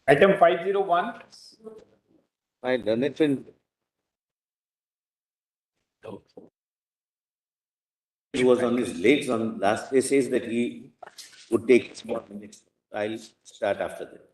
Item 501. My learned friend. He was on his legs on last day, says that he would take more minutes. I'll start after that.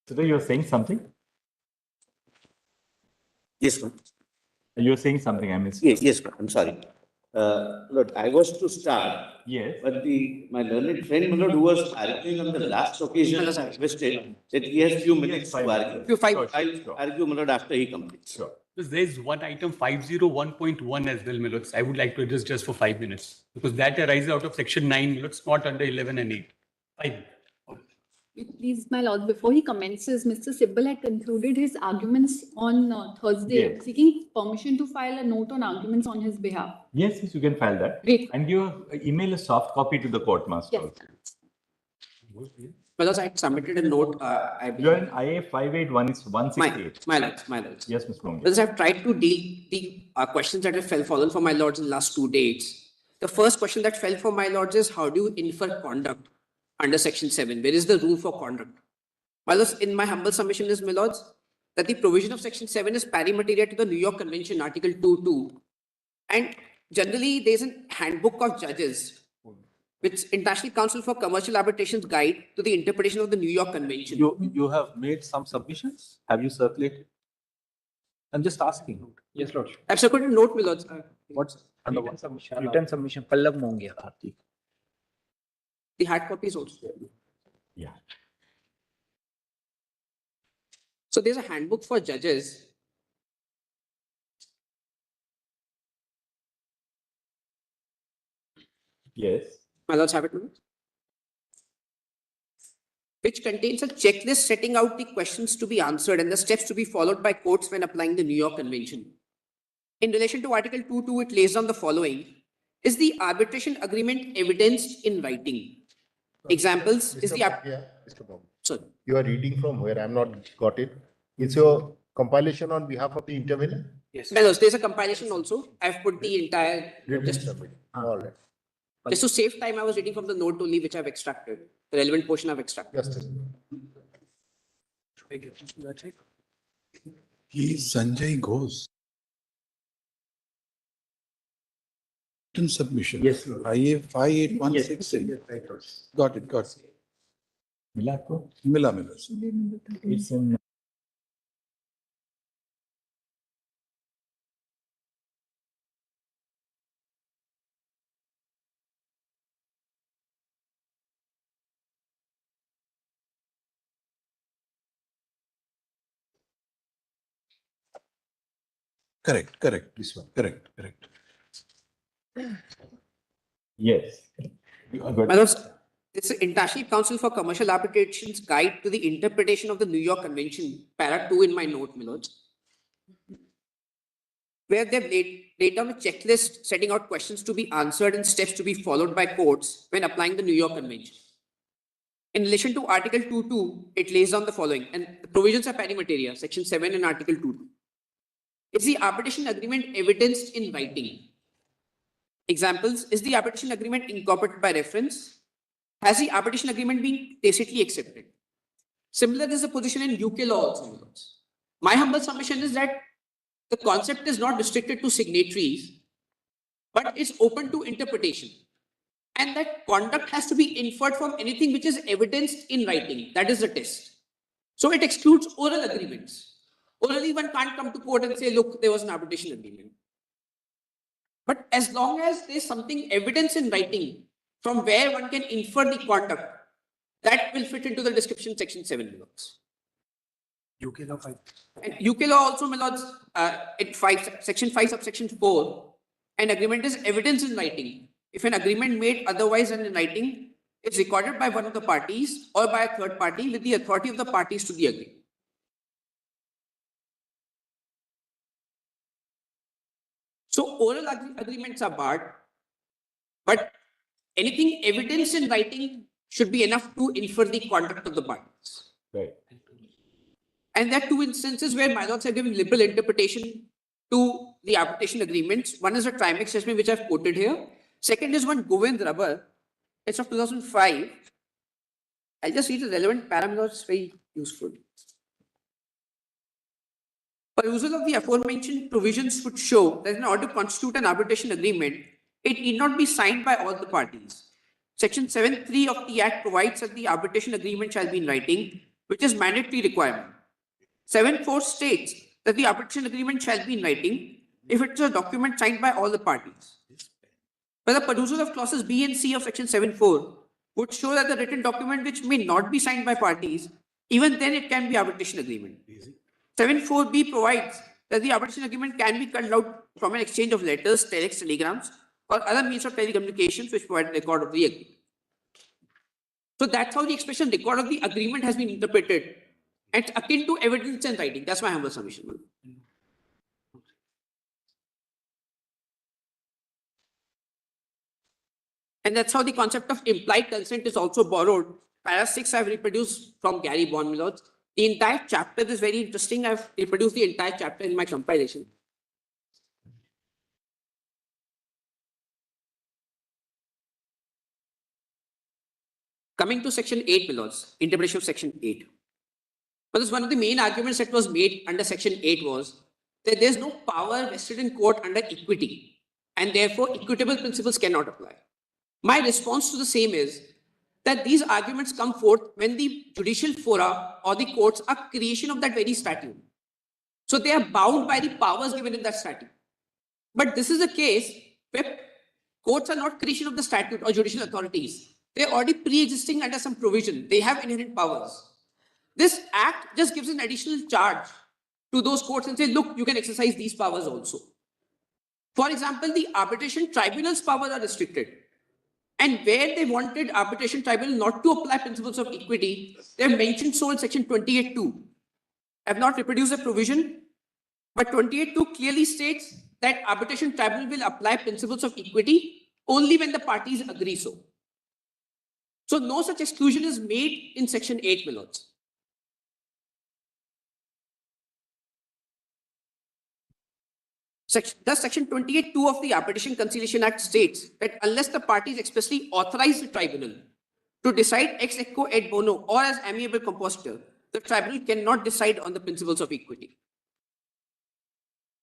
Today you're saying something? Yes, ma'am. You're saying something, I missed. Yes, ma'am. I'm sorry. Lord, I was to start. Yes. But my learned friend, my lord, who was arguing on the last occasion, requested that he has few minutes to argue. I'll argue, my lord, after he completes. Sure. Because there's one item 501.1 as well, Milots. I would like to address just for 5 minutes because that arises out of section 9, Milots, not under 11 and 8. 5. Please, my lord, before he commences, Mr. Sibbal had concluded his arguments on Thursday, Yes. seeking permission to file a note on arguments on his behalf. Yes, you can file that. Great. And you email a soft copy to the court master. Yes. Because I had submitted a note. You're in IA 58168. My lords. Yes, Ms. Monge. Because I've tried to deal the questions that have fallen for my lords in the last 2 dates. The first question that fell for my lords is how do you infer conduct under section 7? Where is the rule for conduct? My lords, in my humble submission is, my lords, that the provision of section 7 is pari materia to the New York Convention, Article 2.2. And generally, there's a handbook of judges, which International Council for Commercial Arbitration's guide to the interpretation of the New York Convention. You have made some submissions? Have you circulated? I'm just asking. Yes, Lord. I've circulated a note, my lords. What's under Written what? submission. Written submission. Pallav Mongia. The hard copies also. Yeah. So there's a handbook for judges. Yes. My lords have it, my lords? Which contains a checklist setting out the questions to be answered and the steps to be followed by courts when applying the New York Convention. In relation to Article 2.2, it lays down the following. Is the arbitration agreement evidenced in writing? Examples is the... Mr. Babu, Sorry. you are reading from where I'm not got it. It's your compilation on behalf of the intervener? Yes. My lords, there's a compilation also. I've put the entire... Just submit. All right. Just to save time, I was reading from the note only which I've extracted. The relevant portion I've extracted. Just a minute. He is Sanjay Ghosh. Written submission. Yes, Lord. IA 58168. Got it. Mila ko? Mila. It's in. Correct. This one. Correct. Yes. My lords, this is International Council for Commercial Arbitration's guide to the interpretation of the New York Convention, para 2 in my note, my lords, where they've laid down a checklist setting out questions to be answered and steps to be followed by courts when applying the New York Convention. In relation to Article 2.2, it lays down the following, and the provisions are pari materia, Section 7 and Article 2.2. Is the arbitration agreement evidenced in writing? Examples, is the arbitration agreement incorporated by reference? Has the arbitration agreement been tacitly accepted? Similar is the position in UK law also. My humble submission is that the concept is not restricted to signatories, but it's open to interpretation. And that conduct has to be inferred from anything which is evidenced in writing. That is the test. So it excludes oral agreements. Orally, one can't come to court and say, look, there was an arbitration agreement. But as long as there's something evidence in writing from where one can infer the conduct, that will fit into the description section 7 laws. UK law 5. And UK law also, my lords, at section 5, subsection 4, an agreement is evidence in writing. If an agreement made otherwise than in writing is recorded by one of the parties or by a third party with the authority of the parties to the agreement. So oral agreements are barred, but anything evidence in writing should be enough to infer the conduct of the parties. Right. And there are two instances where my lords have given liberal interpretation to the arbitration agreements. One is a Trimex judgment, which I've quoted here. Second is one Govind Rubber. It's of 2005. I'll just read the relevant parameters. It's very useful. Perusal of the aforementioned provisions would show that in order to constitute an arbitration agreement, it need not be signed by all the parties. Section 7.3 of the Act provides that the arbitration agreement shall be in writing, which is mandatory requirement. 7.4 states that the arbitration agreement shall be in writing if it is a document signed by all the parties. But the perusal of clauses B and C of section 7.4 would show that the written document which may not be signed by parties, even then it can be arbitration agreement. 7.4b provides that the arbitration agreement can be cut out from an exchange of letters, telex, telegrams, or other means of telecommunications which provide a record of the agreement. So that's how the expression record of the agreement has been interpreted. It's akin to evidence and writing. That's my humble submission. And that's how the concept of implied consent is also borrowed. Para 6 I've reproduced from Gary Bonmilot. The entire chapter is very interesting. I've reproduced the entire chapter in my compilation. Coming to section 8 Milots, interpretation of section 8. But one of the main arguments that was made under section 8 was that there's no power vested in court under equity, and therefore equitable principles cannot apply. My response to the same is that these arguments come forth when the judicial fora or the courts are creation of that very statute. So they are bound by the powers given in that statute. But this is a case where courts are not creation of the statute or judicial authorities. They're already pre-existing under some provision. They have inherent powers. This act just gives an additional charge to those courts and say, look, you can exercise these powers also. For example, the arbitration tribunal's powers are restricted. And where they wanted arbitration tribunal not to apply principles of equity, they have mentioned so in section 28.2. I have not reproduced the provision, but 28.2 clearly states that arbitration tribunal will apply principles of equity only when the parties agree so. So no such exclusion is made in section 8 Milots. Thus, section 28.2 of the Arbitration Conciliation Act states that unless the parties expressly authorize the tribunal to decide ex equo et bono or as amiable compositor, the tribunal cannot decide on the principles of equity.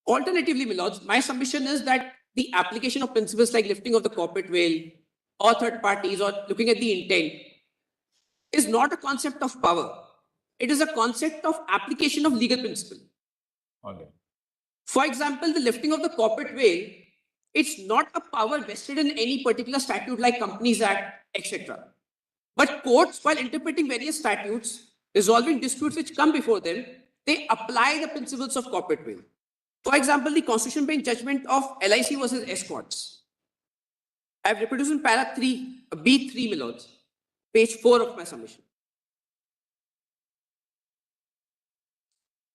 Alternatively, my lords, my submission is that the application of principles like lifting of the corporate veil or third parties or looking at the intent is not a concept of power. It is a concept of application of legal principle. Okay. For example, the lifting of the corporate veil, it's not a power vested in any particular statute like Companies Act, etc. But courts, while interpreting various statutes, resolving disputes which come before them, they apply the principles of corporate veil. For example, the Constitution Bench judgment of LIC versus escorts. I have reproduced in para 3, B3 Milots, page 4 of my submission.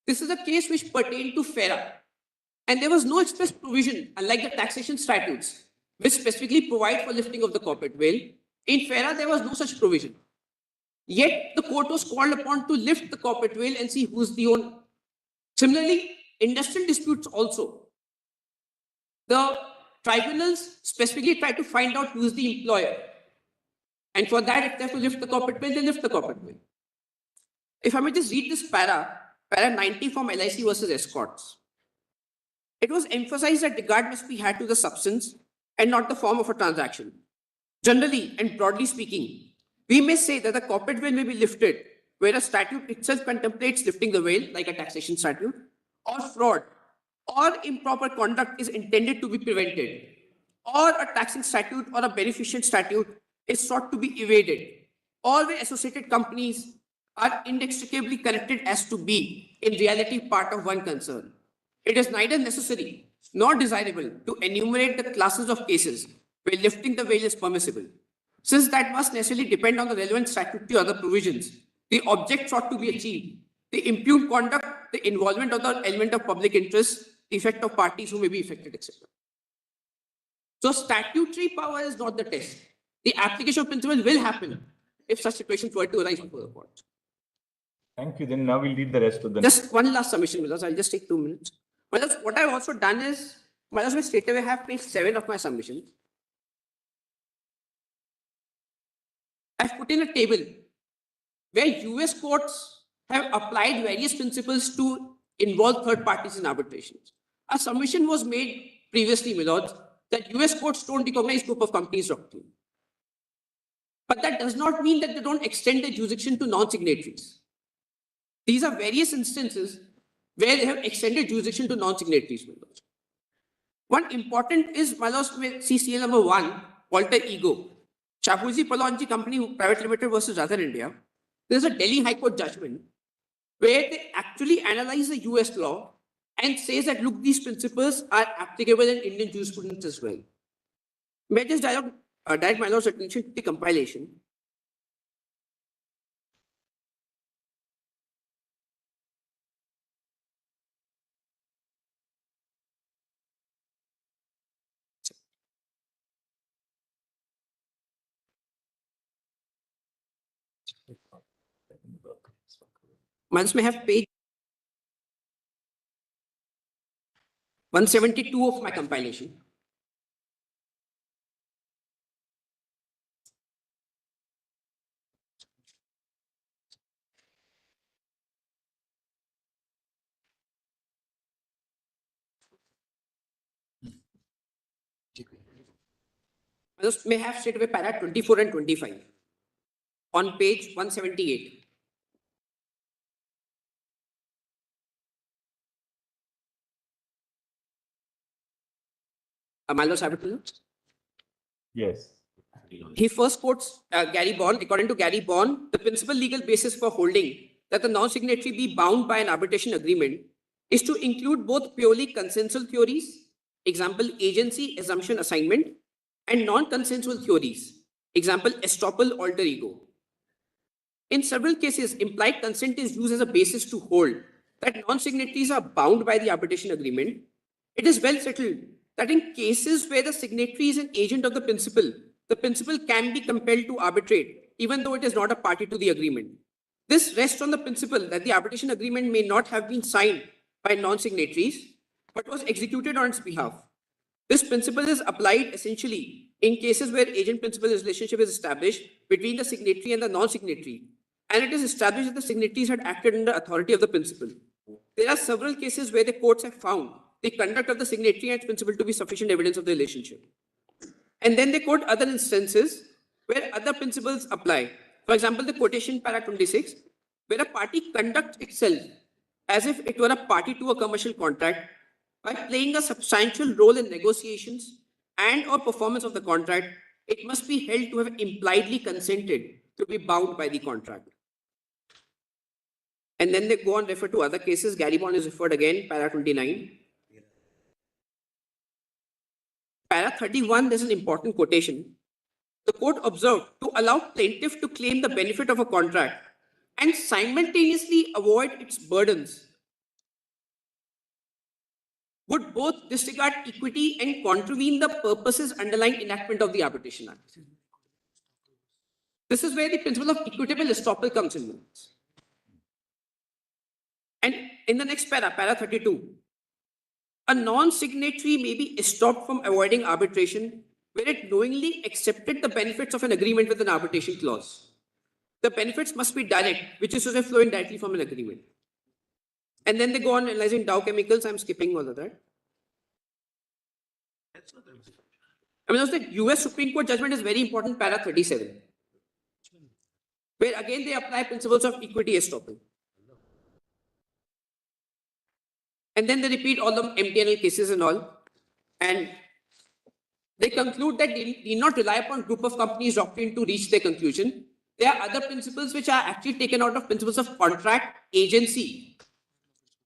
This is a case which pertained to FERA. And there was no express provision, unlike the taxation statutes, which specifically provide for lifting of the corporate veil. In FERA, there was no such provision. Yet, the court was called upon to lift the corporate veil and see who's the owner. Similarly, industrial disputes also. The tribunals specifically try to find out who's the employer. And for that, if they have to lift the corporate veil, they lift the corporate veil. If I may just read this para 90 from LIC versus escorts. It was emphasized that regard must be had to the substance and not the form of a transaction. Generally and broadly speaking, we may say that the corporate veil may be lifted where a statute itself contemplates lifting the veil, like a taxation statute, or fraud or improper conduct is intended to be prevented, or a taxing statute or a beneficent statute is sought to be evaded, or where associated companies are inextricably connected as to be, in reality, part of one concern. It is neither necessary nor desirable to enumerate the classes of cases where lifting the veil is permissible, since that must necessarily depend on the relevant statutory or other provisions, the object sought to be achieved, the impugned conduct, the involvement of the element of public interest, the effect of parties who may be affected, etc. So statutory power is not the test. The application of principle will happen if such situations were to arise before the court. Thank you. Then now we'll read the rest of the. Just one last submission, Milas. I'll just take 2 minutes. Milas, what I've also done is, Milas, I straight away have page 7 of my submission. I've put in a table where US courts have applied various principles to involve third parties in arbitrations. A submission was made previously, my lords, that US courts don't recognize group of companies doctrine. But that does not mean that they don't extend the jurisdiction to non-signatories. These are various instances where they have extended jurisdiction to non-signatories, my lords. One important is, my lords, CCL number 1, alter ego. Shapoorji Pallonji Company Private Limited versus Other India. There's a Delhi High Court judgment where they actually analyze the US law and says that, look, these principles are applicable in Indian jurisprudence as well. May I just direct my lord's attention to the compilation. Once may have page 172 of my compilation. Just may have straight away para 24 and 25 on page 178. Maldos have it? Yes. He first quotes Gary Bond. According to Gary Bond, the principal legal basis for holding that the non-signatory be bound by an arbitration agreement is to include both purely consensual theories, example, agency, assumption, assignment, and non-consensual theories, example, estoppel, alter ego. In several cases, implied consent is used as a basis to hold that non-signatories are bound by the arbitration agreement. It is well settled that in cases where the signatory is an agent of the principal can be compelled to arbitrate, even though it is not a party to the agreement. This rests on the principle that the arbitration agreement may not have been signed by non-signatories, but was executed on its behalf. This principle is applied essentially in cases where agent-principal relationship is established between the signatory and the non-signatory, and it is established that the signatories had acted under authority of the principal. There are several cases where the courts have found the conduct of the signatory and its principal to be sufficient evidence of the relationship. And then they quote other instances where other principles apply. For example, the quotation para 26, where a party conducts itself as if it were a party to a commercial contract by playing a substantial role in negotiations and or performance of the contract, it must be held to have impliedly consented to be bound by the contract. And then they go on refer to other cases. Gary Bond is referred again, para 29. Para 31, there's an important quotation. The court observed to allow plaintiff to claim the benefit of a contract and simultaneously avoid its burdens would both disregard equity and contravene the purposes underlying enactment of the Arbitration Act. This is where the principle of equitable estoppel comes in. And in the next para 32, a non-signatory may be stopped from avoiding arbitration where it knowingly accepted the benefits of an agreement with an arbitration clause. The benefits must be direct, which is to say flowing directly from an agreement. And then they go on analyzing Dow Chemicals. I'm skipping all of that. I mean, also the US Supreme Court judgment is very important, para 37, where again they apply principles of equity estoppel. And then they repeat all the MTNL cases and all. And they conclude that they need not rely upon group of companies doctrine to reach their conclusion. There are other principles which are actually taken out of principles of contract, agency,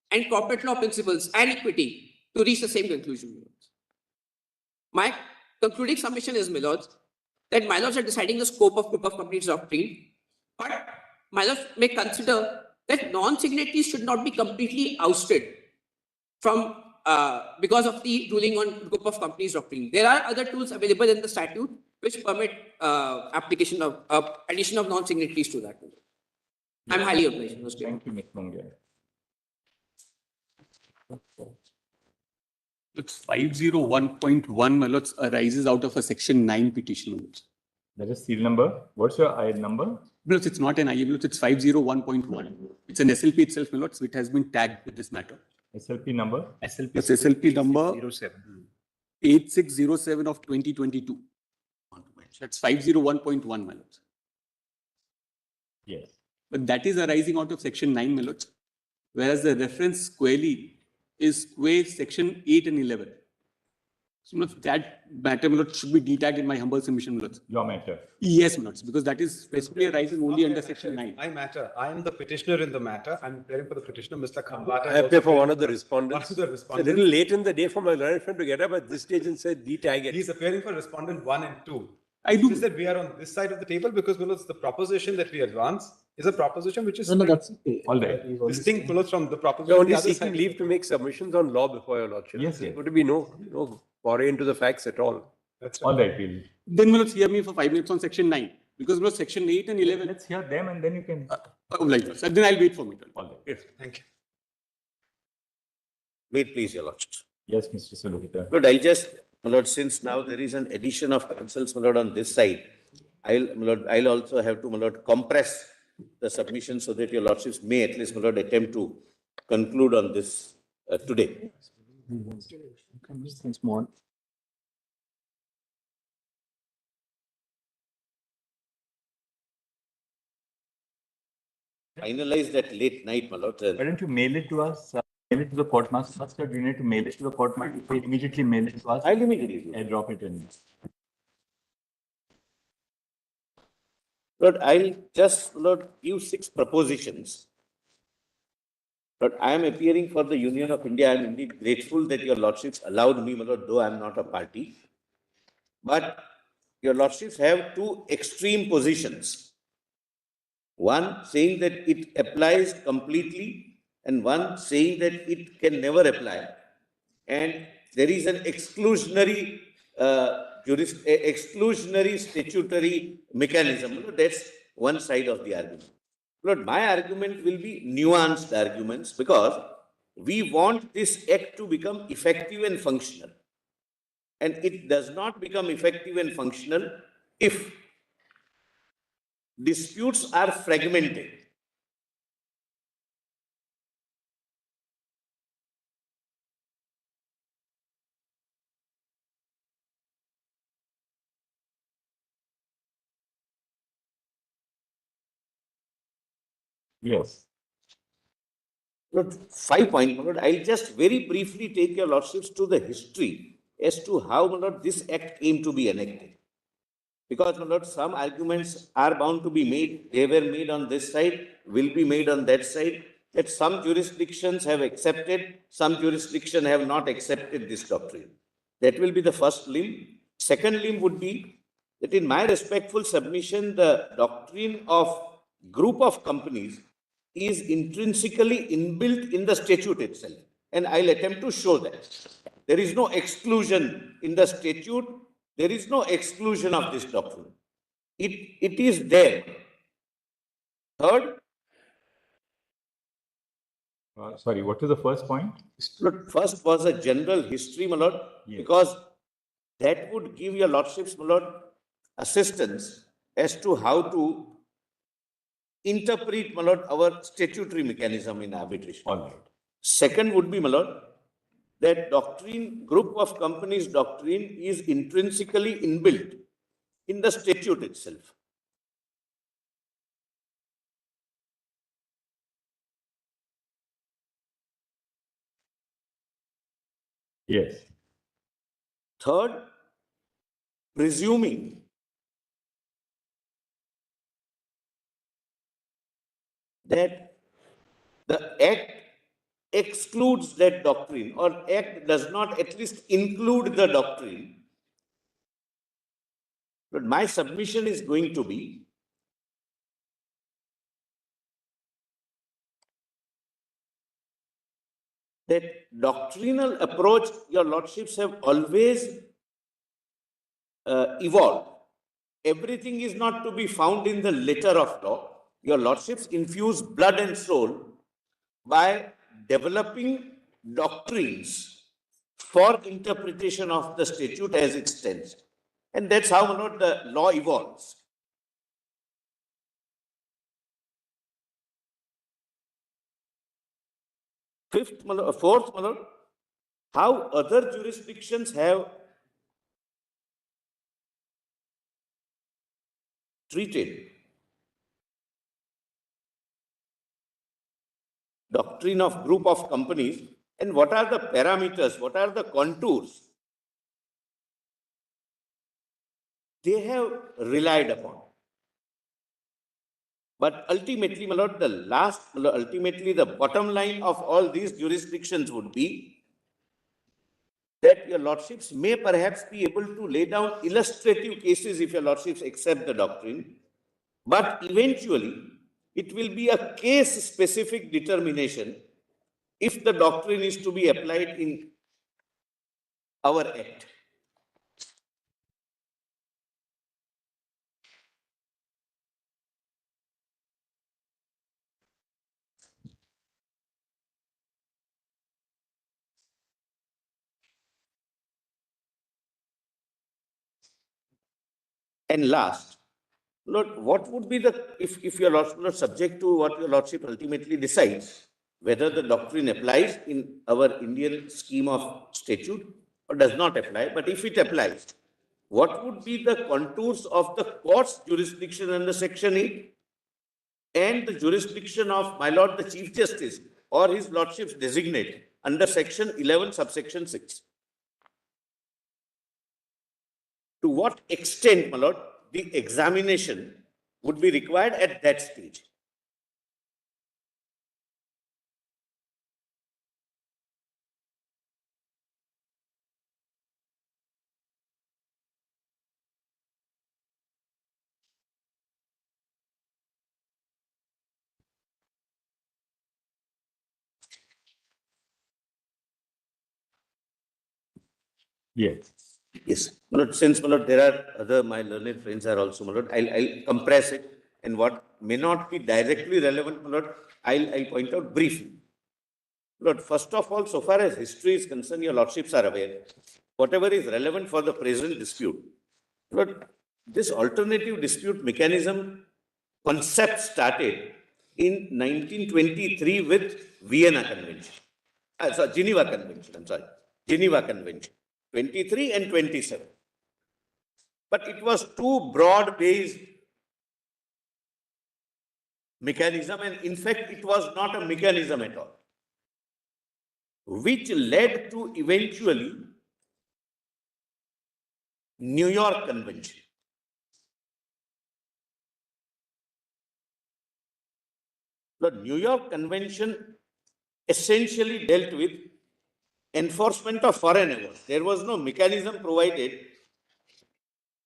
and corporate law principles and equity to reach the same conclusion. My concluding submission is, my lords, that my lords are deciding the scope of group of companies doctrine, but my lords may consider that non-signatories should not be completely ousted from because of the ruling on group of companies doctrine. There are other tools available in the statute which permit application of addition of non-signatories to that. I'm highly obliged. Mr. Thank you, Ms. Mongia. It's 501.1, my lords, arises out of a section 9 petition. My lords. That is seal number. What's your I number? My lords, it's not an IA, my lords, it's 501.1. It's an SLP itself, my lords, which has been tagged with this matter. SLP number? It's SLP number 8607 of 2022. That's 501.1, my lords. Yes. But that is arising out of section 9, my lords, whereas the reference squarely is square section 8 and 11. So, my lords, that matter, my lords, should be detagged in my humble submission, my lords. Your matter. Yes, my lords, because that is specifically arising only under section 9. I matter. I am the petitioner in the matter. I'm preparing for the petitioner, Mr. Khambata. I appear for one of the respondents. One of the It's a respondents. little late in the day for my learned friend to get up at this stage and say, detag it. He's appearing for respondent 1 and 2. I do. Just that we are on this side of the table because the proposition that we advance is a proposition which is All right. distinct from the proposition. You're on only the other seeking side. leave to make submissions on law before your lordship. Yes, yes. There would be no foray into the facts at all. That's All right. right, we'll. Then, my lords, hear me for 5 minutes on section 9. Because, my lords, section 8 and 11. Let's hear them and then you can. Then I'll wait for me. All right. Yes, thank you. Wait, please, your lordship. Yes, Mr. Solicitor. Lord, I'll just, my lord, since now there is an addition of counsels, my lord, on this side, I'll also have to, my lord, compress the submission so that your lordships may at least, my lord, attempt to conclude on this today. Small. Finalize that late night, my lord. Why don't you mail it to us? Mail it to the court master first, or do you need to mail it to the court master? Immediately mail it to us. I'll immediately do. I drop it in. Lord, I'll just, Lord, give 6 propositions. Lord, I am appearing for the Union of India. I am indeed grateful that your lordships allowed me, my lord, though I am not a party. But your lordships have 2 extreme positions. One saying that it applies completely, and one saying that it can never apply. And there is an exclusionary exclusionary statutory mechanism. That's one side of the argument. Lord, my argument will be nuanced arguments because we want this act to become effective and functional. And it does not become effective and functional if disputes are fragmented. Yes. Lord, 5 points, my lord. I'll just very briefly take your lordships to the history as to how, my lord, this act came to be enacted. Because, my lord, some arguments are bound to be made. They were made on this side, will be made on that side. That some jurisdictions have accepted, some jurisdictions have not accepted this doctrine. That will be the first limb. Second limb would be that in my respectful submission, the doctrine of group of companies is intrinsically inbuilt in the statute itself. And I'll attempt to show that. There is no exclusion in the statute. There is no exclusion of this doctrine. It is there. Third, Sorry, what is the first point? Lord, first was a general history, my lord, Yes. because that would give your lordships, my lord, assistance as to how to interpret, my lord, our statutory mechanism in arbitration. All right. Second would be, my lord, that doctrine, group of companies doctrine is intrinsically inbuilt in the statute itself. Yes. Third, presuming that the act excludes that doctrine or act does not at least include the doctrine. But my submission is going to be that doctrinal approach, your lordships have always evolved. Everything is not to be found in the letter of law. Your lordships infuse blood and soul by developing doctrines for interpretation of the statute as it stands. And that's how, my lord, the law evolves. Fourth, my lord, how other jurisdictions have treated doctrine of group of companies and what are the parameters, what are the contours they have relied upon. But ultimately, my lord, ultimately the bottom line of all these jurisdictions would be that your lordships may perhaps be able to lay down illustrative cases if your lordships accept the doctrine, but eventually it will be a case-specific determination if the doctrine is to be applied in our act. And last, Lord, what would be the, if your lordship is subject to what your lordship ultimately decides, whether the doctrine applies in our Indian scheme of statute or does not apply, but if it applies, what would be the contours of the court's jurisdiction under Section 8 and the jurisdiction of my lord the Chief Justice or his lordship's designate under Section 11, subsection 6? To what extent, my lord, the examination would be required at that stage? Yes. Yes, my lord, since my lord, there are other, my learned friends are also, my lord, I'll compress it, and what may not be directly relevant, my lord, I'll point out briefly. Lord, first of all, so far as history is concerned, your lordships are aware, whatever is relevant for the present dispute. Lord, this alternative dispute mechanism concept started in 1923 with Vienna Convention. Geneva Convention, I'm sorry, Geneva Convention, 23 and 27. But it was too broad-based mechanism, and in fact, it was not a mechanism at all, which led to eventually New York Convention. The New York Convention essentially dealt with enforcement of foreign awards. There was no mechanism provided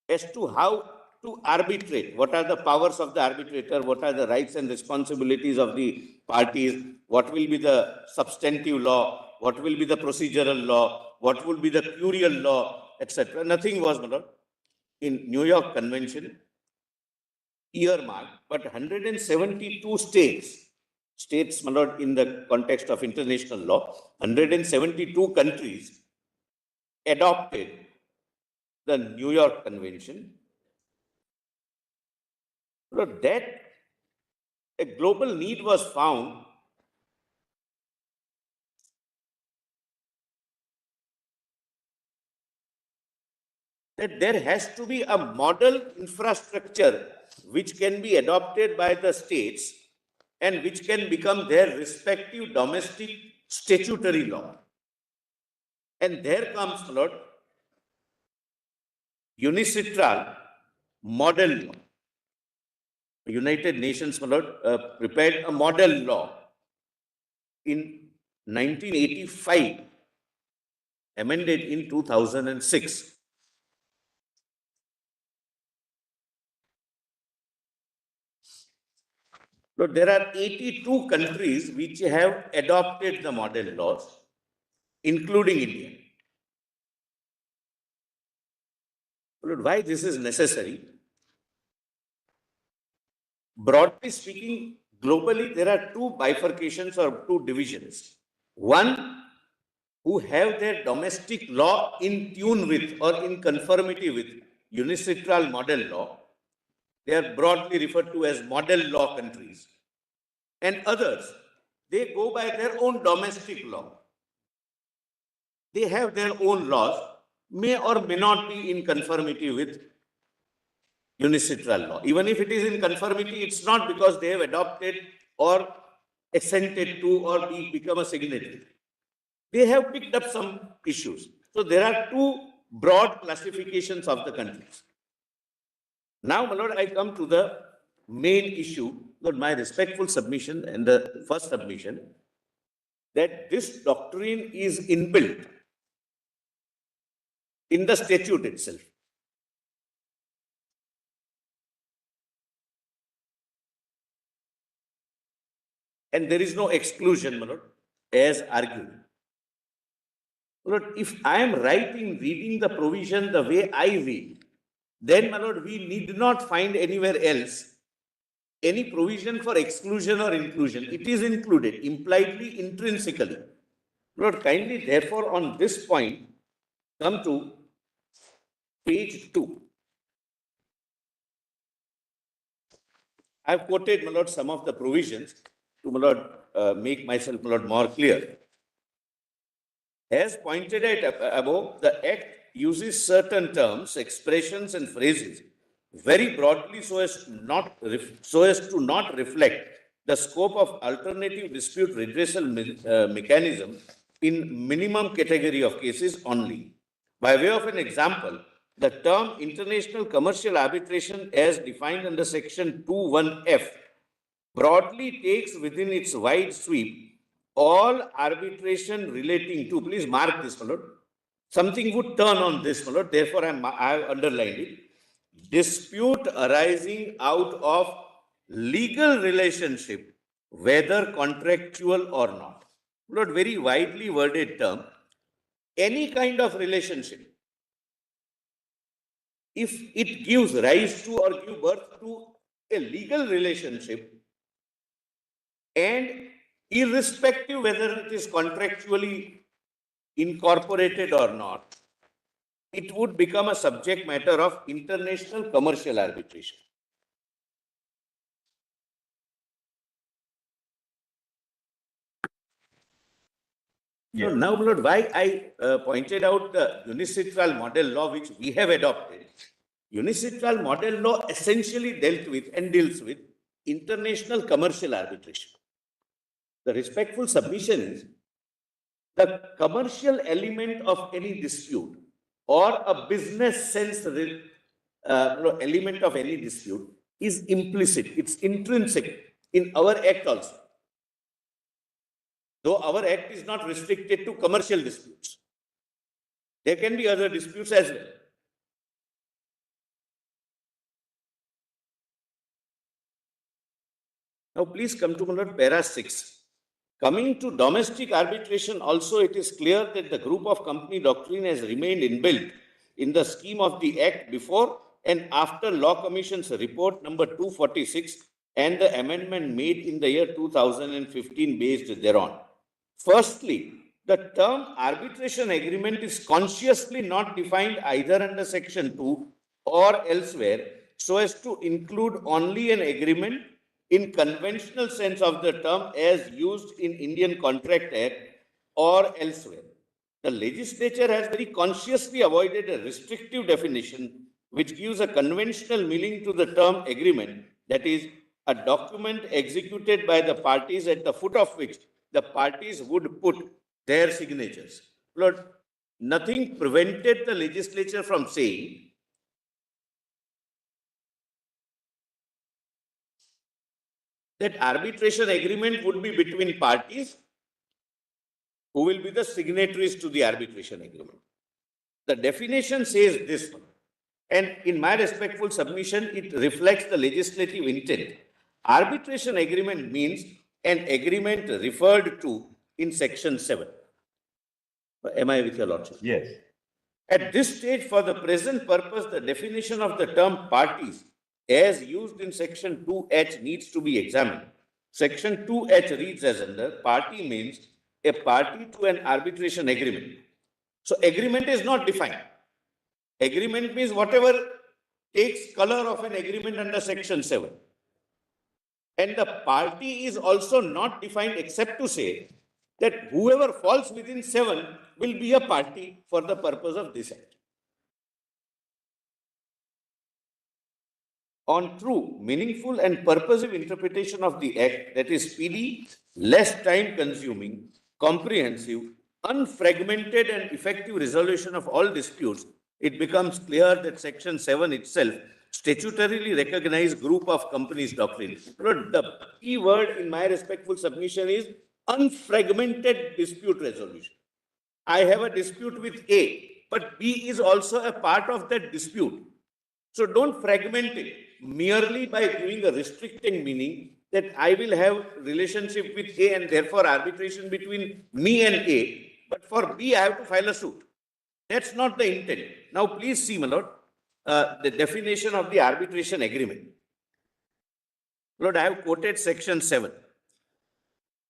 as to how to arbitrate. What are the powers of the arbitrator? What are the rights and responsibilities of the parties? What will be the substantive law? What will be the procedural law? What will be the curial law, etc. Nothing was, my lord, in New York Convention earmarked, but 172 states, my lord, in the context of international law, 172 countries adopted the New York Convention. Lord, that a global need was found that there has to be a model infrastructure which can be adopted by the states and which can become their respective domestic statutory law. And there comes, my lord, unicitral model law. United Nations, my lord, prepared a model law in 1985, amended in 2006. So there are 82 countries which have adopted the model laws, including India. But why this is necessary? Broadly speaking, globally, there are two bifurcations or two divisions. One, who have their domestic law in tune with or in conformity with unicitral model law. They are broadly referred to as model law countries. And others, they go by their own domestic law. They have their own laws, may or may not be in conformity with unicitral law. Even if it is in conformity, it's not because they have adopted or assented to or become a signatory. They have picked up some issues. So there are two broad classifications of the countries. Now, my lord, I come to the main issue, Lord, my respectful submission and the first submission, that this doctrine is inbuilt in the statute itself. And there is no exclusion, my lord, as argued. Lord, if I am right in reading the provision the way I read, then, my lord, we need not find anywhere else any provision for exclusion or inclusion. It is included, impliedly, intrinsically. Lord, kindly, therefore, on this point, come to page 2. I have quoted, my lord, some of the provisions to, my lord, make myself, my lord, more clear. As pointed out above, the Act uses certain terms, expressions, and phrases very broadly so as to not reflect the scope of alternative dispute redressal mechanism in minimum category of cases only. By way of an example, the term international commercial arbitration as defined under section 2(1)(f) broadly takes within its wide sweep all arbitration relating to, please mark this, my lord, something would turn on this, my lord, therefore I have underlined it, dispute arising out of legal relationship, whether contractual or not. Lord, very widely worded term, any kind of relationship, if it gives rise to or give birth to a legal relationship, and irrespective whether it is contractually incorporated or not, it would become a subject matter of international commercial arbitration. So now, Lord, why I pointed out the unicitral model law which we have adopted. Unicitral model law essentially dealt with and deals with international commercial arbitration. The respectful submission is the commercial element of any dispute or a business sense element of any dispute is implicit, it's intrinsic in our act also. Though our act is not restricted to commercial disputes, there can be other disputes as well. Now, please come to para 6. Coming to domestic arbitration, also it is clear that the group of company doctrine has remained inbuilt in the scheme of the Act before and after Law Commission's report number 246 and the amendment made in the year 2015 based thereon. Firstly, the term arbitration agreement is consciously not defined either under Section 2 or elsewhere so as to include only an agreement in conventional sense of the term as used in Indian Contract Act or elsewhere. the legislature has very consciously avoided a restrictive definition which gives a conventional meaning to the term agreement, that is, a document executed by the parties at the foot of which the parties would put their signatures. Lord, nothing prevented the legislature from saying that arbitration agreement would be between parties who will be the signatories to the arbitration agreement. The definition says this one. And in my respectful submission, it reflects the legislative intent. Arbitration agreement means an agreement referred to in section 7. Am I with your lordship? Yes. At this stage, for the present purpose, the definition of the term parties as used in section 2H needs to be examined. Section 2H reads as under, party means a party to an arbitration agreement. So agreement is not defined. Agreement means whatever takes color of an agreement under section 7. And the party is also not defined except to say that whoever falls within 7 will be a party for the purpose of this act. On true, meaningful and purposive interpretation of the act, that is speedy, less time consuming, comprehensive, unfragmented and effective resolution of all disputes, it becomes clear that section 7 itself statutorily recognized group of companies doctrine. The key word in my respectful submission is unfragmented dispute resolution. I have a dispute with A, but B is also a part of that dispute. So don't fragment it merely by giving a restricting meaning that I will have relationship with A and therefore arbitration between me and A, but for B I have to file a suit. That's not the intent. Now please see, my lord, the definition of the arbitration agreement. Lord, I have quoted section 7.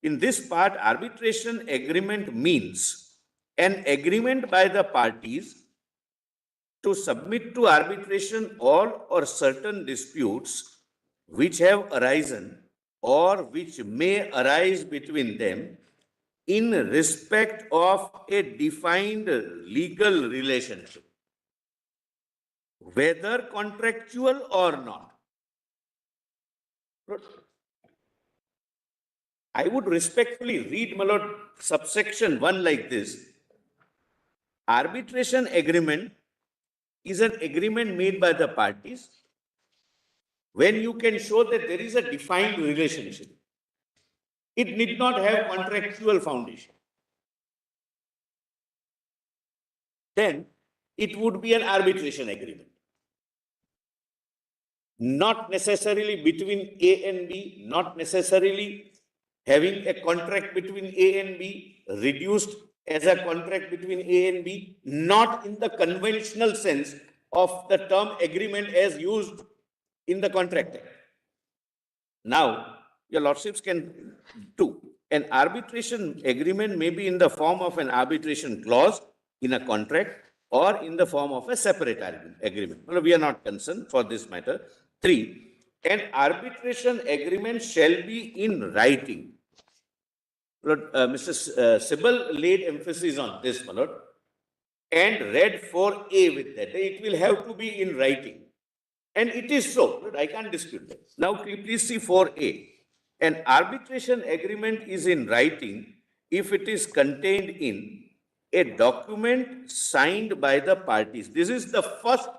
In this part, arbitration agreement means an agreement by the parties to submit to arbitration all or certain disputes which have arisen or which may arise between them in respect of a defined legal relationship, whether contractual or not. I would respectfully read, my lord, subsection 1 like this. Arbitration agreement is an agreement made by the parties when you can show that there is a defined relationship. It need not have contractual foundation. Then it would be an arbitration agreement. Not necessarily between A and B, not necessarily having a contract between A and B, reduced as a contract between A and B, not in the conventional sense of the term agreement as used in the contract act. Now, your lordships can do. An arbitration agreement may be in the form of an arbitration clause in a contract or in the form of a separate agreement. Well, we are not concerned for this matter. 3, an arbitration agreement shall be in writing. Mr. Sybil laid emphasis on this, my lord, and read 4A with that. It will have to be in writing. And it is so. I can't dispute that. Now, please see 4A. An arbitration agreement is in writing if it is contained in a document signed by the parties. This is the first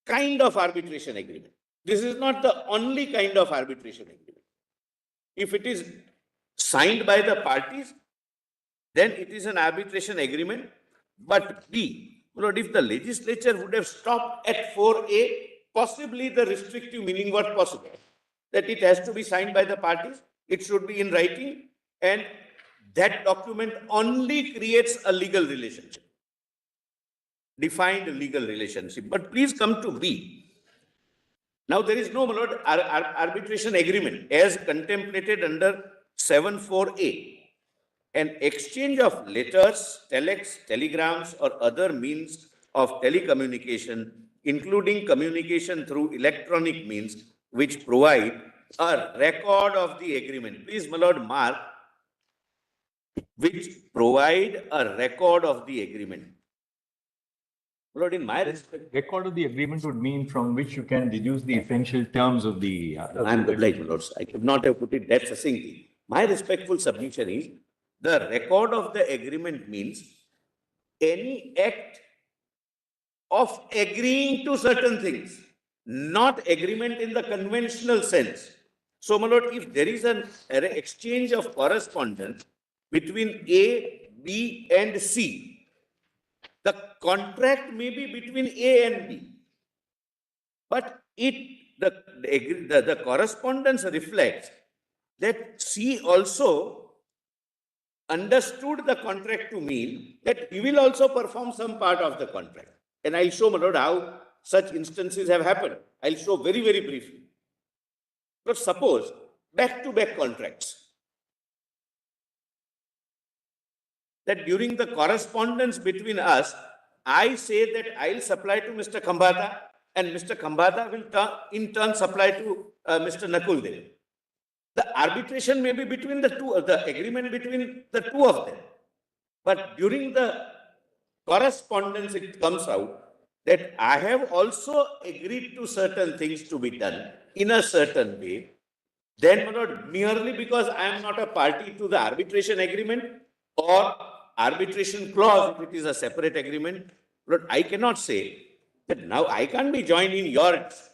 kind of arbitration agreement. This is not the only kind of arbitration agreement. If it is signed by the parties, then it is an arbitration agreement. But B, Lord, if the legislature would have stopped at 4A, possibly the restrictive meaning was possible. That it has to be signed by the parties, it should be in writing, and that document only creates a legal relationship, defined legal relationship. But please come to B. Now there is no, my lord, arbitration agreement as contemplated under 7.4a. An exchange of letters, telex, telegrams, or other means of telecommunication, including communication through electronic means, which provide a record of the agreement. Please, my lord, mark which provide a record of the agreement. Lord, in my respect, Record of the agreement would mean from which you can deduce the essential terms of the. I am obliged, my lords. I could not have put it that succinctly. My respectful submission is the record of the agreement means any act of agreeing to certain things, not agreement in the conventional sense. So, my lord, if there is an exchange of correspondence between A, B, and C, the contract may be between A and B, but the correspondence reflects that C also understood the contract to mean that he will also perform some part of the contract. And I'll show, my lord, how such instances have happened. I'll show very, very briefly. But suppose back-to-back contracts, that during the correspondence between us, I say that I'll supply to Mr. Khambata and Mr. Khambata will in turn supply to Mr. Nakul Dev. The arbitration may be between the two, the agreement between the two of them. But during the correspondence, it comes out that I have also agreed to certain things to be done in a certain way. Then, not merely because I am not a party to the arbitration agreement or arbitration clause, if it is a separate agreement, but I cannot say that now I can't be joined in yours.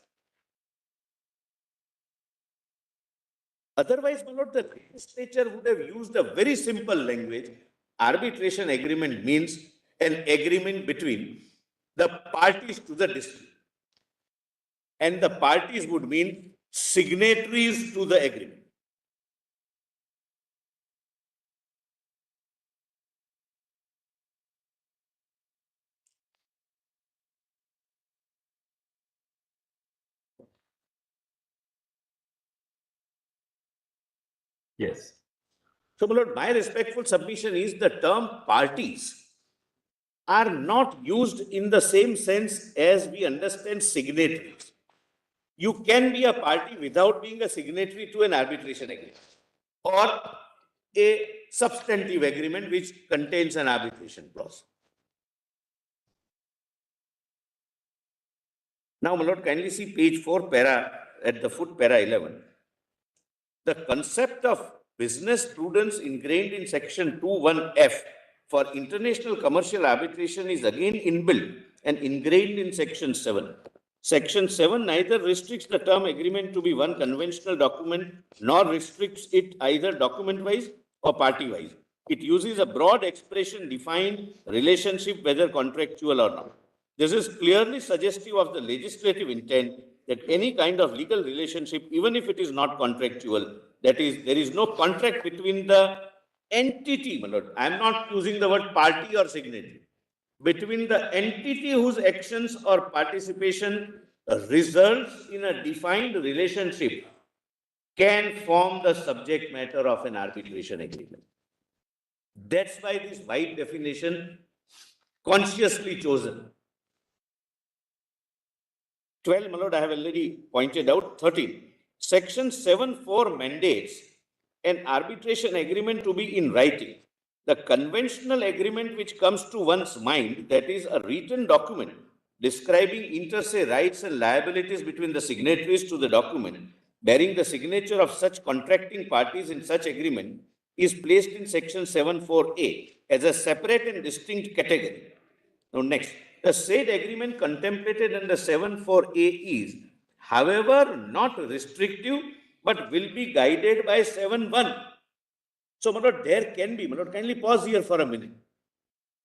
Otherwise, my lord, the legislature would have used a very simple language. Arbitration agreement means an agreement between the parties to the dispute. And the parties would mean signatories to the agreement. Yes. So, my lord, my respectful submission is the term parties are not used in the same sense as we understand signatories. You can be a party without being a signatory to an arbitration agreement or a substantive agreement which contains an arbitration clause. Now, my lord, kindly see page 4, para, at the foot, para 11. The concept of business prudence ingrained in section 2(1)(f) for international commercial arbitration is again inbuilt and ingrained in section 7. Section 7 neither restricts the term agreement to be one conventional document nor restricts it either document-wise or party-wise. It uses a broad expression defined relationship, whether contractual or not. This is clearly suggestive of the legislative intent that any kind of legal relationship, even if it is not contractual, that is, there is no contract between the entity, my lord. I am not using the word party or signatory. Between the entity whose actions or participation results in a defined relationship can form the subject matter of an arbitration agreement. That's why this wide definition consciously chosen. 12, my lord, I have already pointed out. 13. Section 7(4) mandates an arbitration agreement to be in writing. The conventional agreement which comes to one's mind, that is a written document describing inter se rights and liabilities between the signatories to the document, bearing the signature of such contracting parties in such agreement, is placed in section 7(4)(a) as a separate and distinct category. Now, next, the said agreement contemplated under 7(4)(a) is, however, not restrictive, but will be guided by 7(1). So, my lord, there can be, my lord, kindly pause here for a minute.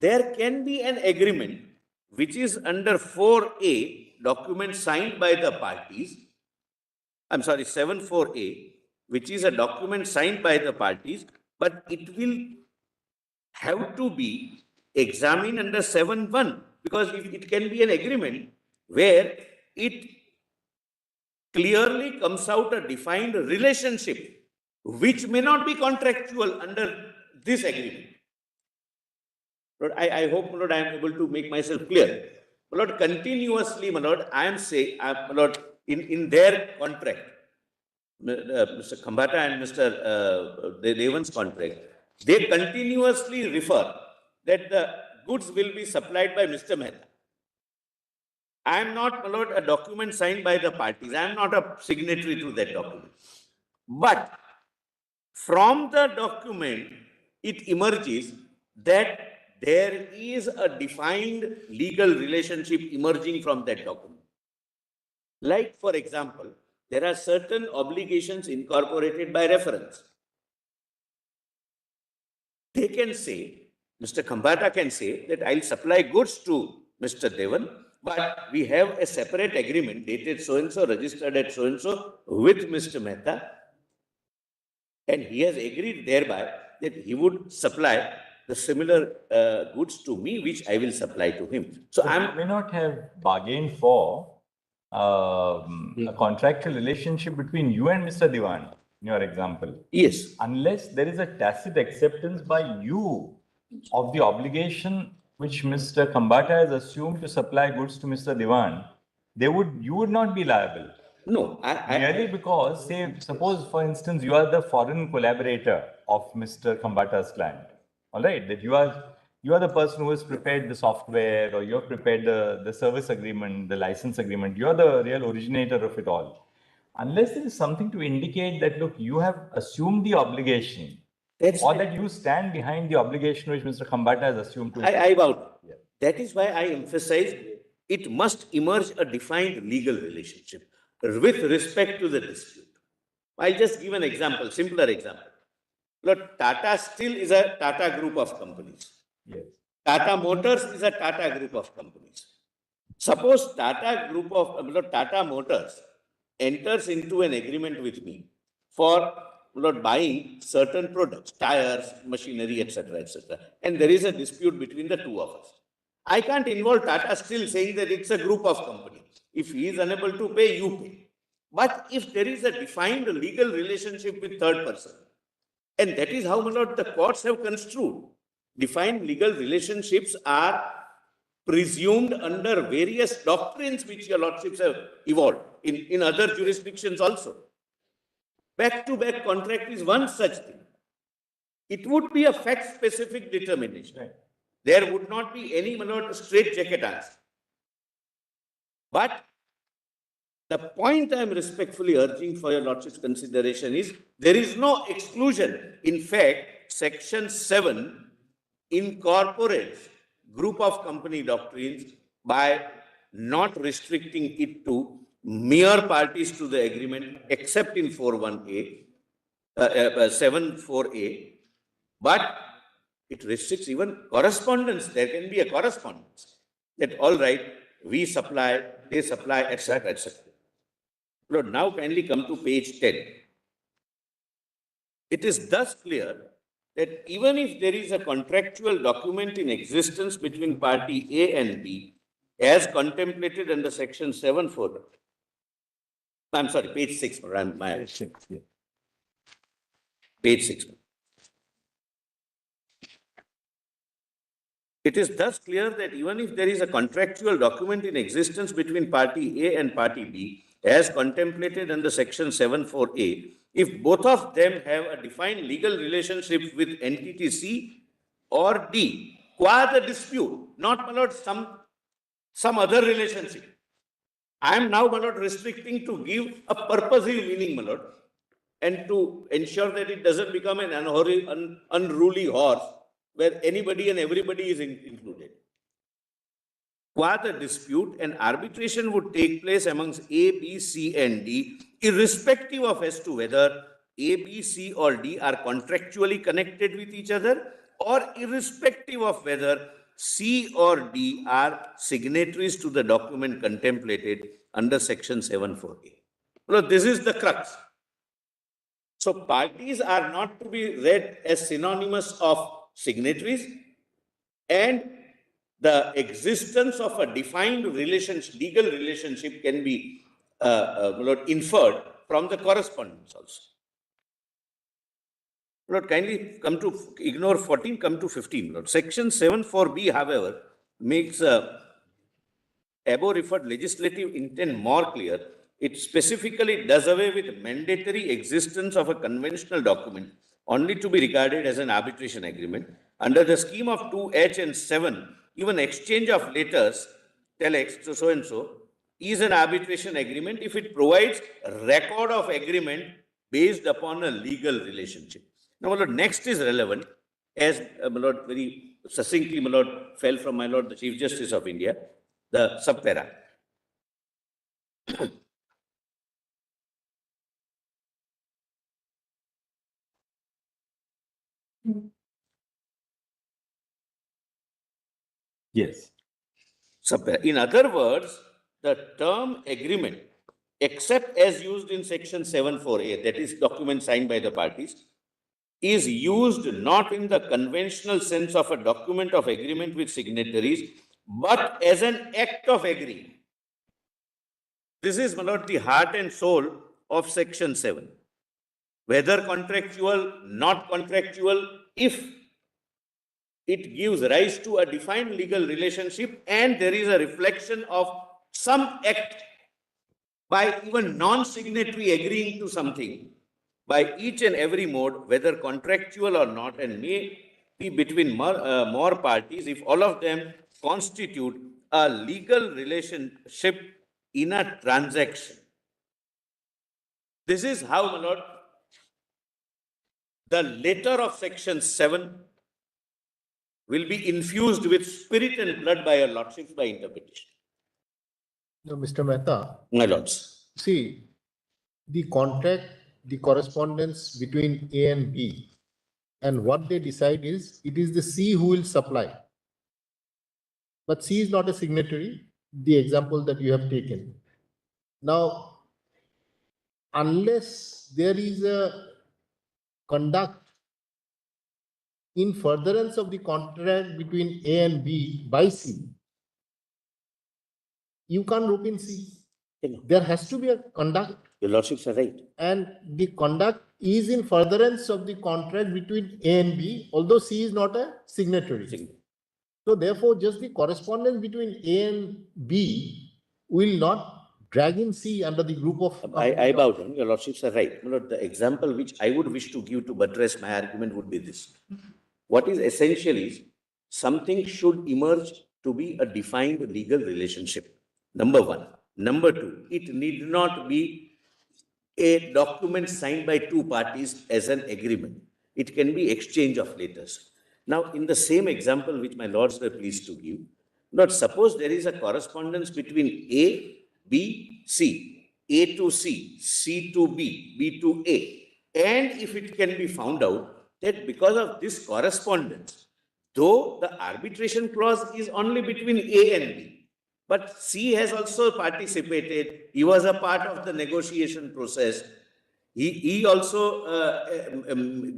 There can be an agreement which is under 4(a), document signed by the parties. I'm sorry, 7(4)(a), which is a document signed by the parties, but it will have to be examined under 7(1), because it can be an agreement where it clearly comes out a defined relationship which may not be contractual under this agreement. Lord, I hope, my lord, I am able to make myself clear. My lord, continuously, my lord, I am saying, my lord, in their contract, Mr. Khambata and Mr. Devan's contract, they continuously refer that the goods will be supplied by Mr. Mehta. I am not, my lord, a document signed by the parties. I am not a signatory to that document. But from the document, it emerges that there is a defined legal relationship emerging from that document. Like, for example, there are certain obligations incorporated by reference. They can say, Mr. Khambata can say that I'll supply goods to Mr. Devan, but we have a separate agreement dated so-and-so, registered at so-and-so with Mr. Mehta, and he has agreed thereby that he would supply the similar goods to me, which I will supply to him. So You may not have bargained for a contractual relationship between you and Mr. Diwan, in your example. Yes. Unless there is a tacit acceptance by you of the obligation which Mr. Khambata has assumed to supply goods to Mr. Diwan, you would not be liable. No, Merely because, say, suppose, for instance, you are the foreign collaborator of Mr. Khambata's client. All right, that you are the person who has prepared the software, or you have prepared the service agreement, the license agreement. You are the real originator of it all. Unless there is something to indicate that, look, you have assumed the obligation, or that you stand behind the obligation which Mr. Khambata has assumed to. I vouch. That is why I emphasize it must emerge a defined legal relationship with respect to the dispute. I'll just give an example, simpler example. Look, Tata Steel is a Tata group of companies. Yes. Tata Motors is a Tata group of companies. Suppose Tata Motors enters into an agreement with me for buying certain products, tires, machinery, etc., etc., and there is a dispute between the two of us. I can't involve Tata Steel saying that it's a group of companies. If he is unable to pay, you pay. But if there is a defined legal relationship with third person, and that is how, my lord, the courts have construed, defined legal relationships are presumed under various doctrines which your lordships have evolved in other jurisdictions also. Back-to-back contract is one such thing. It would be a fact-specific determination. Right. There would not be any, my lord, straight-jacket answer. But the point I am respectfully urging for your lordship's consideration is there is no exclusion. In fact, Section 7 incorporates group of company doctrines by not restricting it to mere parties to the agreement, except in 4.1a, 7.4a, but it restricts even correspondence. There can be a correspondence that, all right, we supply, they supply, etc., etc. Lord, now kindly come to page 10. It is thus clear that even if there is a contractual document in existence between party A and B, as contemplated under section 7.4, I'm sorry, page 6, Page 6, yeah. Page 6. It is thus clear that even if there is a contractual document in existence between party A and party B, as contemplated under section 7.4a, if both of them have a defined legal relationship with entity C or D, qua the dispute, not, my lord, some other relationship. I am now, my lord, restricting to give a purposive meaning, my lord, and to ensure that it doesn't become an unruly horse where anybody and everybody is included. Qua the dispute, an arbitration would take place amongst A, B, C, and D, irrespective of as to whether A, B, C, or D are contractually connected with each other, or irrespective of whether C or D are signatories to the document contemplated under section 7.4a. Well, this is the crux. So parties are not to be read as synonymous of signatories, and the existence of a defined legal relationship can be inferred from the correspondence also. Lord, kindly come to, ignore 14, come to 15. Lord. Section 7.4b, however, makes above referred legislative intent more clear. It specifically does away with mandatory existence of a conventional document only to be regarded as an arbitration agreement. Under the scheme of 2H and 7, even exchange of letters, telex, so and so, is an arbitration agreement if it provides record of agreement based upon a legal relationship. Now, my lord, next is relevant, as my lord very succinctly, my lord, fell from my lord the Chief Justice of India, the subpara. Yes. Subpara. In other words, the term agreement, except as used in section 74A, that is document signed by the parties, is used not in the conventional sense of a document of agreement with signatories, but as an act of agreement. This is, my lord, the heart and soul of section 7. Whether contractual, not contractual, if it gives rise to a defined legal relationship and there is a reflection of some act by even non-signatory agreeing to something by each and every mode, whether contractual or not, and may be between more parties if all of them constitute a legal relationship in a transaction. This is how, my lord, the letter of section 7 will be infused with spirit and blood by your lordships by interpretation. No, Mr. Mehta, My lords. see, the contract, the correspondence between A and B, and what they decide is, it is the C who will supply. But C is not a signatory, the example that you have taken. Now, unless there is a conduct in furtherance of the contract between A and B by C, you can't rope in C. There has to be a conduct. Your lordships are right. And the conduct is in furtherance of the contract between A and B, although C is not a signatory. So therefore, just the correspondence between A and B will not drag in C under the group of... I bow down. Your lordships are right. My lord, the example which I would wish to give to buttress my argument would be this. What is essential is something should emerge to be a defined legal relationship. Number one. Number two, it need not be a document signed by two parties as an agreement. It can be exchange of letters. Now, in the same example which my lords were pleased to give, Lord, suppose there is a correspondence between A, B, C, A to C, C to B, B to A, and if it can be found out that because of this correspondence, though the arbitration clause is only between A and B, but C has also participated. He was a part of the negotiation process. He also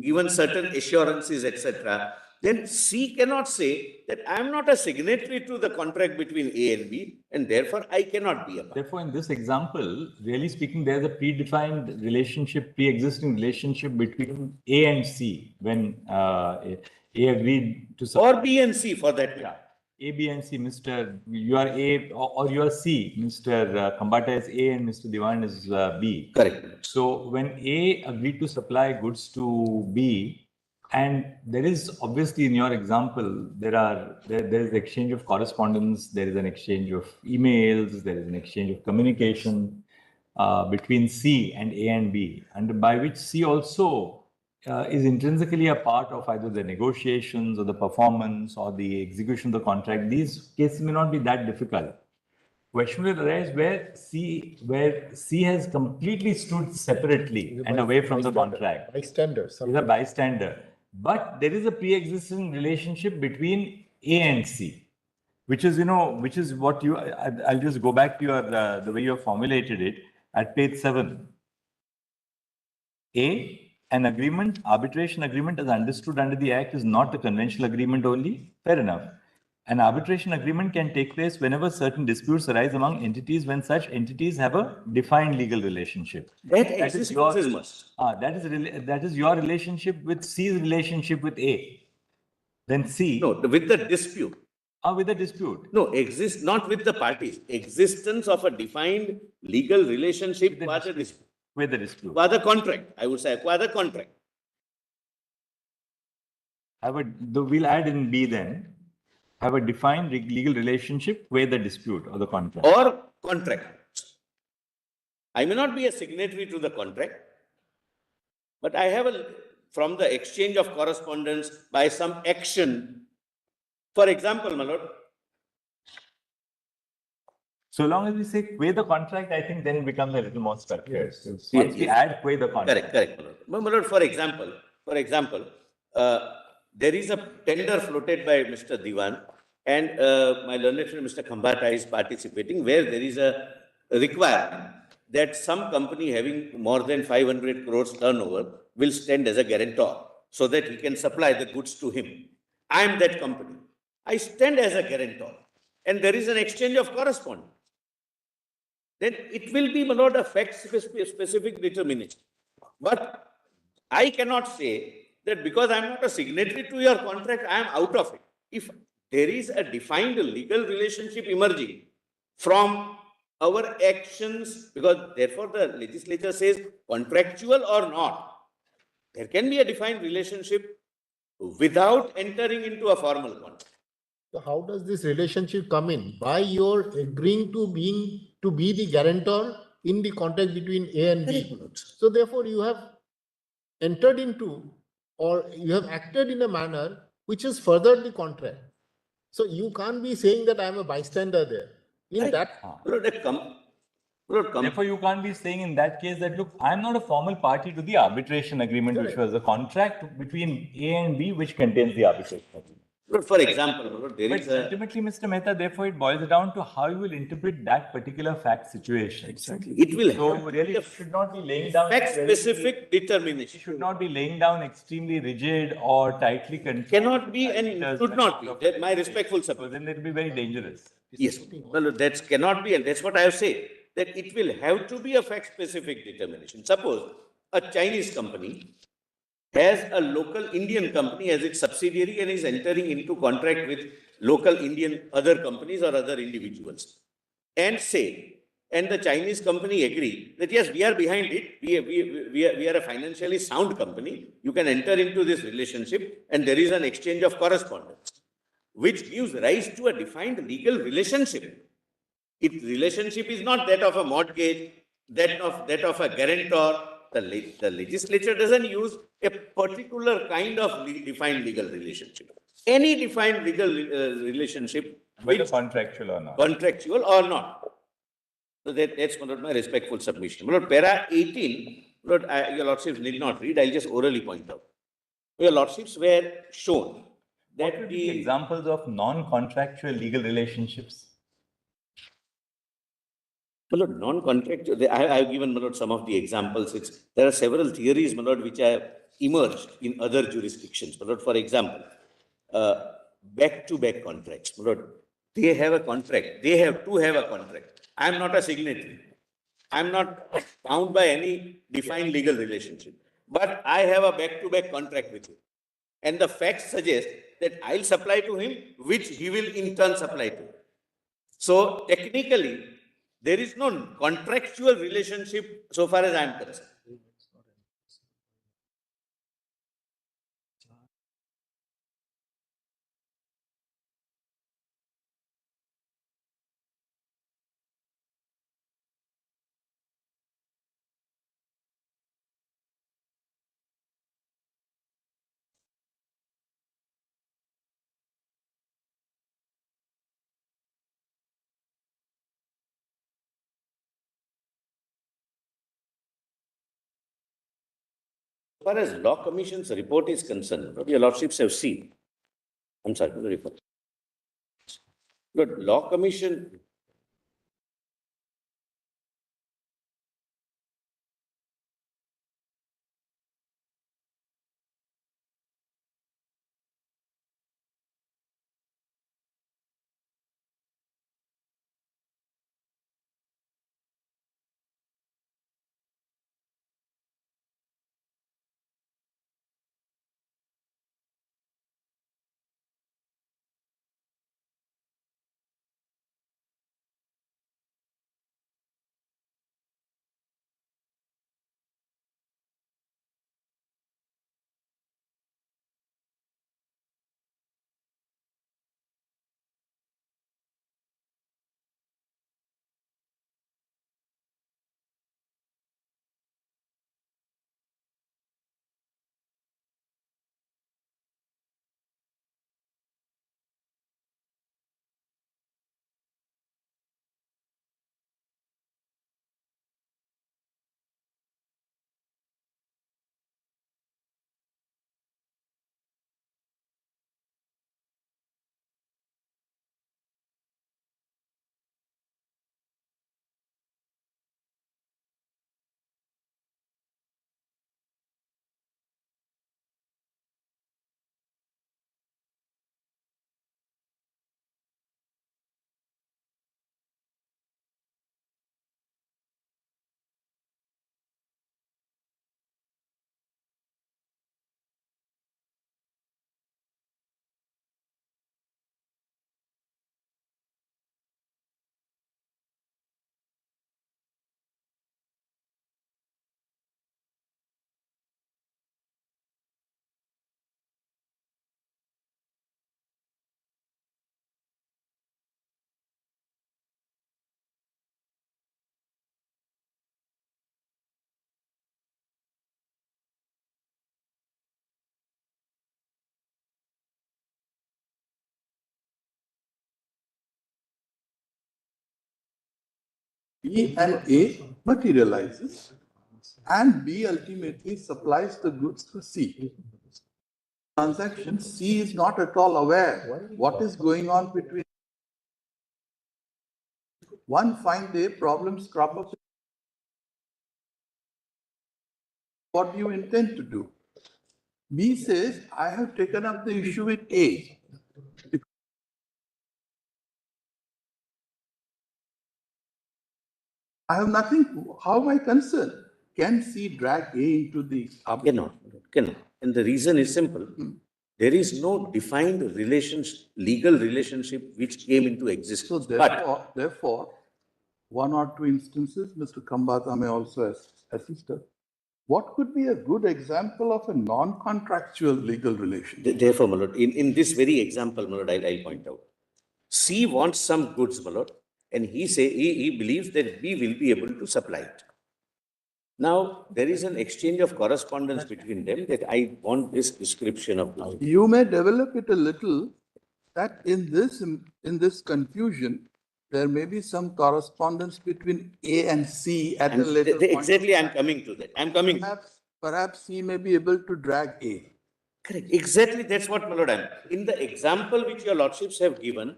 given certain assurances, etc. Then C cannot say that I am not a signatory to the contract between A and B, and therefore I cannot be a part. Therefore, in this example, really speaking, there's a predefined relationship, pre-existing relationship between A and C when A agreed to... Or B and C for that matter. Yeah. A, B and C, Mr. You are A or you are C. Mr. Kambata is A and Mr. Diwan is B. Correct. So when A agreed to supply goods to B, and there is obviously in your example, there is exchange of correspondence, there is an exchange of emails, there is an exchange of communication between C and A and B, and by which C also is intrinsically a part of either the negotiations or the performance or the execution of the contract. These cases may not be that difficult. Question will arise where C has completely stood separately and away from the contract. Bystander. He's a bystander. But there is a pre-existing relationship between A and C, which is, which is what you, I'll just go back to your, the way you have formulated it at page 7. An agreement, arbitration agreement as understood under the Act is not a conventional agreement only. Fair enough. An arbitration agreement can take place whenever certain disputes arise among entities when such entities have a defined legal relationship. That exists is must. That is your relationship with C's relationship with A. Then C. No, with the dispute. With the dispute. No, exist not with the parties. Existence of a defined legal relationship with the dispute. With the dispute. Qua the contract, I would say, qua the contract. we'll add in B then, have a defined legal relationship with the dispute or the contract. Or contract. I may not be a signatory to the contract, but I have from the exchange of correspondence by some action. For example, my lord. So long as we say quay the contract, I think then it becomes a little more structured. Yes. Once we add quay the contract. Correct, my lord. For example, there is a tender floated by Mr. Diwan, and my learned friend Mr. Khambata is participating, where there is a requirement that some company having more than 500 crores turnover will stand as a guarantor so that he can supply the goods to him. I am that company. I stand as a guarantor, and there is an exchange of correspondence. Then it will be, my lord, a fact-specific determination. But I cannot say that because I am not a signatory to your contract, I am out of it. If there is a defined legal relationship emerging from our actions, because therefore the legislature says contractual or not, there can be a defined relationship without entering into a formal contract. So how does this relationship come in? By your agreeing to be the guarantor in the contract between A and B. So therefore you have entered into, or you have acted in a manner which has furthered the contract. So you can't be saying that I am a bystander there. In that. Therefore, you can't be saying in that case that, look, I'm not a formal party to the arbitration agreement, which was a contract between A and B, which contains the arbitration agreement. For example, there is a... Ultimately, Mr. Mehta, therefore, it boils down to how you will interpret that particular fact situation. Exactly. It will so really, it should not be laying down... Fact-specific determination. It should not be laying down extremely rigid or tightly controlled. Cannot be and should not be. My respectful support. So then it will be very dangerous. Yes. Well, that cannot be, and that's what I have said, that it will have to be a fact-specific determination. Suppose a Chinese company has a local Indian company as its subsidiary and is entering into contract with local Indian other companies or other individuals, and the Chinese company agree that yes, we are behind it, we are a financially sound company, you can enter into this relationship, and there is an exchange of correspondence, which gives rise to a defined legal relationship. Its relationship is not that of a mortgage, that of a guarantor. The legislature doesn't use a particular kind of defined legal relationship. Any defined legal relationship, whether contractual or not. Contractual or not. So that's my respectful submission. Lord, para 18, Lord, your lordships need not read, I'll just orally point out. Your lordships were shown that what would be examples of non-contractual legal relationships? My lord, non-contractual, I have given, my lord, some of the examples. There are several theories, my lord, which have emerged in other jurisdictions. My lord, for example, back-to-back contracts. My lord, they have a contract. They have to have a contract. I am not a signatory. I am not bound by any defined legal relationship. But I have a back-to-back contract with him. And the facts suggest that I'll supply to him, which he will in turn supply to. So technically, there is no contractual relationship so far as I am concerned. As far as Law Commission's report is concerned, what your lordships have seen. I'm sorry, the report. But Law Commission B and A materializes and B ultimately supplies the goods to C. Transaction, C is not at all aware what is going on between. One fine day, problems crop up. What do you intend to do? B says, I have taken up the issue with A. I have nothing, how am I concerned? Can C drag A into the arbitration? Cannot. And the reason is simple. There is no defined legal relationship which came into existence. So therefore, one or two instances, Mr. Kambata may also assist us. What could be a good example of a non-contractual legal relationship? Therefore, my lord, in this very example, my lord, I'll point out. C wants some goods, my lord, and he believes that B will be able to supply it. Now, there is an exchange of correspondence between them that I want this description of goods. You may develop it a little that in this confusion, there may be some correspondence between A and C at a later point. Exactly, I'm coming to that. Perhaps C may be able to drag A. Correct. Exactly, that's what, my lord, in the example which your lordships have given,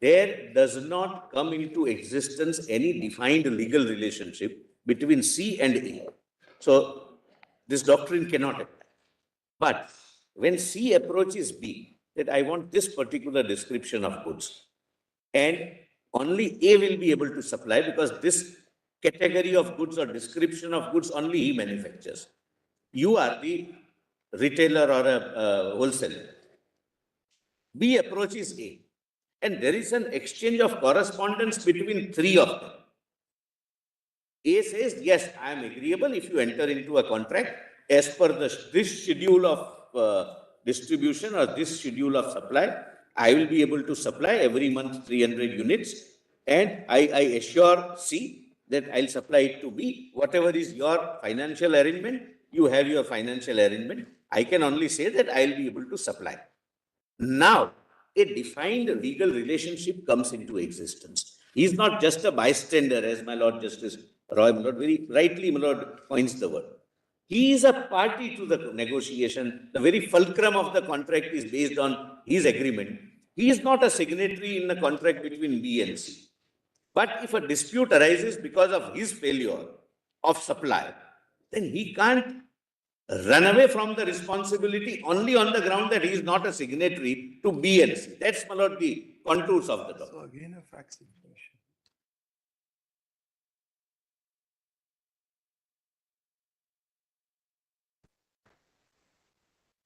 there does not come into existence any defined legal relationship between C and A. So, this doctrine cannot apply. But when C approaches B, that I want this particular description of goods, and only A will be able to supply because this category of goods or description of goods only he manufactures. You are the retailer or a wholesaler. B approaches A, and there is an exchange of correspondence between three of them. A says, yes, I am agreeable if you enter into a contract as per this schedule of distribution or this schedule of supply. I will be able to supply every month 300 units, and I assure C that I'll supply it to B. Whatever is your financial arrangement, you have your financial arrangement. I can only say that I'll be able to supply. Now, a defined legal relationship comes into existence. He is not just a bystander, as my Lord Justice Roy, my Lord, very rightly, my Lord, coins the word. He is a party to the negotiation. The very fulcrum of the contract is based on his agreement. He is not a signatory in the contract between B and C. But if a dispute arises because of his failure of supply, then he can't run away from the responsibility only on the ground that he is not a signatory to B and C. That's, my lord, the contours of the law. So again, a fact situation.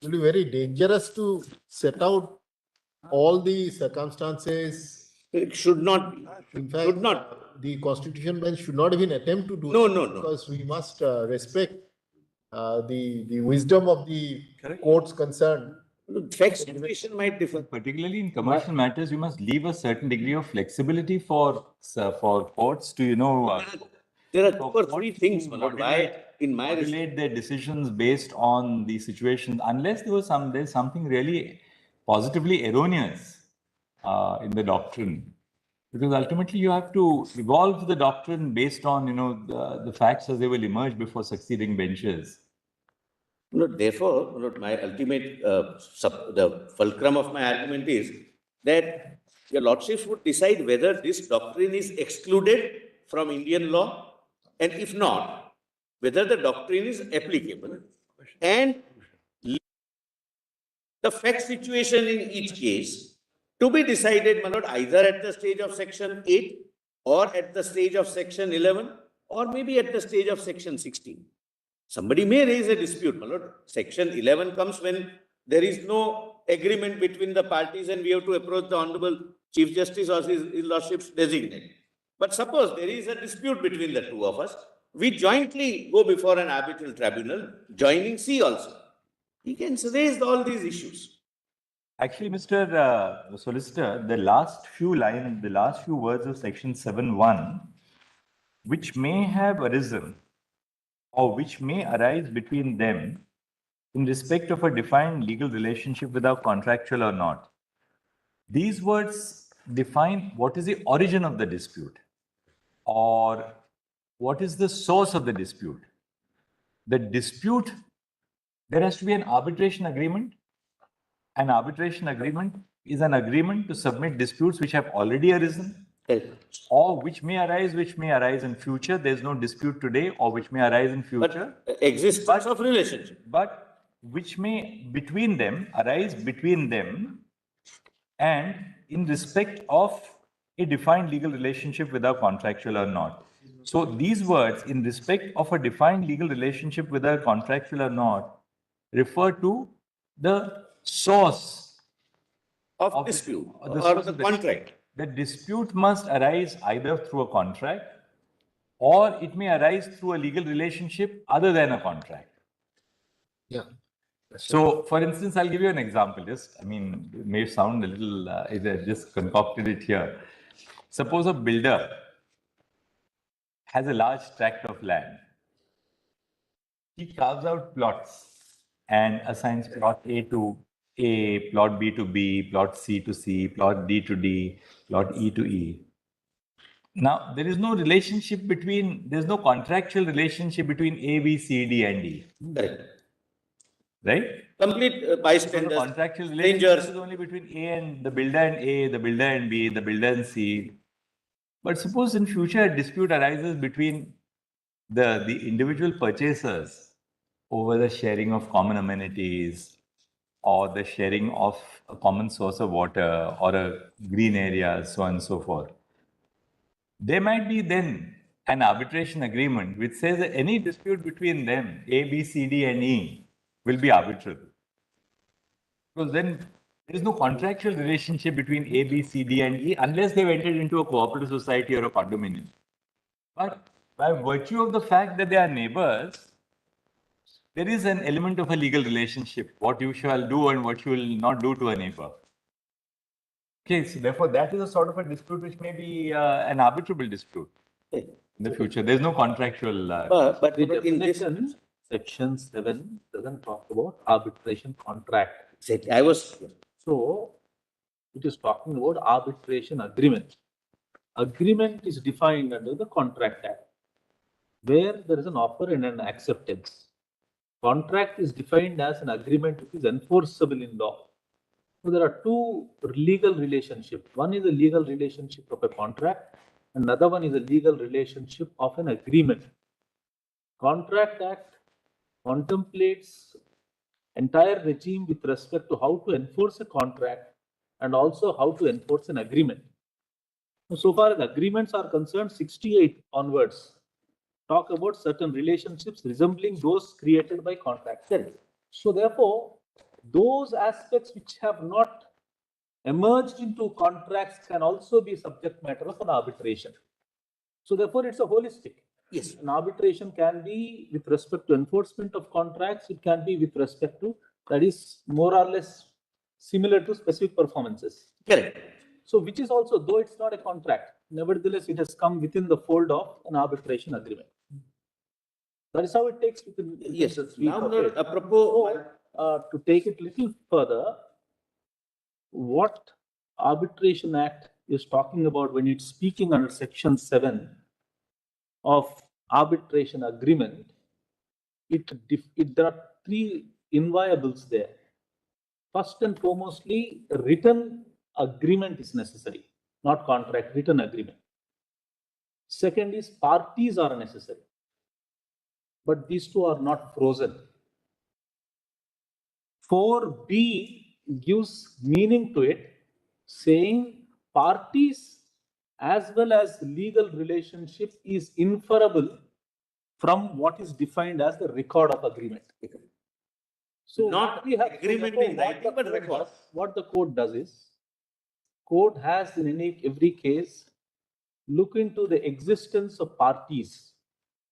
It will be very dangerous to set out all the circumstances. It should not be. In fact, should not. The constitution bench should not even attempt to do No. because we must respect the wisdom of the courts concerned. Fact situation might differ. Particularly in commercial matters, you must leave a certain degree of flexibility for courts to, there are two or three things, my lord, why in my modulate their decisions based on the situation, unless there's something really positively erroneous in the doctrine. Because ultimately you have to evolve the doctrine based on, the facts as they will emerge before succeeding benches. Therefore, my ultimate, the fulcrum of my argument is that your lordships would decide whether this doctrine is excluded from Indian law, and if not, whether the doctrine is applicable, and the fact situation in each case to be decided, my lord, either at the stage of section 8 or at the stage of section 11 or maybe at the stage of section 16. Somebody may raise a dispute, my lord. Section 11 comes when there is no agreement between the parties and we have to approach the Honorable Chief Justice or his lordship's designate. But suppose there is a dispute between the two of us, we jointly go before an arbitral tribunal, joining C also. He can raise all these issues. Actually, Mr. Solicitor, the last few words of section 7.1, which may have arisen or which may arise between them in respect of a defined legal relationship, whether contractual or not. These words define what is the origin of the dispute. or what is the source of the dispute? The dispute, there has to be an arbitration agreement. An arbitration agreement is an agreement to submit disputes which have already arisen or which may arise in future. There's no dispute today, or which may arise in future. But existence of relationship. But which may arise between them and in respect of a defined legal relationship, whether contractual or not. So these words, in respect of a defined legal relationship, whether contractual or not, refer to the source of dispute or source the of contract. The dispute must arise either through a contract, or it may arise through a legal relationship other than a contract. Yeah. So, for instance, I'll give you an example. It may sound a little, I just concocted it here. Suppose a builder has a large tract of land. He carves out plots and assigns plot A to A, plot B to B, plot C to C, plot D to D, plot E to E. Now, there is no contractual relationship between A, B, C, D, and E. Correct. Right? Complete bystanders. The contractual relationship is only between the builder and A, the builder and B, the builder and C. But suppose in future a dispute arises between the individual purchasers over the sharing of common amenities, or the sharing of a common source of water, or a green area, so on and so forth. There might be then an arbitration agreement which says that any dispute between them, A, B, C, D, and E, will be arbitrable. Because then there is no contractual relationship between A, B, C, D, and E unless they've entered into a cooperative society or a condominium. But by virtue of the fact that they are neighbors, there is an element of a legal relationship, what you shall do and what you will not do to a neighbor. Okay, so therefore that is a sort of a dispute which may be an arbitrable dispute in the future. There is no contractual. But in this section 7 doesn't talk about arbitration contract. So it is talking about arbitration agreement. Agreement is defined under the Contract Act, where there is an offer and an acceptance. Contract is defined as an agreement which is enforceable in law. So there are two legal relationships. One is a legal relationship of a contract, another one is a legal relationship of an agreement. Contract Act contemplates entire regime with respect to how to enforce a contract and also how to enforce an agreement. So far as agreements are concerned, 68 onwards talk about certain relationships resembling those created by contracts. So therefore, those aspects which have not emerged into contracts can also be subject matter of an arbitration. So therefore, it's a holistic. Yes. An arbitration can be with respect to enforcement of contracts. It can be with respect to, that is more or less similar to specific performances. Correct. So which is also, though it's not a contract, nevertheless, it has come within the fold of an arbitration agreement. That is how it takes within. Yes. Now, apropos, to take it a little further, what Arbitration Act is talking about when it's speaking under Section 7 of arbitration agreement, there are three inviolables there. First and foremostly, written agreement is necessary, not contract, written agreement. Second is parties are necessary, but these two are not frozen. 4B gives meaning to it, saying parties as well as legal relationship is inferable from what is defined as the record of agreement. So not we have agreement in writing, but record. What the court does is, court has in every case look into the existence of parties.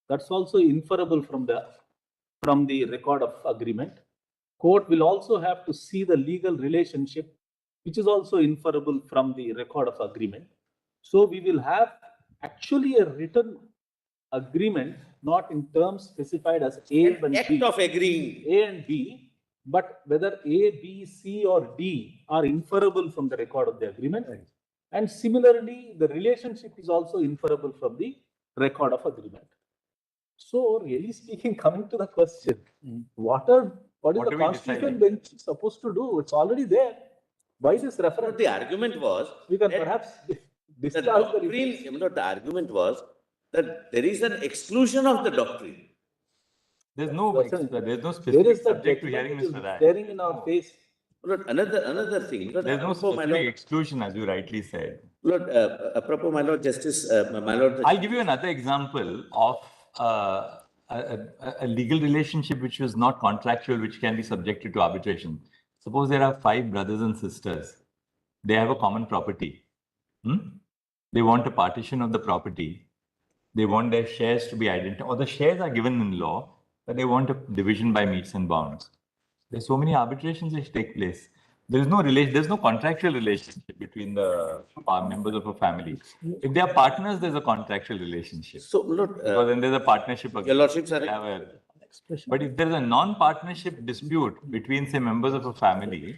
That's also inferable from the record of agreement. Court will also have to see the legal relationship, which is also inferable from the record of agreement. So we will have actually a written agreement, not in terms specified as A and act B. of agreeing. A and B, but whether A, B, C, or D are inferable from the record of the agreement. And similarly, the relationship is also inferable from the record of agreement. So really speaking, coming to the question, what is What the are we Constitution deciding? bench supposed to do? It's already there. Why this But reference? the argument was We can that perhaps the discharge the doctrine, reference. the argument was that there is an exclusion of the doctrine. There's no There specific is the subject to judgment hearing, which is Mr. Rai. staring in our face. Lord, another thing. Lord, There's no apropos, my specific lord, exclusion, as you rightly said. Lord, apropos, my lord, Justice, my lord. I'll give you another example of a legal relationship which was not contractual, which can be subjected to arbitration. Suppose there are 5 brothers and sisters. They have a common property. They want a partition of the property. They want their shares to be identified, or the shares are given in law, but they want a division by metes and bounds. There's so many arbitrations which take place. There's no contractual relationship between the members of a family. If they are partners, there's a contractual relationship. So, Lord, because then there's a partnership. Your Lordship, sir. But if there's a non-partnership dispute between, say, members of a family,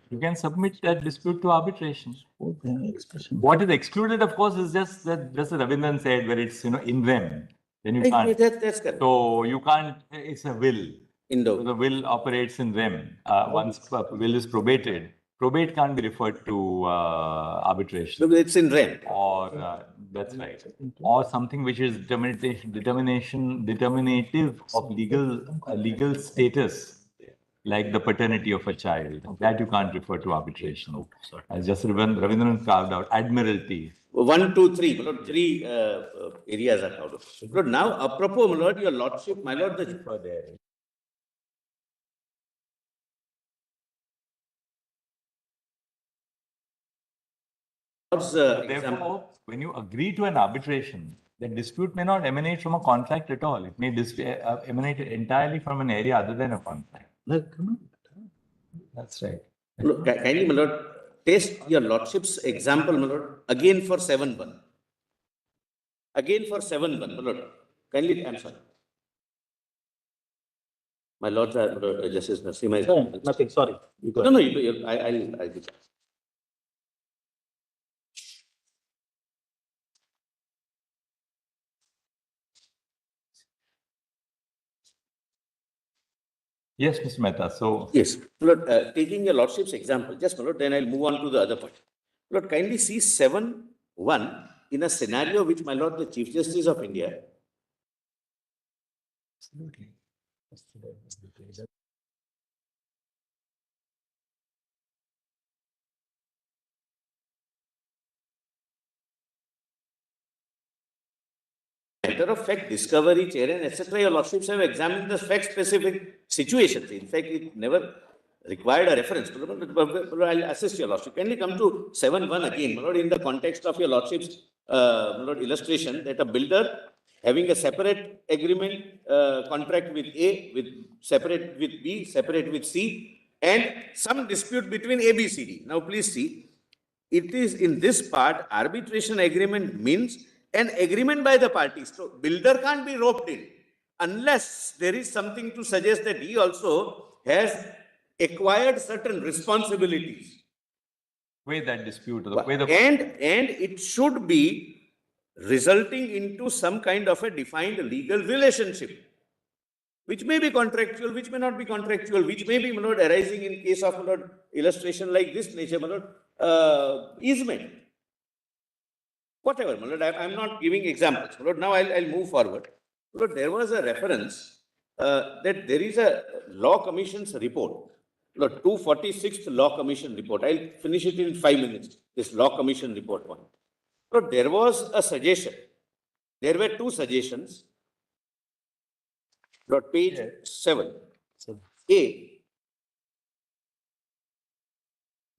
you can submit that dispute to arbitration. What is excluded, of course, is just that, just as Ravindran said, where it's, in rem, then you can't. That's correct. So you can't, it's a will. So the will operates in rem. Once will is probated, probate can't be referred to arbitration. So it's in rem. Or, that's right. Or something which is determinative of legal status, like the paternity of a child. That you can't refer to arbitration. As just Ravindran carved out, admiralty. 1, 2, 3. My lord, 3 areas are covered. Lord, now, apropos, my lord, your Lordship, my lord, the Therefore, when you agree to an arbitration, the dispute may not emanate from a contract at all. It may emanate entirely from an area other than a contract. That's right. Look, kindly, my lord, test your Lordship's example, my lord, again for 7-1. Again for 7-1, my lord. Kindly, I'm sorry. My lords are, Justice Narasimha. Nothing, sorry. No, I'll do that. Yes, Mr. Mehta. So, yes, Lord, taking your Lordship's example, just my lord, then I'll move on to the other point. Lord, kindly see 7-1 in a scenario which, my lord, the Chief Justice of India. absolutely. Matter of fact, discovery, chair, and etc. Your Lordships have examined the fact-specific situations. In fact, it never required a reference. I'll assist your Lordship. Kindly come to 7-1 again, my lord, in the context of your Lordship's illustration that a builder having a separate agreement contract with A, with separate with B, separate with C, and some dispute between A, B, C, D. Now, please see, it is in this part, arbitration agreement means an agreement by the parties. So, builder can't be roped in unless there is something to suggest that he also has acquired certain responsibilities. Way that dispute. And it should be resulting into some kind of a defined legal relationship, which may be contractual, which may not be contractual, which may be, my lord, arising in case of, my lord, illustration like this nature, my lord, easement. Whatever, my lord, I'm not giving examples. My lord, now I'll move forward. My lord, there was a reference that there is a Law Commission's report. Lord, 246th Law Commission report. I'll finish it in 5 minutes, this Law Commission report one. Lord, there was a suggestion. There were 2 suggestions. Lord, page 7. A.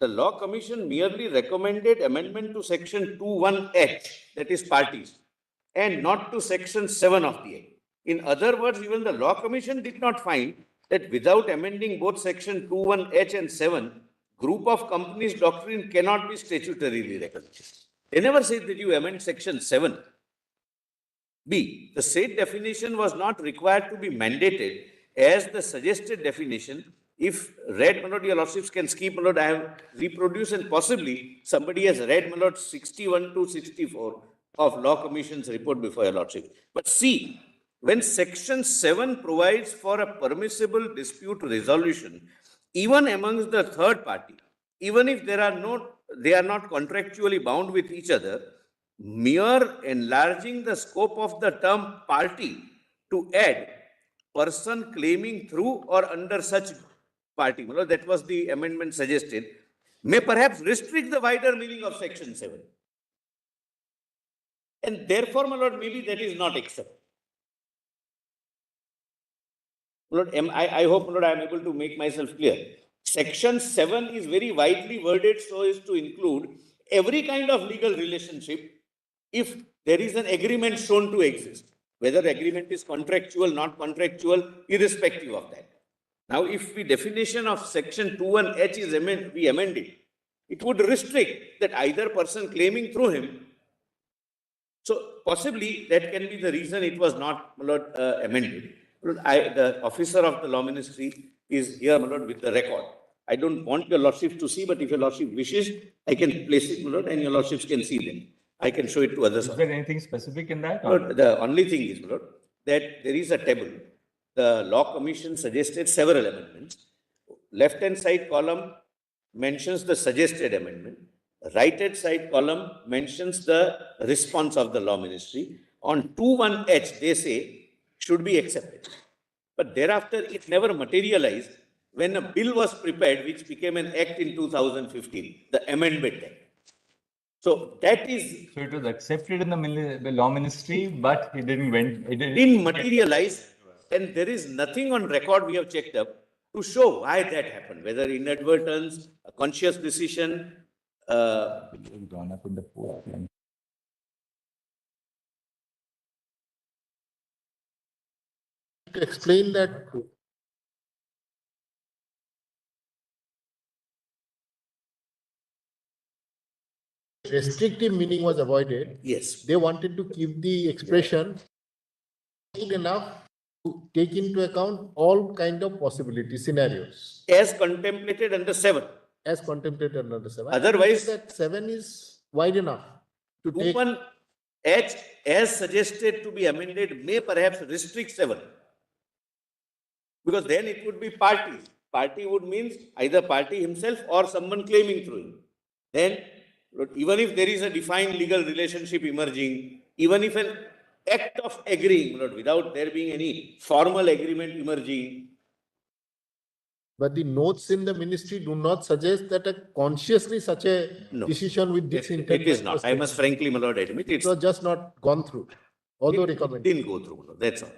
The Law Commission merely recommended amendment to section 21H, that is parties, and not to section 7 of the Act. In other words, even the Law Commission did not find that without amending both section 21H and 7, group of companies doctrine cannot be statutorily recognized. They never said that you amend section 7. B. The said definition was not required to be mandated as the suggested definition If read, my lord, your lordships can skip, my lord, I have reproduced and possibly somebody has read, my lord, 61 to 64 of Law Commission's report before your lordship. But see, when section 7 provides for a permissible dispute resolution, even amongst the third party, even if they are not contractually bound with each other, mere enlarging the scope of the term party to add person claiming through or under such party, that was the amendment suggested, may perhaps restrict the wider meaning of section 7. And therefore, my lord, maybe that is not accepted. Lord, I hope, Lord, I am able to make myself clear. Section 7 is very widely worded so as to include every kind of legal relationship if there is an agreement shown to exist, whether agreement is contractual, not contractual, irrespective of that. Now, if the definition of section 2(1)(h) is amended, it would restrict that either person claiming through him. So possibly that can be the reason it was not, my lord, amended. The officer of the law ministry is here, my lord, with the record. I don't want your lordship to see, but if your lordship wishes, I can place it, my lord, and your lordships can see them. I can show it to others. Is there anything specific in that? Lord, the only thing is, my lord, that there is a table. The Law Commission suggested several amendments. Left-hand side column mentions the suggested amendment. Right-hand side column mentions the response of the law ministry. On 2(1)(h), they say should be accepted. But thereafter, it never materialized when a bill was prepared, which became an act in 2015, the Amendment Act. So that is. So it was accepted in the law ministry, but it didn't materialize. And there is nothing on record we have checked up to show why that happened, whether inadvertence, a conscious decision. Gone up in the pool. To explain that restrictive meaning was avoided. Yes. They wanted to keep the expression enough to take into account all kind of possibility scenarios. As contemplated under 7. As contemplated under 7. Otherwise, that 7 is wide enough to take. 2(1)(h) as suggested to be amended may perhaps restrict 7. Because then it would be party. Party would mean either party himself or someone claiming through him. Then, even if there is a defined legal relationship emerging, even if an act of agreeing, without there being any formal agreement emerging. But the notes in the ministry do not suggest that consciously such a decision with this intent. It is not. I must frankly, my lord, admit it was just not gone through. Although it didn't go through, my lord, that's all.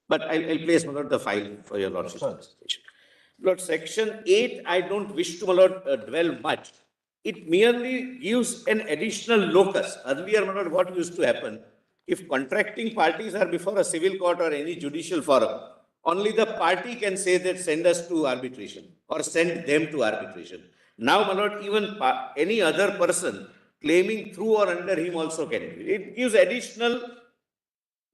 But I'll place, my lord, the file for your lordship's consideration. Lord, section 8, I don't wish to, my lord, dwell much. It merely gives an additional locus. Earlier, my lord, what used to happen, if contracting parties are before a civil court or any judicial forum, only the party can say that send us to arbitration or send them to arbitration. Now, my lord, even any other person claiming through or under him also can. It gives additional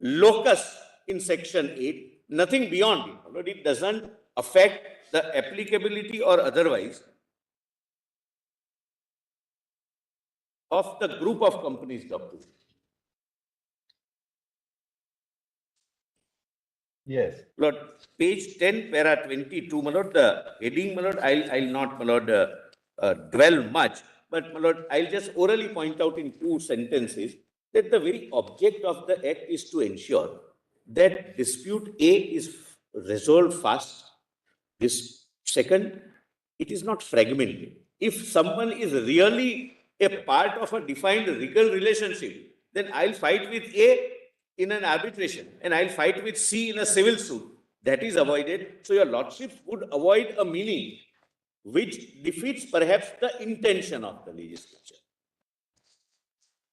locus in section 8, nothing beyond it. My lord, it doesn't affect the applicability or otherwise of the group of companies doctrine. Yes. Lord, page 10, para 22, my lord, the heading, my lord, I'll not, my lord, dwell much, but my lord, I'll just orally point out in 2 sentences that the very object of the act is to ensure that dispute A is resolved fast. This second, it is not fragmented. If someone is really a part of a defined legal relationship, then I'll fight with A in an arbitration and I'll fight with C in a civil suit. That is avoided. So your lordships would avoid a meaning which defeats perhaps the intention of the legislature.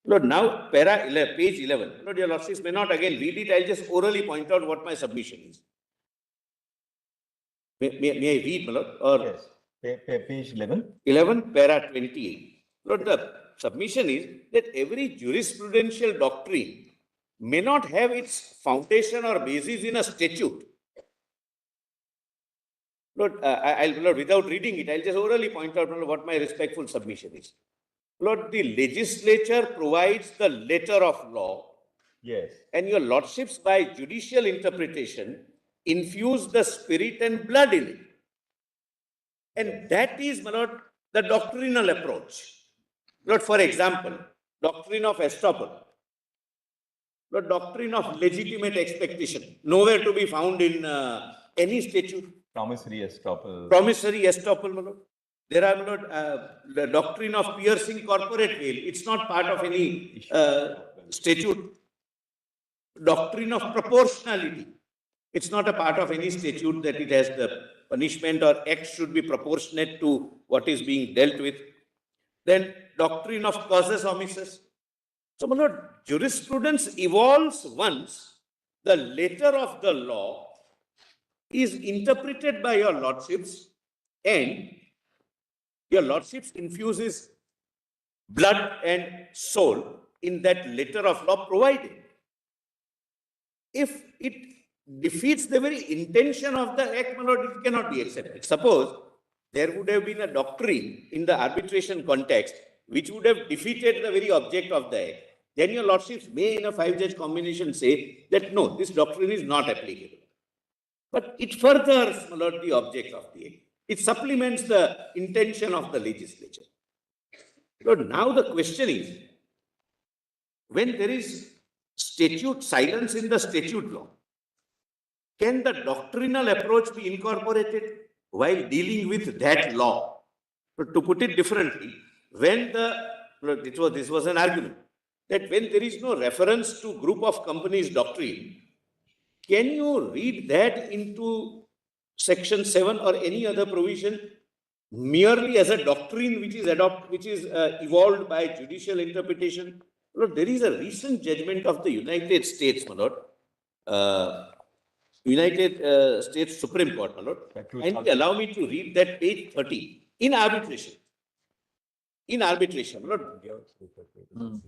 Lord, now page 11. Lord, your lordships may not again read it. I'll just orally point out what my submission is. May I read, my lord? Or yes. Page 11. 11, para 28. Lord, the submission is that every jurisprudential doctrine may not have its foundation or basis in a statute, Lord, Lord, without reading it, I'll just orally point out what my respectful submission is. Lord, the legislature provides the letter of law. Yes. And your lordships, by judicial interpretation, infuse the spirit and blood in it. And that is, my lord, the doctrinal approach. Lord, for example, doctrine of estoppel, the doctrine of legitimate expectation, nowhere to be found in any statute. Promissory estoppel. Promissory estoppel, my lord. There are, my lord, the doctrine of piercing corporate veil. It's not part of any statute. Doctrine of proportionality. It's not a part of any statute that it has the punishment or act should be proportionate to what is being dealt with. Then doctrine of causes omissus. So, my lord, jurisprudence evolves once the letter of the law is interpreted by your lordships and your lordships infuses blood and soul in that letter of law provided. If it defeats the very intention of the act, my lord, it cannot be accepted. Suppose there would have been a doctrine in the arbitration context which would have defeated the very object of the act. Then your lordships may, in a 5-judge combination, say that no, this doctrine is not applicable. But it furthers, my lord, the object of the act. It supplements the intention of the legislature. Lord, now the question is, when there is statute, silence in the statute law, can the doctrinal approach be incorporated while dealing with that law? But to put it differently, when this was an argument, that when there is no reference to group of companies doctrine, can you read that into section 7 or any other provision merely as a doctrine which is evolved by judicial interpretation? Lord, there is a recent judgment of the United States, my lord, United States Supreme Court, my lord, and allow me to read that page 30 in arbitration. In arbitration, my lord.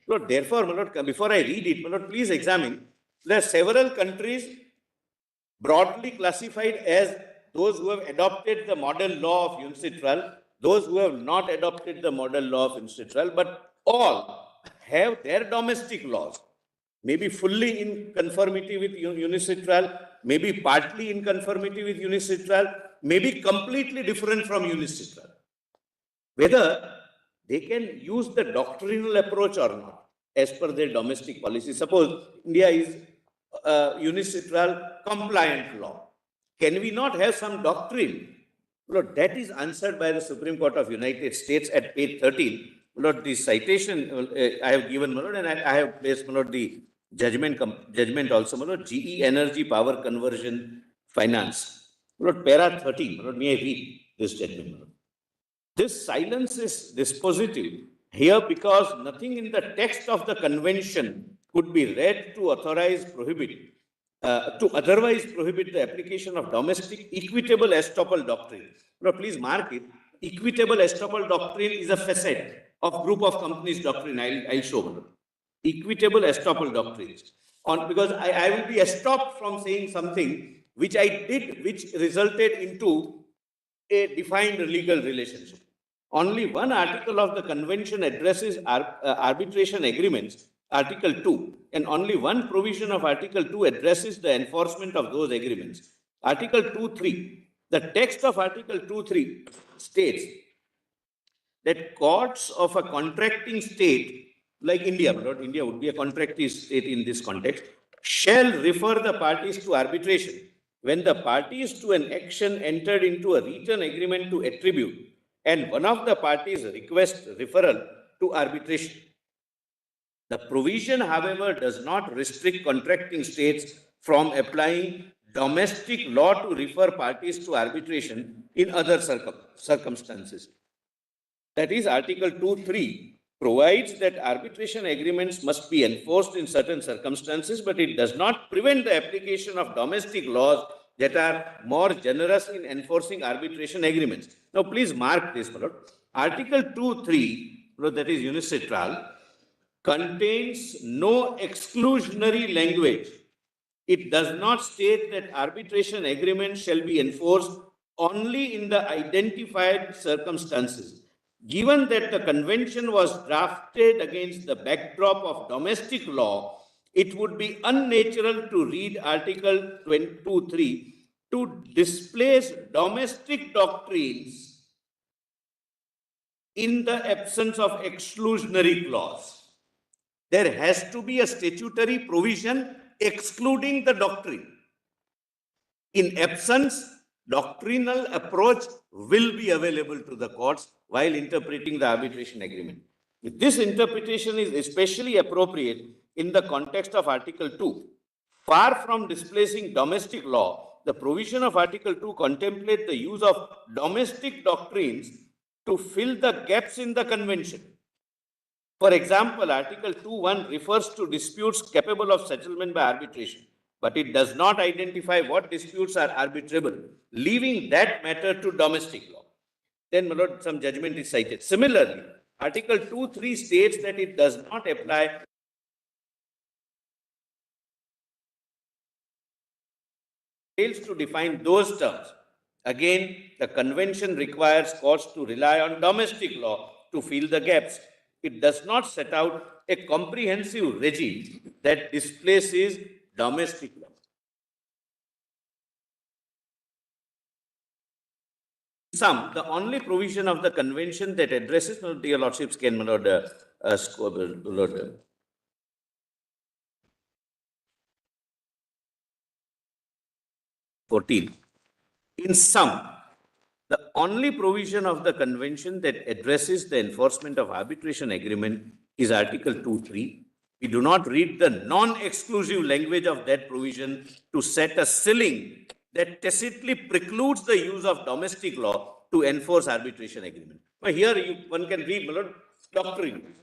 Lord, therefore, my lord, before I read it, my lord, please examine. There are several countries broadly classified as those who have adopted the model law of UNCITRAL, those who have not adopted the model law of UNCITRAL, but all have their domestic laws, maybe fully in conformity with UNCITRAL, maybe partly in conformity with UNCITRAL, maybe completely different from UNCITRAL. Whether they can use the doctrinal approach or not, as per their domestic policy. Suppose India is UNCITRAL compliant law. Can we not have some doctrine? Lord, that is answered by the Supreme Court of United States at page 13. Lord, the citation I have given, Lord, and I have placed, Lord, the judgment also, Lord, GE Energy Power Conversion Finance. Lord, para 13, Lord, may I read this judgment, Lord? This silence is dispositive here because nothing in the text of the convention could be read to otherwise prohibit the application of domestic equitable estoppel doctrine. Now, please mark it. Equitable estoppel doctrine is a facet of group of companies doctrine. I'll show you. Equitable estoppel doctrines. Because I will be stopped from saying something which I did, which resulted into a defined legal relationship. Only one article of the convention addresses arbitration agreements, Article 2, and only one provision of Article 2 addresses the enforcement of those agreements. Article 2.3, the text of Article 2.3 states that courts of a contracting state, like India, but India would be a contracting state in this context, shall refer the parties to arbitration when the parties to an action entered into a written agreement to attribute and one of the parties requests referral to arbitration. The provision, however, does not restrict contracting states from applying domestic law to refer parties to arbitration in other circumstances. That is, Article 2.3 provides that arbitration agreements must be enforced in certain circumstances, but it does not prevent the application of domestic laws that are more generous in enforcing arbitration agreements. Now, please mark this, Lord. Article 2.3, that is UNCITRAL, contains no exclusionary language. It does not state that arbitration agreements shall be enforced only in the identified circumstances. Given that the convention was drafted against the backdrop of domestic law, it would be unnatural to read Article 22(3) to displace domestic doctrines in the absence of exclusionary clause. There has to be a statutory provision excluding the doctrine. In absence, doctrinal approach will be available to the courts while interpreting the arbitration agreement. This interpretation is especially appropriate in the context of Article 2. Far from displacing domestic law, the provision of Article 2 contemplates the use of domestic doctrines to fill the gaps in the convention. For example, Article 2(1) refers to disputes capable of settlement by arbitration, but it does not identify what disputes are arbitrable, leaving that matter to domestic law. Then, my lord, some judgment is cited. Similarly, Article 2(3) states that it does not apply fails to define those terms. Again, the convention requires courts to rely on domestic law to fill the gaps. It does not set out a comprehensive regime that displaces domestic law. In sum, the only provision of the convention that addresses, dear lordships, can, my lord, lord, 14. In sum, the only provision of the convention that addresses the enforcement of arbitration agreement is Article 2(3). We do not read the non-exclusive language of that provision to set a ceiling that tacitly precludes the use of domestic law to enforce arbitration agreement. Now here one can read, my lord, doctrine.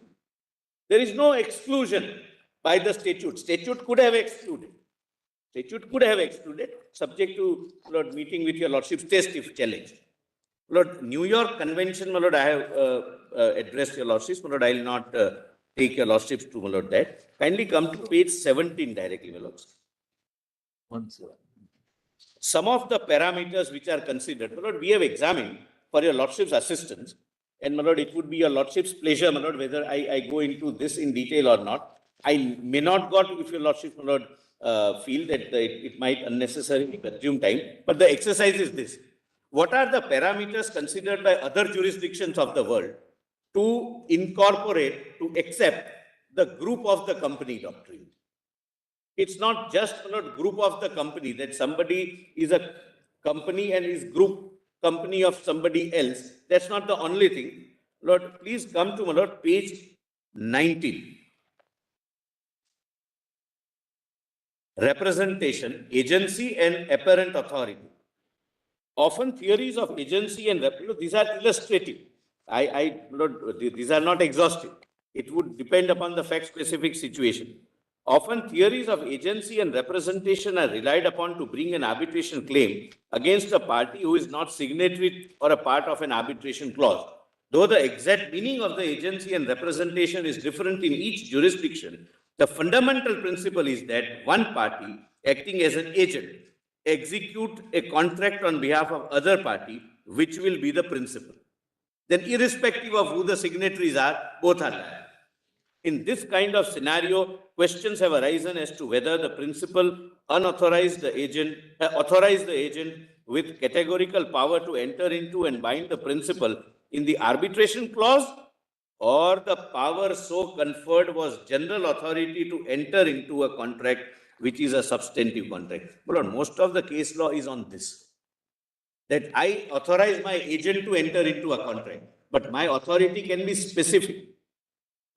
There is no exclusion by the statute. Statute could have excluded. Statute could have excluded, subject to, Lord, meeting with your lordship's test if challenged. Lord, New York Convention, my lord, I have addressed your lordships, my lord, I will not take your lordships to, my lord, that. Kindly come to page 17 directly, my lords. Some of the parameters which are considered, my lord, we have examined for your lordship's assistance, and my lord, it would be your lordship's pleasure, my lord, whether I go into this in detail or not. I may not go to, if your lordship, my lord, feel that it might unnecessarily consume time, but the exercise is this. What are the parameters considered by other jurisdictions of the world to incorporate, to accept the group of the company doctrine? It's not just a group of the company, that somebody is a company and is group company of somebody else. That's not the only thing. Lord, please come to, my lord, page 19. Representation, agency and apparent authority. Often theories of agency and these are illustrative. These are not exhaustive. It would depend upon the fact-specific situation. Often theories of agency and representation are relied upon to bring an arbitration claim against a party who is not signatory or a part of an arbitration clause. Though the exact meaning of the agency and representation is different in each jurisdiction, the fundamental principle is that one party, acting as an agent, execute a contract on behalf of other party, which will be the principal. Then irrespective of who the signatories are, both are liable. In this kind of scenario, questions have arisen as to whether the principal authorized the agent with categorical power to enter into and bind the principal in the arbitration clause, or the power so conferred was general authority to enter into a contract which is a substantive contract. But most of the case law is on this, that I authorize my agent to enter into a contract, but my authority can be specific.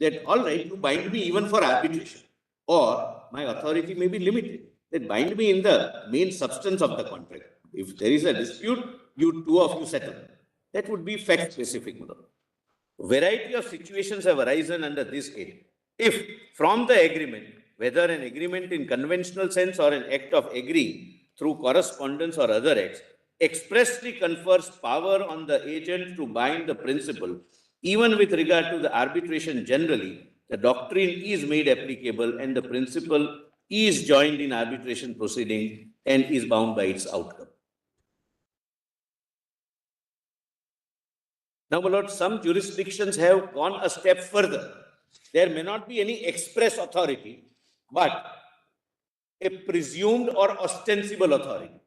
That, all right, you bind me even for arbitration, or my authority may be limited, that bind me in the main substance of the contract. If there is a dispute, two of you settle. That would be fact specific. Variety of situations have arisen under this head. If from the agreement, whether an agreement in conventional sense or an act of agreeing through correspondence or other acts, expressly confers power on the agent to bind the principal, even with regard to the arbitration generally, the doctrine is made applicable and the principal is joined in arbitration proceeding and is bound by its outcome. Now, my lord, some jurisdictions have gone a step further. There may not be any express authority, but a presumed or ostensible authority.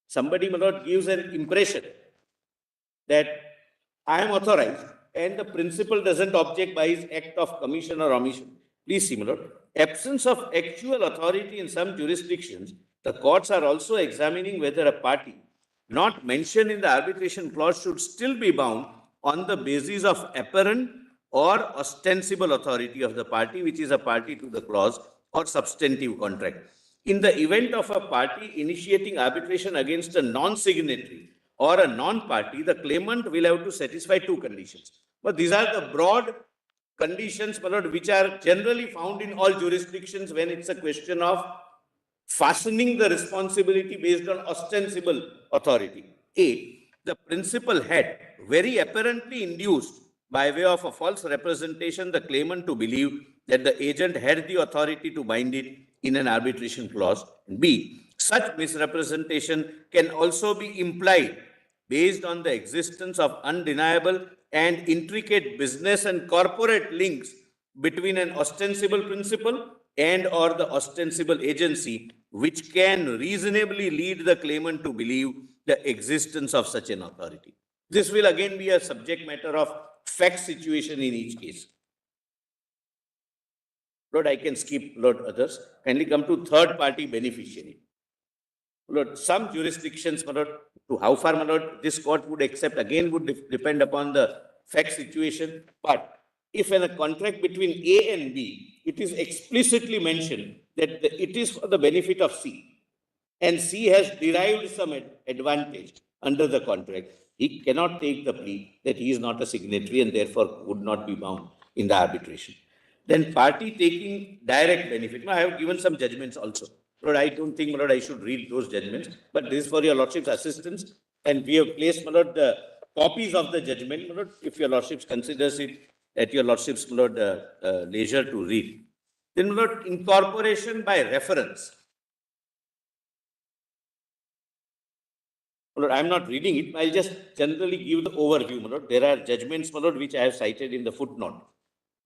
Somebody, my lord, gives an impression that I am authorized and the principal doesn't object by his act of commission or omission. Please see, my lord, absence of actual authority in some jurisdictions, the courts are also examining whether a party not mentioned in the arbitration clause should still be bound on the basis of apparent or ostensible authority of the party which is a party to the clause or substantive contract. In the event of a party initiating arbitration against a non-signatory or a non-party, the claimant will have to satisfy two conditions. But these are the broad conditions, my lord, which are generally found in all jurisdictions when it's a question of fastening the responsibility based on ostensible authority. A, the principal had very apparently induced by way of a false representation the claimant to believe that the agent had the authority to bind it in an arbitration clause. B, such misrepresentation can also be implied based on the existence of undeniable and intricate business and corporate links between an ostensible principal and or the ostensible agency, which can reasonably lead the claimant to believe the existence of such an authority. This will again be a subject matter of fact situation in each case. Lord, I can skip, Lord, others. Kindly come to third party beneficiary. Lord, some jurisdictions, my lord, to how far, my lord, this court would accept again would depend upon the fact situation. But if in a contract between A and B, it is explicitly mentioned that it is for the benefit of C, and C has derived some advantage under the contract, he cannot take the plea that he is not a signatory and therefore would not be bound in the arbitration. Then party taking direct benefit. Now, I have given some judgments also. Lord, I don't think, my lord, I should read those judgments, but this is for your lordship's assistance. And we have placed, my lord, the copies of the judgment, my lord, if your lordship considers it at your lordship's, my lord, leisure to read. Then, my lord, incorporation by reference. My lord, I am not reading it. I'll just generally give the overview, my lord. There are judgments, my lord, which I have cited in the footnote.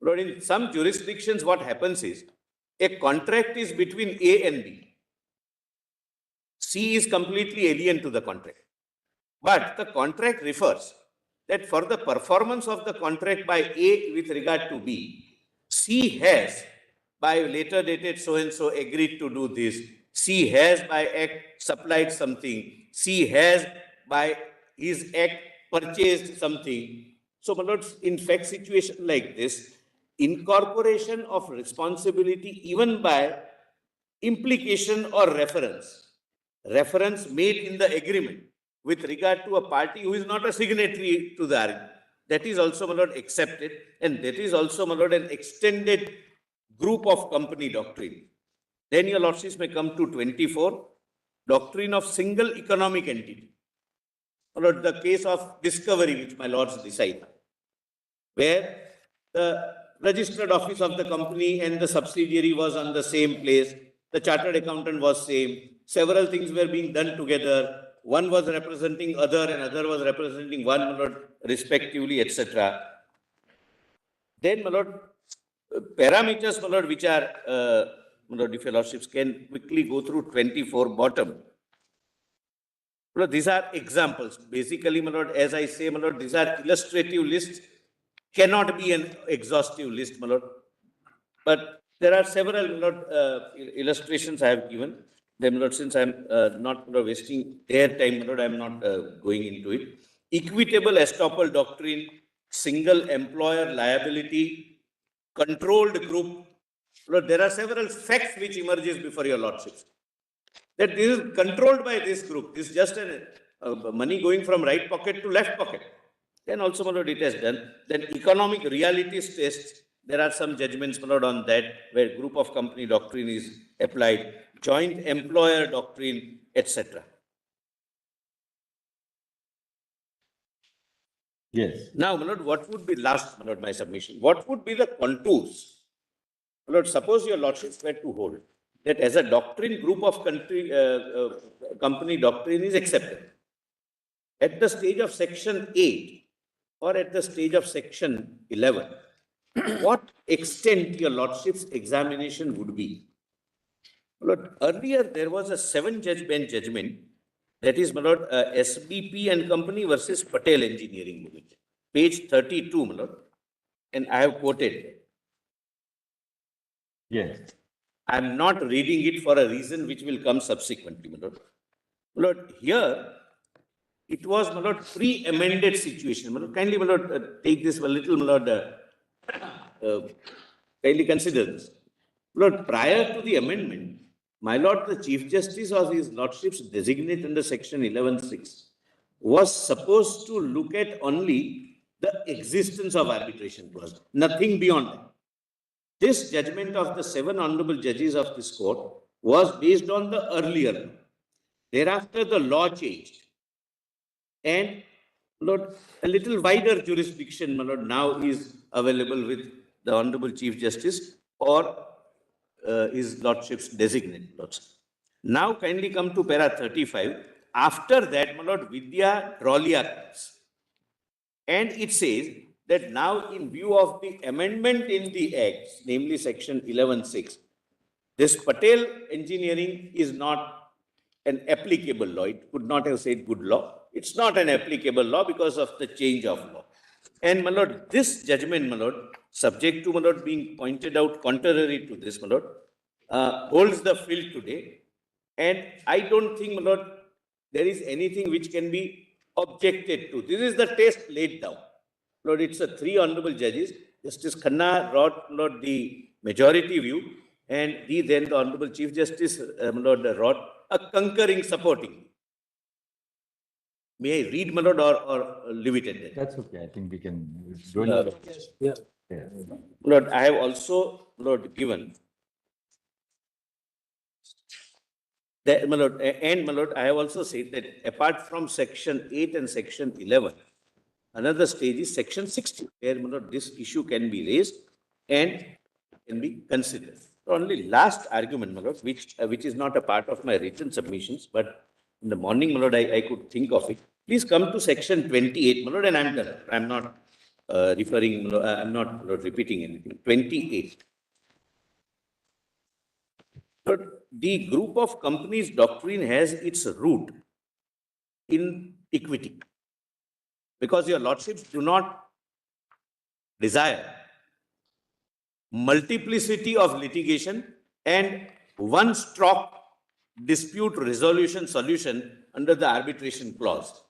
Lord, in some jurisdictions, what happens is a contract is between A and B. C is completely alien to the contract. But the contract refers that for the performance of the contract by A with regard to B, C has, by later dated so-and-so, agreed to do this. C has, by act, supplied something. C has, by his act, purchased something. So, my lord, in fact situation like this, incorporation of responsibility even by implication or reference made in the agreement with regard to a party who is not a signatory to the argument, that is also, my lord, accepted, and that is also, my lord, an extended group of company doctrine. Then your lordships may come to 24, doctrine of single economic entity. My lord, the case of discovery which my lords decide, where the registered office of the company and the subsidiary was on the same place, the chartered accountant was same, several things were being done together, one was representing other and other was representing one, my lord, respectively, etc. Then, my lord, parameters, my lord, which are, my lord, if your lordships can quickly go through 24 bottom. My lord, these are examples. Basically, my lord, as I say, my lord, these are illustrative lists, cannot be an exhaustive list, my lord. But there are several, my lord, illustrations I have given. Then, my lord, since I am not, my lord, wasting their time, my lord, I am not going into it. Equitable estoppel doctrine, single employer liability, controlled group. Lord, there are several facts which emerges before your lordships. That this is controlled by this group. This is just money going from right pocket to left pocket. Then also, my lord, it has done. Then economic realities tests. There are some judgments, my lord, on that, where group of company doctrine is applied, joint employer doctrine, etc. Yes. Now, my lord, what would be last, my lord, my submission? What would be the contours? My lord, suppose your lordships were to hold that as a doctrine, group of company doctrine is accepted. At the stage of section 8, or at the stage of section 11, what extent your lordship's examination would be. My lord, earlier there was a 7-judge bench judgment, that is, my lord, SBP and Company versus Patel Engineering Limited, page 32, my lord, and I have quoted. Yes. I am not reading it for a reason which will come subsequently, my lord. My lord, here it was, my lord, pre-amended situation. My lord, kindly, my lord, take this a little, my lord, kindly consider this. My lord, prior to the amendment, my lord, the Chief Justice or his lordship's designate under section 11(6) was supposed to look at only the existence of arbitration clause, nothing beyond that. This judgment of the 7 honorable judges of this court was based on the earlier law. Thereafter, the law changed. And, Lord, a little wider jurisdiction, my lord, now is available with the Honorable Chief Justice or his lordship's designate lordship. Now, kindly come to para 35. After that, my lord, Vidya Drawlia comes. And it says that now, in view of the amendment in the Act, namely section 11(6), this Patel Engineering is not an applicable law. It could not have said good law. It's not an applicable law because of the change of law. And, my lord, this judgment, my lord, subject to, my lord, being pointed out contrary to this, my lord, holds the field today. And I don't think, my lord, there is anything which can be objected to. This is the test laid down. Lord, it's a 3 honorable judges. Justice Khanna wrote, Lord, the majority view, and then the Honorable Chief Justice, Lord, wrote a concurring supporting. May I read, my lord, or leave it at that? That's okay. I think we can. Yeah. Lord, I have also, Lord, given that, my lord, and my lord, I have also said that apart from section 8 and section 11, another stage is section 60, where, my lord, this issue can be raised and can be considered. Only last argument, my lord, which is not a part of my written submissions, but in the morning, my lord, I could think of it. Please come to section 28, my lord, and I'm done. I'm not referring, my lord, I'm not, my lord, repeating anything. 28. But the group of companies doctrine has its root in equity, because your lordships do not desire multiplicity of litigation and one-stroke dispute resolution solution under the arbitration clause.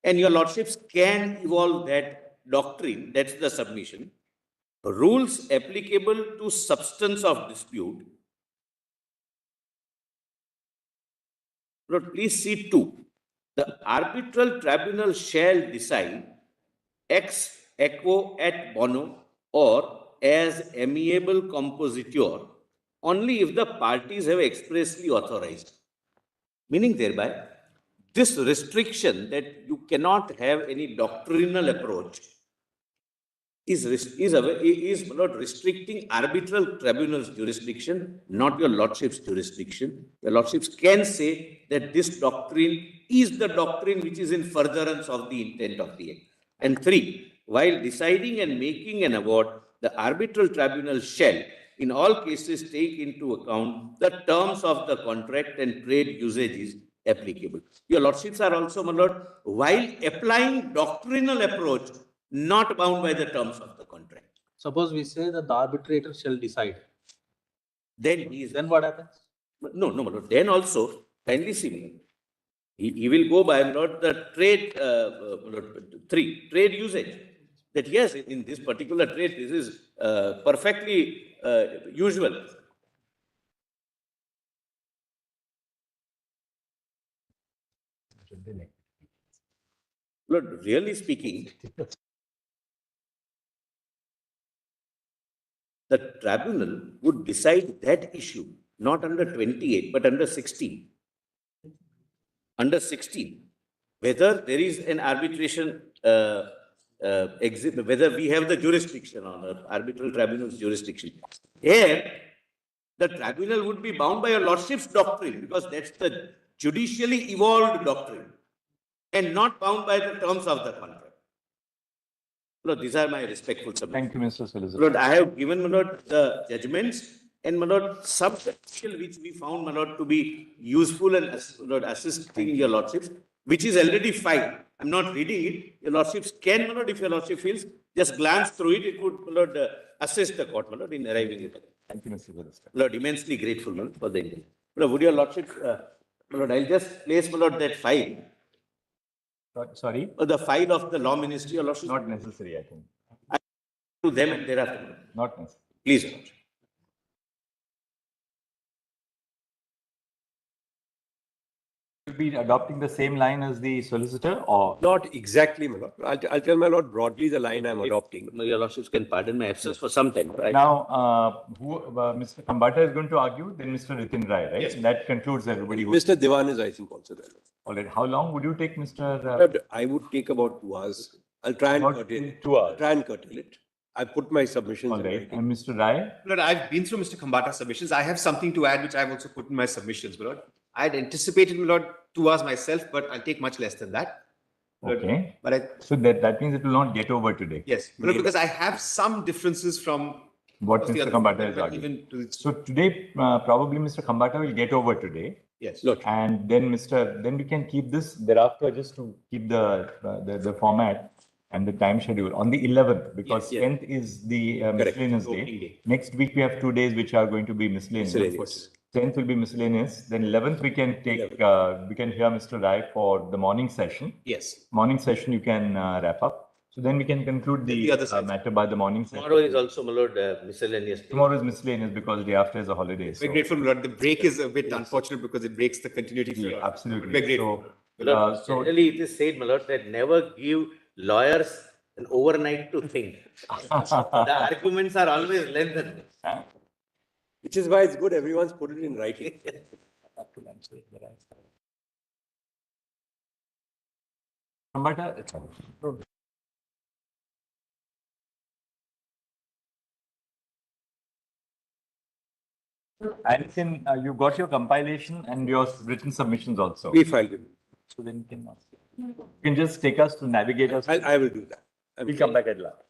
And your lordships can evolve that doctrine, that's the submission. Rules applicable to substance of dispute. Lord, please see 2. The arbitral tribunal shall decide ex equo et bono or as amiable compositor only if the parties have expressly authorized. Meaning thereby, this restriction that you cannot have any doctrinal approach is not restricting arbitral tribunal's jurisdiction, not your lordship's jurisdiction. Your lordships can say that this doctrine is the doctrine which is in furtherance of the intent of the Act. And 3, while deciding and making an award, the arbitral tribunal shall, in all cases, take into account the terms of the contract and trade usages applicable. Your lordships are also, my lord, while applying doctrinal approach, not bound by the terms of the contract. Suppose we say that the arbitrator shall decide. Then what happens? No, my lord. Then also, kindly see me. He will go by, not the trade, 3, trade usage. That yes, in this particular trade, this is perfectly usual. Lord, really speaking, the tribunal would decide that issue, not under 28, but under 16. Under 16, whether there is an arbitration, whether we have the jurisdiction on the arbitral tribunal's jurisdiction. Here, the tribunal would be bound by a lordship's doctrine, because that's the judicially evolved doctrine, and not bound by the terms of the contract. Lord, these are my respectful submissions. Thank you, Mr. Solicitor. Lord, I have given, my lord, the judgments and, my lord, some which we found, my lord, to be useful and, Lord, assisting your lordships, which is already fine. I'm not reading it. Your lordships can, my lord, if your lordship feels, just glance through it. It would, my lord, assist the court, my lord, in arriving at it. Thank you, Mr. Solicitor. Lord, immensely grateful, my lord, for the Indian. Lord, would your lordship, my lord, I'll just place, my lord, that file. Sorry? The file of the law ministry, your lordship. Not necessary, I think. To them and thereafter. Not necessary. Please, your lordship. Will be adopting the same line as the solicitor or? Not exactly, my lord. I'll tell my lord broadly the line I'm adopting. Your lordships can pardon my absence for some time, right? Now, Mr. Kambata is going to argue, then Mr. Ritin Rai, right? Yes. That concludes everybody. Mr. Devan is, I think, also there. All right. How long would you take, Mr. I would take about 2 hours. I'll try and About curtail it. 2 hours. I'll try and curtail it. I put my submissions All in right. writing. And Mr. Rai? Lord, I've been through Mr. Kambata's submissions. I have something to add, which I've also put in my submissions, my lord. I had anticipated, my lord, 2 hours myself, but I'll take much less than that. Lord, Okay. But So that means it will not get over today. yes, my lord, because I have some differences from What the Mr. other Kambata but is arguing. even to So today, probably Mr. Kambata will get over today. yes. And then then we can keep this thereafter just to keep the format and the time schedule on the 11th because Yes, yes. 10th is the Correct. miscellaneous Opening day. day. Next week we have 2 days which are going to be miscellaneous. Miscellaneous. 10th will be miscellaneous. Then 11th we can take we can hear Mr. Rai for the morning session. Yes. Morning session you can wrap up. So then we can conclude The the other side. matter by the morning session. Tomorrow is also, my lord, miscellaneous. Tomorrow is miscellaneous because day after is a holiday. We're So grateful, my lord. The break is a bit unfortunate because it breaks the continuity. for yeah, us. absolutely. We're grateful. Lord, generally it is said, my lord, that never give lawyers an overnight to think. The arguments are always lengthened. Which is why it's good everyone's put it in writing. And you got your compilation and your written submissions also. We filed it. So then you can just take us to navigate us. I will do that. We'll come back at last.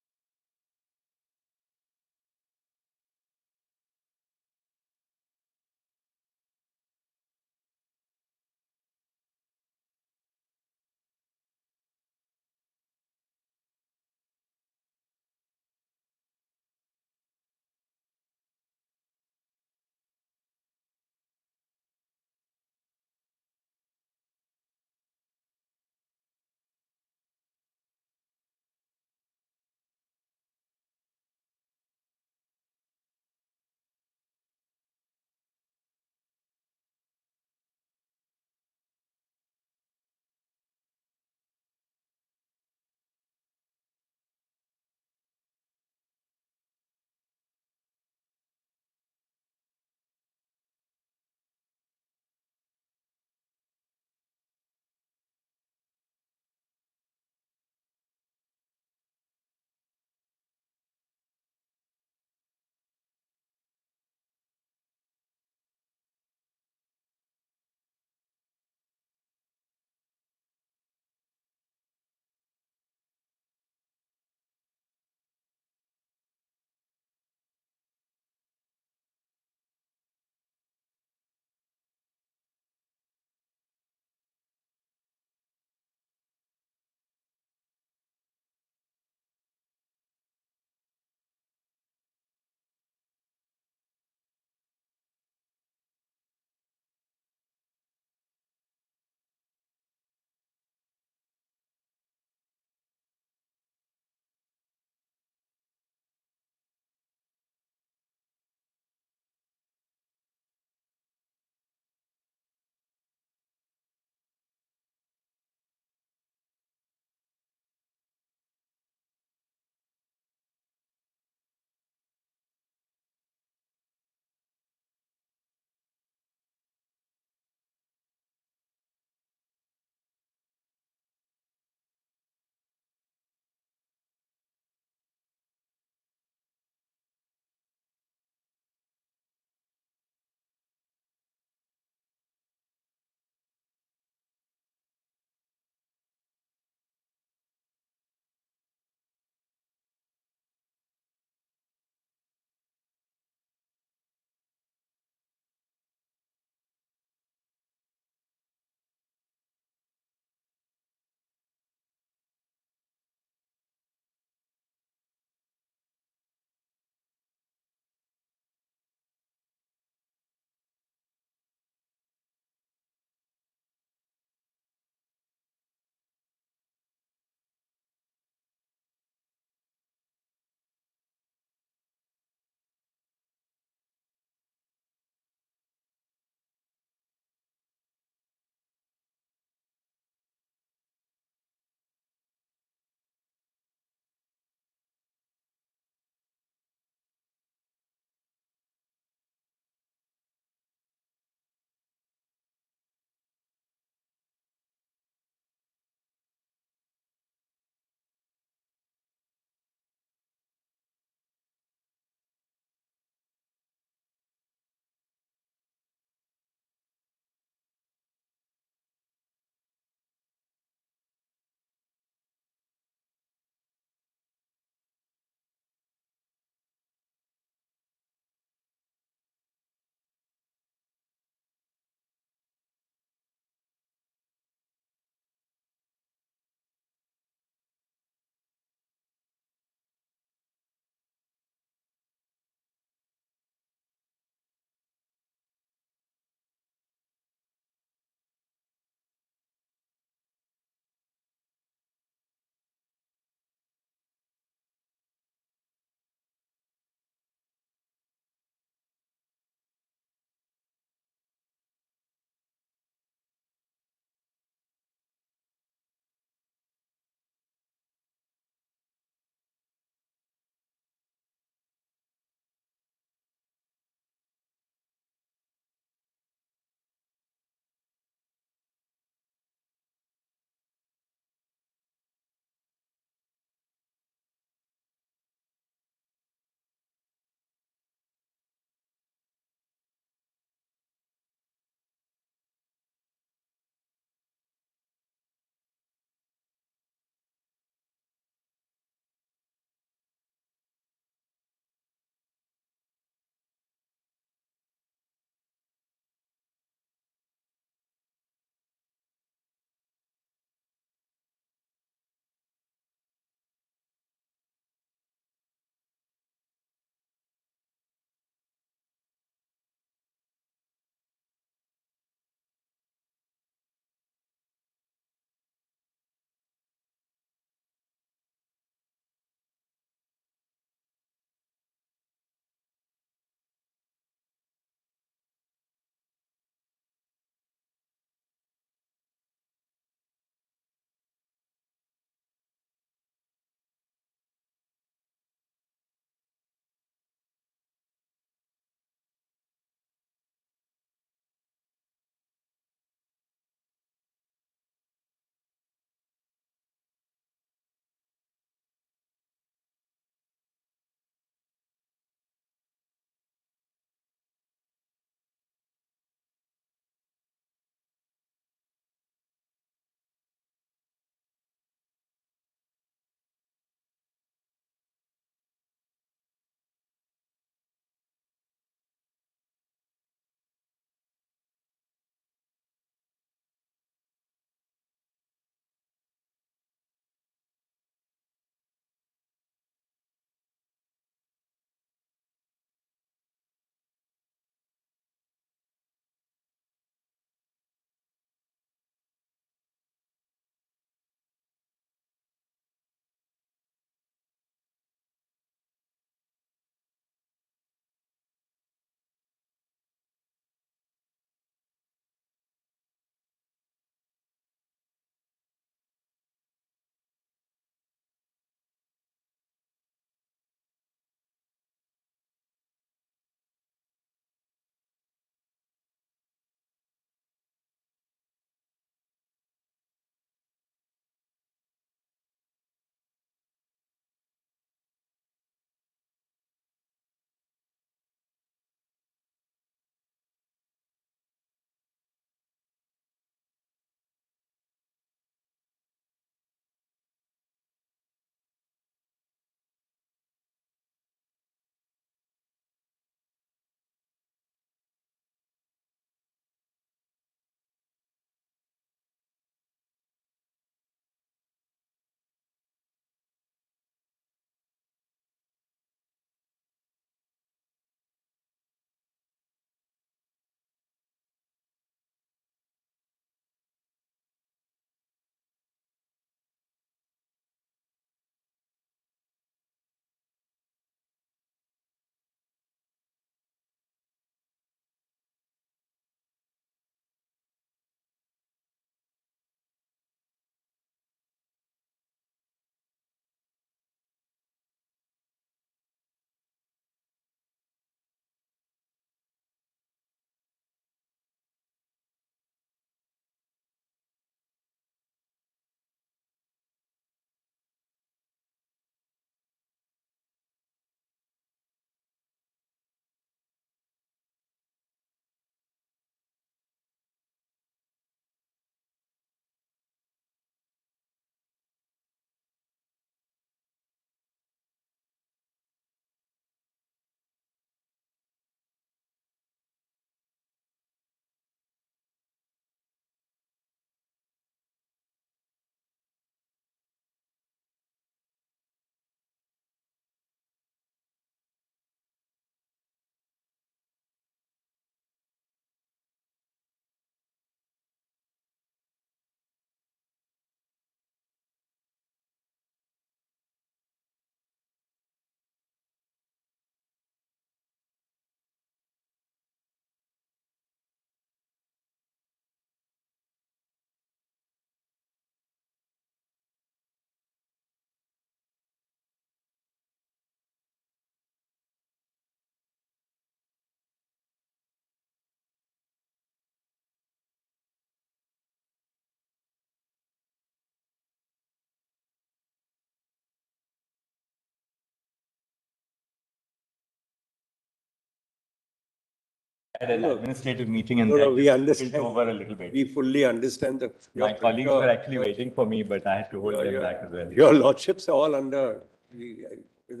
had an administrative meeting and No, that we just understand. spilled over a little bit. We fully understand that. My colleagues were actually waiting for me, but I had to hold them back as well. Your lordships are all under, there's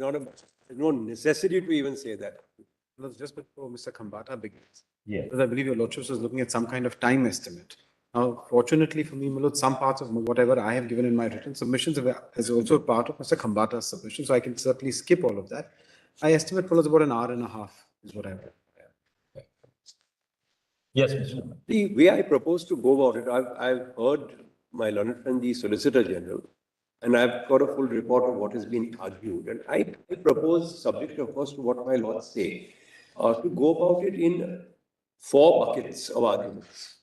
no necessity to even say that. Just before Mr. Khambata begins. Yes. Because I believe your lordships was looking at some kind of time estimate. Now, fortunately for me, Milord, some parts of whatever I have given in my written submissions is also part of Mr. Khambata's submission, so I can certainly skip all of that. I estimate Milord about an hour and a half is what I've read. Yes, Mr. The way I propose to go about it, I've heard my learned friend, the Solicitor General, and I've got a full report of what has been argued. And I propose, subject of course to what my lords say, to go about it in 4 buckets of arguments.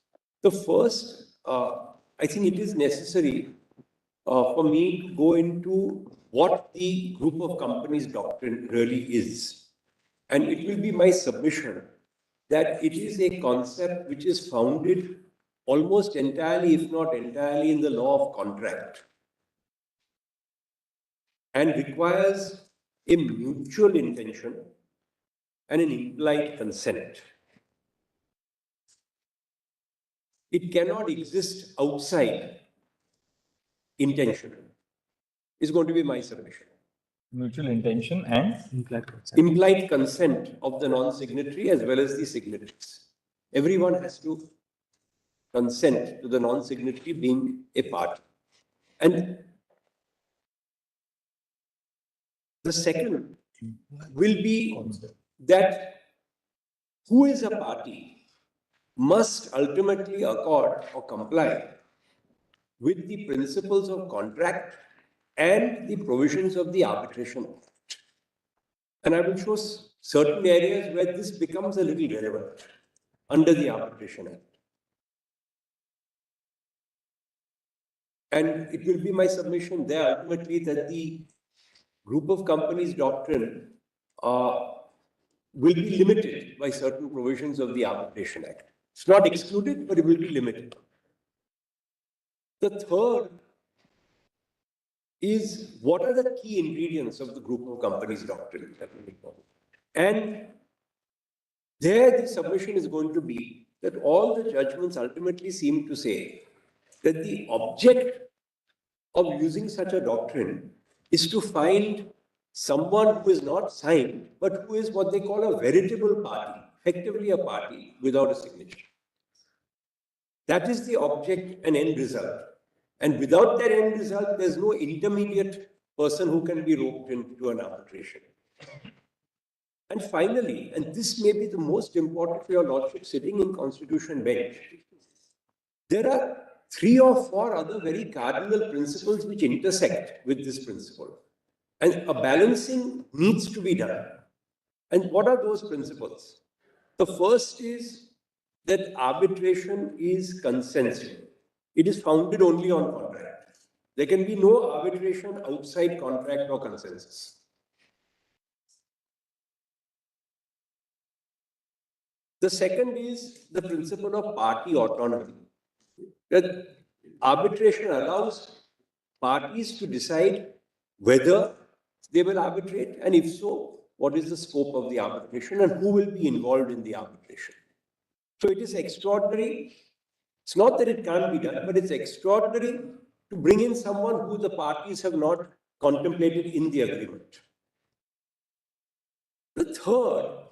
The first, I think it is necessary for me to go into what the group of companies doctrine really is. And it will be my submission that it is a concept which is founded almost entirely, if not entirely, in the law of contract and requires a mutual intention and an implied consent. It cannot exist outside intention, is going to be my submission. Mutual intention and Implied consent of the non-signatory as well as the signatories. Everyone has to consent to the non-signatory being a party. And the second will be that who is a party must ultimately accord or comply with the principles of contract and the provisions of the Arbitration Act. And I will show certain areas where this becomes a little relevant under the Arbitration Act. And it will be my submission there ultimately that the group of companies doctrine will be limited by certain provisions of the Arbitration Act. It's not excluded, but it will be limited. The third is what are the key ingredients of the group of companies doctrine that will be important. And there the submission is going to be that all the judgments ultimately seem to say that the object of using such a doctrine is to find someone who is not signed, but who is what they call a veritable party, effectively a party without a signature. That is the object and end result. And without that end result, there's no intermediate person who can be roped into an arbitration. And finally, and this may be the most important for your lordship sitting in Constitution bench, there are 3 or 4 other very cardinal principles which intersect with this principle. And a balancing needs to be done. And what are those principles? The first is that arbitration is consensual. It is founded only on contract. There can be no arbitration outside contract or consensus. The second is the principle of party autonomy. That arbitration allows parties to decide whether they will arbitrate, and if so, what is the scope of the arbitration and who will be involved in the arbitration. So it is extraordinary. It's not that it can't be done, but it's extraordinary to bring in someone who the parties have not contemplated in the agreement. The third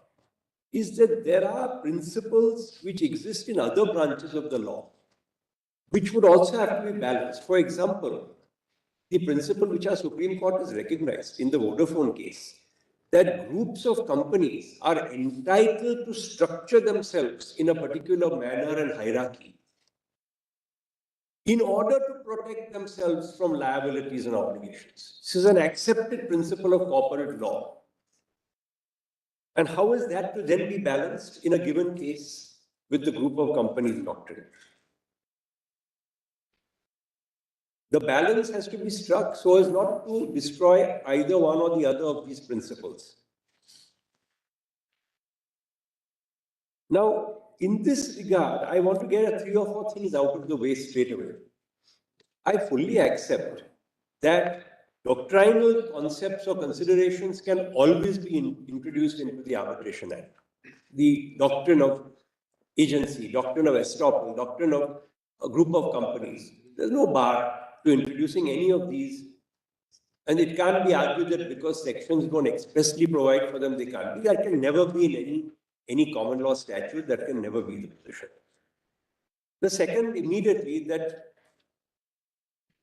is that there are principles which exist in other branches of the law, which would also have to be balanced. For example, the principle which our Supreme Court has recognized in the Vodafone case, that groups of companies are entitled to structure themselves in a particular manner and hierarchy in order to protect themselves from liabilities and obligations. This is an accepted principle of corporate law. And how is that to then be balanced in a given case with the group of companies doctrine? The balance has to be struck so as not to destroy either one or the other of these principles. Now, in this regard, I want to get 3 or 4 things out of the way straight away. I fully accept that doctrinal concepts or considerations can always be introduced into the Arbitration Act. the doctrine of agency, doctrine of estoppel, doctrine of a group of companies. There's no bar to introducing any of these. And it can't be argued that because sections don't expressly provide for them, they can't be. That can never be in any common law statute. That can never be the position. The second, immediately, that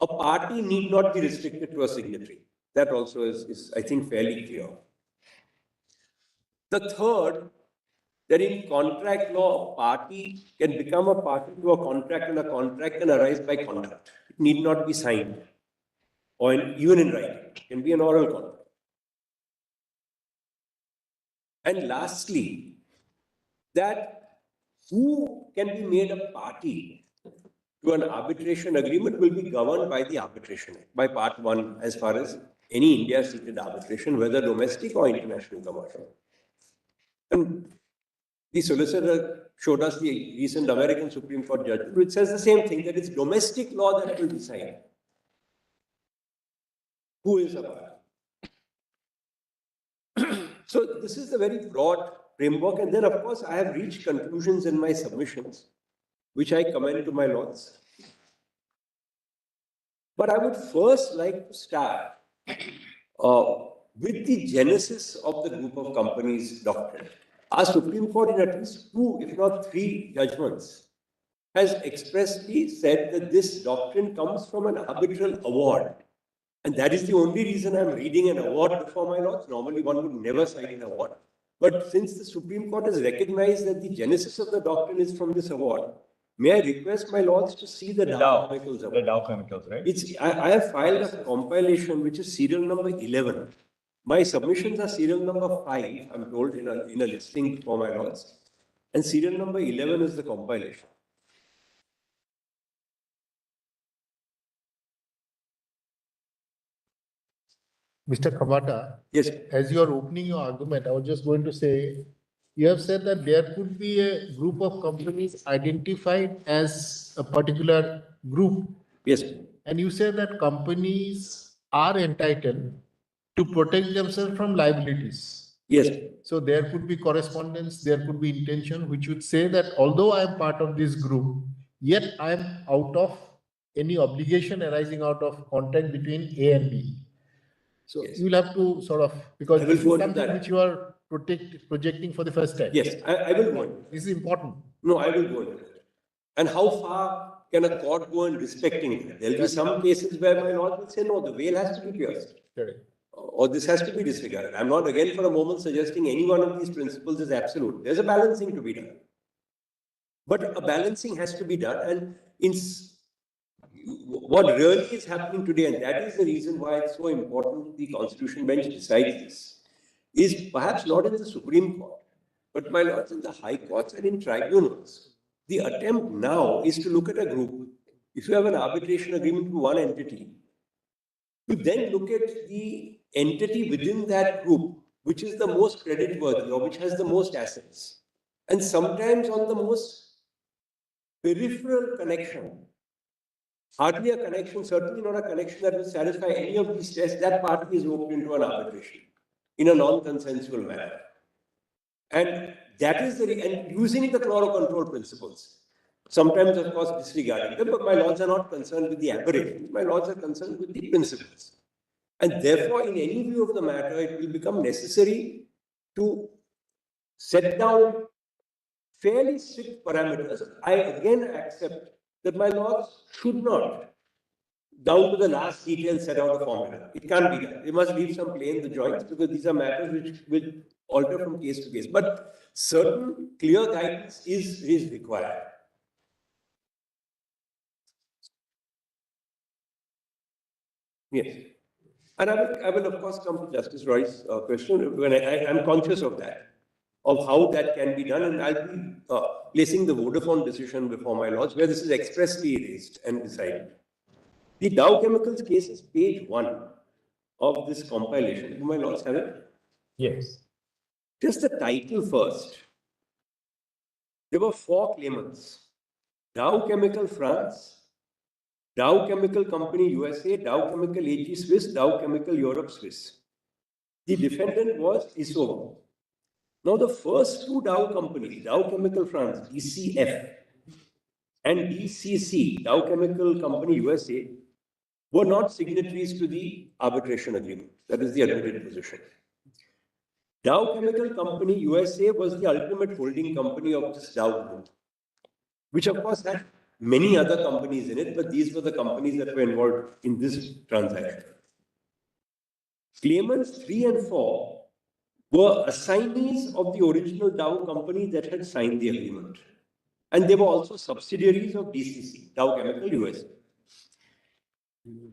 a party need not be restricted to a signatory. That also is I think, fairly clear. The third, that in contract law, a party can become a party to a contract, and a contract can arise by conduct. It need not be signed, or even in writing. It can be an oral contract. And lastly, that who can be made a party to an arbitration agreement will be governed by the Arbitration Act, by Part 1, as far as any India-seated arbitration, whether domestic or international commercial. And the solicitor showed us the recent American Supreme Court judgment, which says the same thing, that it's domestic law that will decide who is a party. So this is a very broad framework. And then, of course, I have reached conclusions in my submissions, which I commend to my lords. But I would first like to start with the genesis of the group of companies doctrine. Our Supreme Court, in at least 2, if not 3 judgments, has expressly said that this doctrine comes from an arbitral award. And that is the only reason I'm reading an award before my lords. Normally, one would never cite an award. But since the Supreme Court has recognized that the genesis of the doctrine is from this award, may I request my lords to see the Dow Chemicals award? The Dow Chemicals, right? I have filed a compilation which is serial number 11. My submissions are serial number 5, I'm told, in a listing for my lords. And serial number 11 is the compilation. Mr. Kambata, yes, as you are opening your argument, I was just going to say, you have said that there could be a group of companies identified as a particular group. Yes. And you said that companies are entitled to protect themselves from liabilities. Yes. So there could be correspondence, there could be intention, which would say that although I am part of this group, yet I am out of any obligation arising out of contract between A and B. So yes, you will have to sort of, because I will this is go into something that. which you are projecting for the first time. Yes, I will go into This is important. No, I will go into it. And how far can a court go in respecting it? There will be some cases where my lord will say, no, the veil has to be pierced. Correct. Or this has to be disregarded. I'm not again for a moment suggesting any one of these principles is absolute. There's a balancing to be done. But a balancing has to be done. And what really is happening today, and that is the reason why it's so important the Constitution Bench decides this, is perhaps not in the Supreme Court, but my lords, in the High Courts and in tribunals. The attempt now is to look at a group. If you have an arbitration agreement with one entity, you then look at the entity within that group, which is the most creditworthy or which has the most assets. And sometimes on the most peripheral connection, hardly a connection, certainly not a connection that will satisfy any of these tests, that party is roped into an arbitration in a non-consensual manner. And that is and using the chloro control principles. Sometimes, of course, disregarding them, but my lords are not concerned with the aberration. My lords are concerned with the principles. And therefore, in any view of the matter, it will become necessary to set down fairly strict parameters. I again accept that my lords should not, down to the last detail, set out a formula. It can't be done. They must leave some play in the joints because these are matters which will alter from case to case. But certain clear guidance is required. Yes. And I will of course come to Justice Roy's question when I'm conscious of that, of how that can be done. And I'll be placing the Vodafone decision before my lords, where this is expressly raised and decided. The Dow Chemicals case is page 1 of this compilation. Do my lords have it? Yes. Just the title first. There were 4 claimants. Dow Chemical France, Dow Chemical Company USA, Dow Chemical AG Swiss, Dow Chemical Europe Swiss. The defendant was ISO. Now, the first two Dow companies, Dow Chemical France, DCF, and DCC, Dow Chemical Company USA, were not signatories to the arbitration agreement. That is the admitted position. Dow Chemical Company USA was the ultimate holding company of this Dow group, which of course had many other companies in it, but these were the companies that were involved in this transaction. Claimants 3 and 4 were assignees of the original Dow company that had signed the agreement. And they were also subsidiaries of DCC, Dow Chemical USA.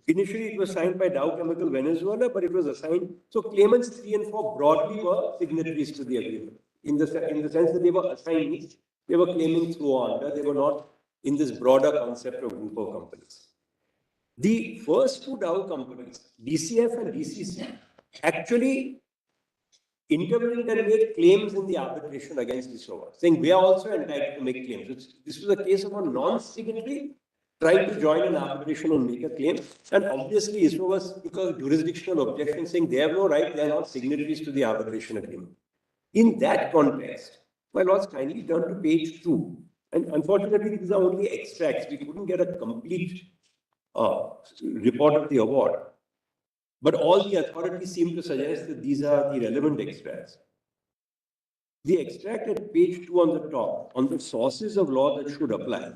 Initially, it was signed by Dow Chemical Venezuela, but it was assigned. So claimants 3 and 4 broadly were signatories to the agreement. In the sense that they were assignees, they were claiming through or under, they were not in this broader concept of group of companies. The first two Dow companies, DCF and DCC, actually intervened and made claims in the arbitration against Isova, saying we are also entitled to make claims. This was a case of a non-signatory trying to join an arbitration and make a claim. And obviously, Isova was, because of jurisdictional objection, saying they have no right, they are not signatories to the arbitration agreement. In that context, my lords, kindly turn to page 2. And unfortunately, these are only extracts. We couldn't get a complete report of the award. But all the authorities seem to suggest that these are the relevant extracts. The extract at page 2 on the top, on the sources of law that should apply.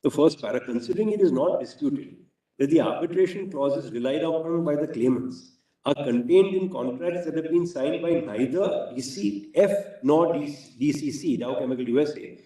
The first para, considering it is not disputed that the arbitration clauses relied upon by the claimants are contained in contracts that have been signed by neither DCF nor DCC, Dow Chemical USA,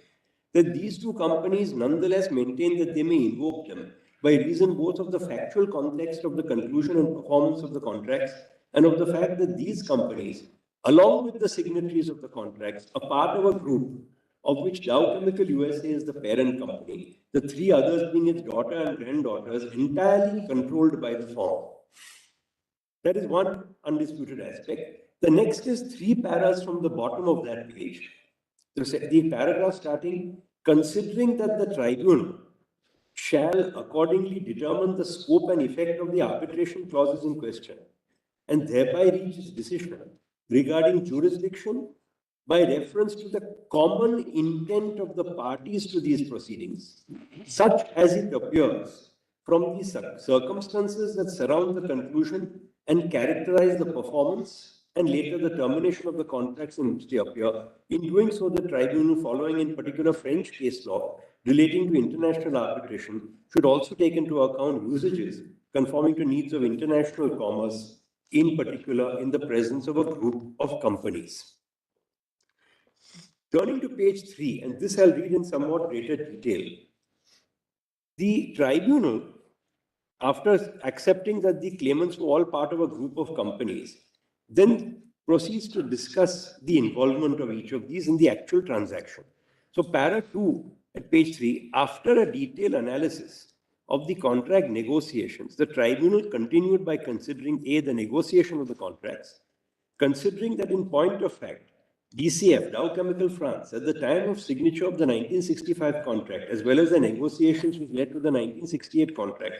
that these two companies nonetheless maintain that they may invoke them by reason both of the factual context of the conclusion and performance of the contracts and of the fact that these companies, along with the signatories of the contracts, are part of a group of which Dow Chemical USA is the parent company, the three others being its daughter and granddaughters, entirely controlled by the firm. That is one undisputed aspect. The next is 3 paras from the bottom of that page. The paragraph starting, considering that the tribunal shall accordingly determine the scope and effect of the arbitration clauses in question, and thereby reach its decision regarding jurisdiction by reference to the common intent of the parties to these proceedings, such as it appears from the circumstances that surround the conclusion and characterize the performance and later the termination of the contracts in which they appear. In doing so, the tribunal, following in particular French case law relating to international arbitration, should also take into account usages conforming to needs of international commerce, in particular in the presence of a group of companies. Turning to page 3, and this I'll read in somewhat greater detail. The tribunal, after accepting that the claimants were all part of a group of companies, then proceeds to discuss the involvement of each of these in the actual transaction. So para 2 at page 3, after a detailed analysis of the contract negotiations, the tribunal continued by considering A, the negotiation of the contracts, considering that in point of fact, DCF, Dow Chemical France, at the time of signature of the 1965 contract, as well as the negotiations which led to the 1968 contract,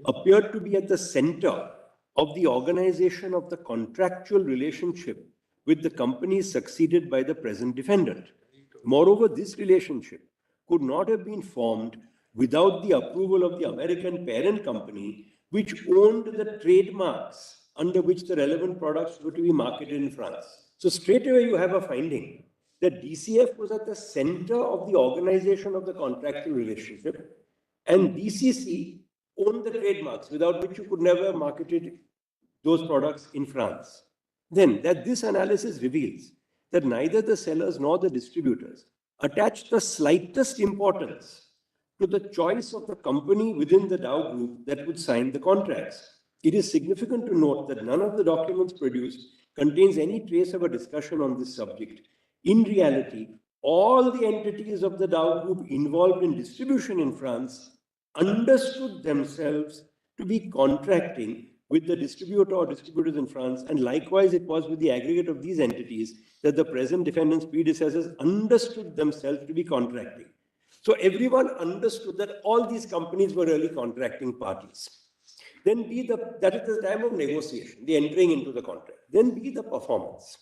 appeared to be at the center of the organization of the contractual relationship with the companies succeeded by the present defendant. Moreover, this relationship could not have been formed without the approval of the American parent company, which owned the trademarks under which the relevant products were to be marketed in France. So straight away you have a finding that DCF was at the center of the organization of the contractual relationship, and DCC owned the trademarks without which you could never have marketed those products in France. Then that this analysis reveals that neither the sellers nor the distributors attached the slightest importance to the choice of the company within the Dow group that would sign the contracts. It is significant to note that none of the documents produced contains any trace of a discussion on this subject. In reality, all the entities of the Dow group involved in distribution in France understood themselves to be contracting with the distributor or distributors in France, and likewise it was with the aggregate of these entities that the present defendant's predecessors understood themselves to be contracting. So everyone understood that all these companies were really contracting parties. Then be that is the time of negotiation, the entering into the contract. Then be the performance.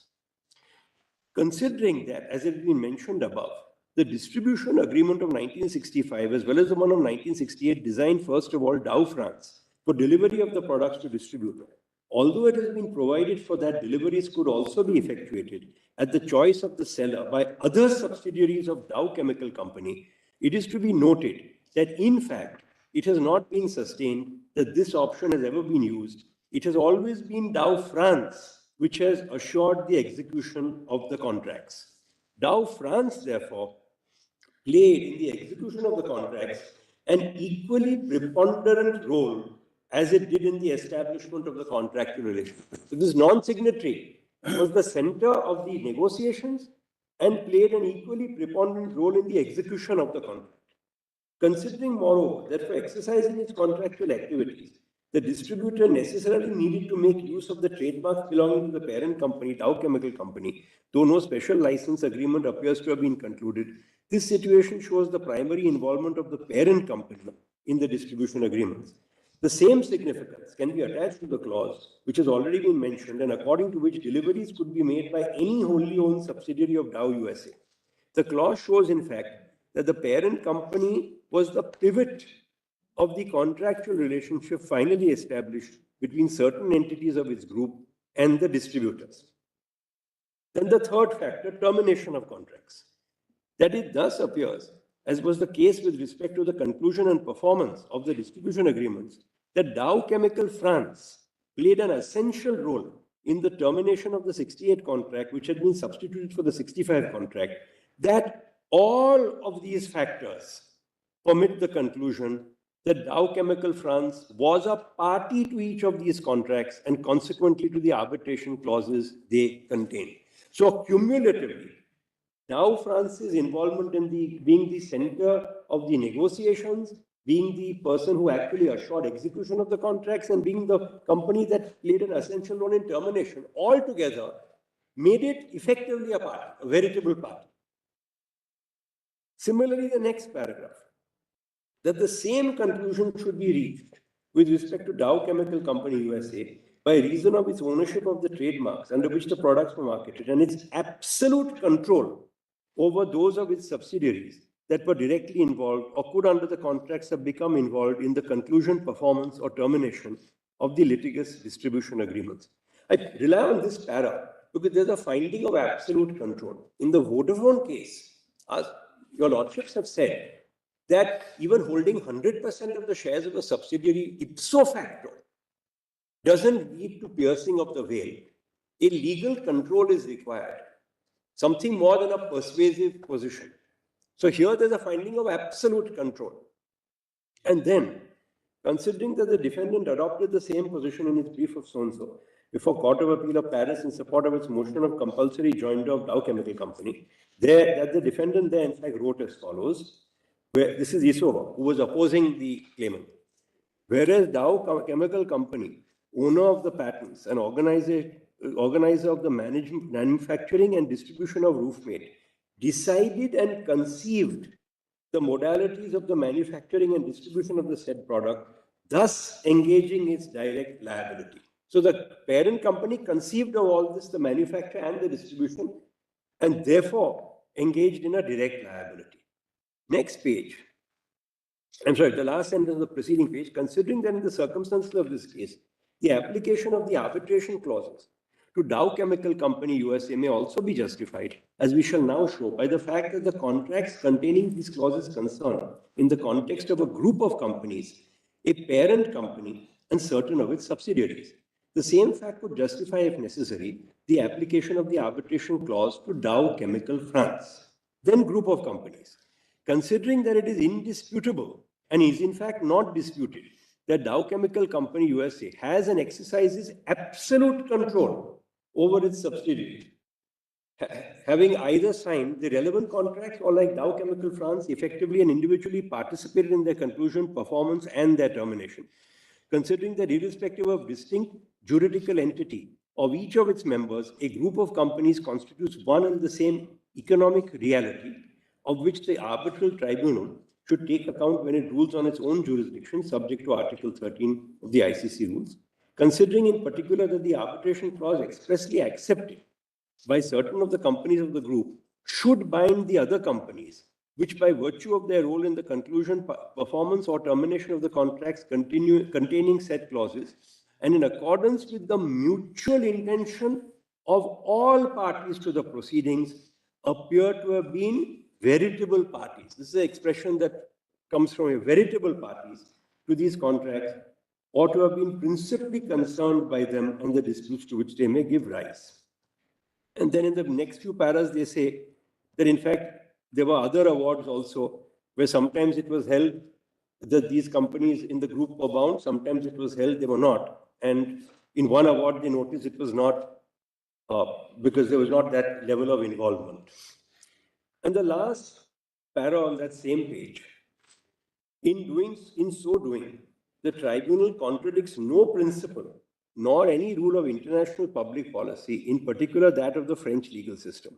Considering that, as has been mentioned above, the distribution agreement of 1965 as well as the one of 1968 designed first of all Dow France for delivery of the products to distributor. Although it has been provided for that deliveries could also be effectuated at the choice of the seller by other subsidiaries of Dow Chemical Company, it is to be noted that in fact, it has not been sustained that this option has ever been used. It has always been Dow France which has assured the execution of the contracts. Dow France, therefore, played in the execution of the contracts an equally preponderant role as it did in the establishment of the contractual relationship. So this non-signatory was the center of the negotiations and played an equally preponderant role in the execution of the contract. Considering, moreover, that for exercising its contractual activities, the distributor necessarily needed to make use of the trademarks belonging to the parent company, Dow Chemical Company, though no special license agreement appears to have been concluded. This situation shows the primary involvement of the parent company in the distribution agreements. The same significance can be attached to the clause, which has already been mentioned, and according to which deliveries could be made by any wholly owned subsidiary of Dow USA. The clause shows, in fact, that the parent company was the pivot of the contractual relationship finally established between certain entities of its group and the distributors. Then the third factor, termination of contracts. That it thus appears, as was the case with respect to the conclusion and performance of the distribution agreements, that Dow Chemical France played an essential role in the termination of the 68 contract, which had been substituted for the 65 contract, that all of these factors permit the conclusion that Dow Chemical France was a party to each of these contracts and consequently to the arbitration clauses they contain. So cumulatively, Dow France's involvement in being the center of the negotiations, being the person who actually assured execution of the contracts, and being the company that played an essential role in termination, altogether made it effectively a party, a veritable party. Similarly, the next paragraph, that the same conclusion should be reached with respect to Dow Chemical Company USA by reason of its ownership of the trademarks under which the products were marketed and its absolute control over those of its subsidiaries that were directly involved or could under the contracts have become involved in the conclusion, performance or termination of the litigious distribution agreements. I rely on this para because there's a finding of absolute control. In the Vodafone case, as your lordships have said, that even holding 100% of the shares of a subsidiary ipso facto doesn't lead to piercing of the veil. A legal control is required, something more than a persuasive position. So here there's a finding of absolute control. And then, considering that the defendant adopted the same position in its brief of so-and-so before Court of Appeal of Paris in support of its motion of compulsory joinder of Dow Chemical Company, that the defendant there in fact wrote as follows, where this is Isova, who was opposing the claimant. Whereas Dow Chemical Company, owner of the patents and organizer of the manufacturing and distribution of Roofmate, decided and conceived the modalities of the manufacturing and distribution of the said product, thus engaging its direct liability. So the parent company conceived of all this, the manufacture and the distribution, and therefore engaged in a direct liability. Next page. I'm sorry, the last sentence of the preceding page. Considering that in the circumstances of this case, the application of the arbitration clauses to Dow Chemical Company USA may also be justified, as we shall now show, by the fact that the contracts containing these clauses concern, in the context of a group of companies, a parent company and certain of its subsidiaries. The same fact would justify, if necessary, the application of the arbitration clause to Dow Chemical France, then group of companies. Considering that it is indisputable and is in fact not disputed that Dow Chemical Company USA has and exercises absolute control over its subsidiaries, having either signed the relevant contracts or, like Dow Chemical France, effectively and individually participated in their conclusion, performance and their termination. Considering that irrespective of distinct juridical entity of each of its members, a group of companies constitutes one and the same economic reality, of which the arbitral tribunal should take account when it rules on its own jurisdiction, subject to Article 13 of the ICC rules. Considering in particular that the arbitration clause expressly accepted by certain of the companies of the group should bind the other companies, which by virtue of their role in the conclusion, performance or termination of the contracts containing said clauses, and in accordance with the mutual intention of all parties to the proceedings, appear to have been veritable parties. This is an expression that comes from a veritable parties to these contracts, or to have been principally concerned by them and the disputes to which they may give rise. And then in the next few paras, they say that in fact, there were other awards also, where sometimes it was held that these companies in the group were bound, sometimes it was held they were not. And in one award, they noticed it was not, because there was not that level of involvement. And the last para on that same page, in so doing, the tribunal contradicts no principle nor any rule of international public policy, in particular that of the French legal system.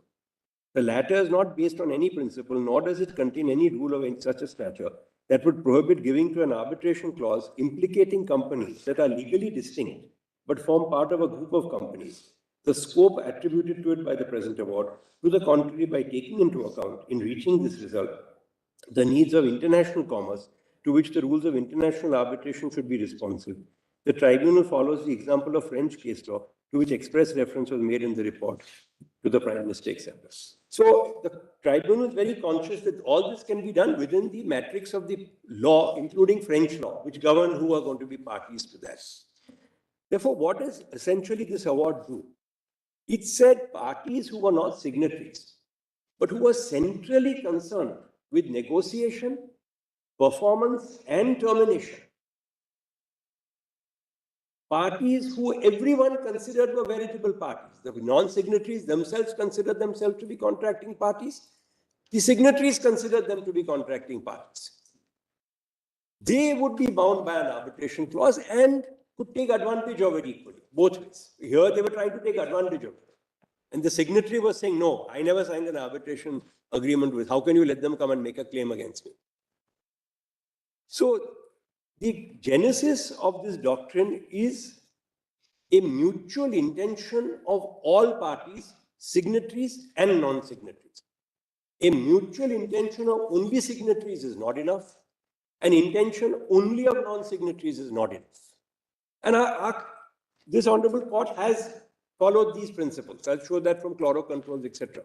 The latter is not based on any principle, nor does it contain any rule of such a stature that would prohibit giving to an arbitration clause implicating companies that are legally distinct but form part of a group of companies the scope attributed to it by the present award. To the contrary, by taking into account, in reaching this result, the needs of international commerce to which the rules of international arbitration should be responsive, the tribunal follows the example of French case law, to which express reference was made in the report to the Prime Minister, etc. So the tribunal is very conscious that all this can be done within the matrix of the law, including French law, which govern who are going to be parties to that. Therefore, what does essentially this award do? It said parties who were not signatories, but who were centrally concerned with negotiation, performance, and termination. Parties who everyone considered were veritable parties. The non-signatories themselves considered themselves to be contracting parties. The signatories considered them to be contracting parties. They would be bound by an arbitration clause and could take advantage of it equally, both ways. Here they were trying to take advantage of it. And the signatory was saying, no, I never signed an arbitration agreement with. How can you let them come and make a claim against me? So the genesis of this doctrine is a mutual intention of all parties, signatories and non-signatories. A mutual intention of only signatories is not enough. An intention only of non-signatories is not enough. And this Honorable Court has followed these principles. I'll show that from chloro controls, etc.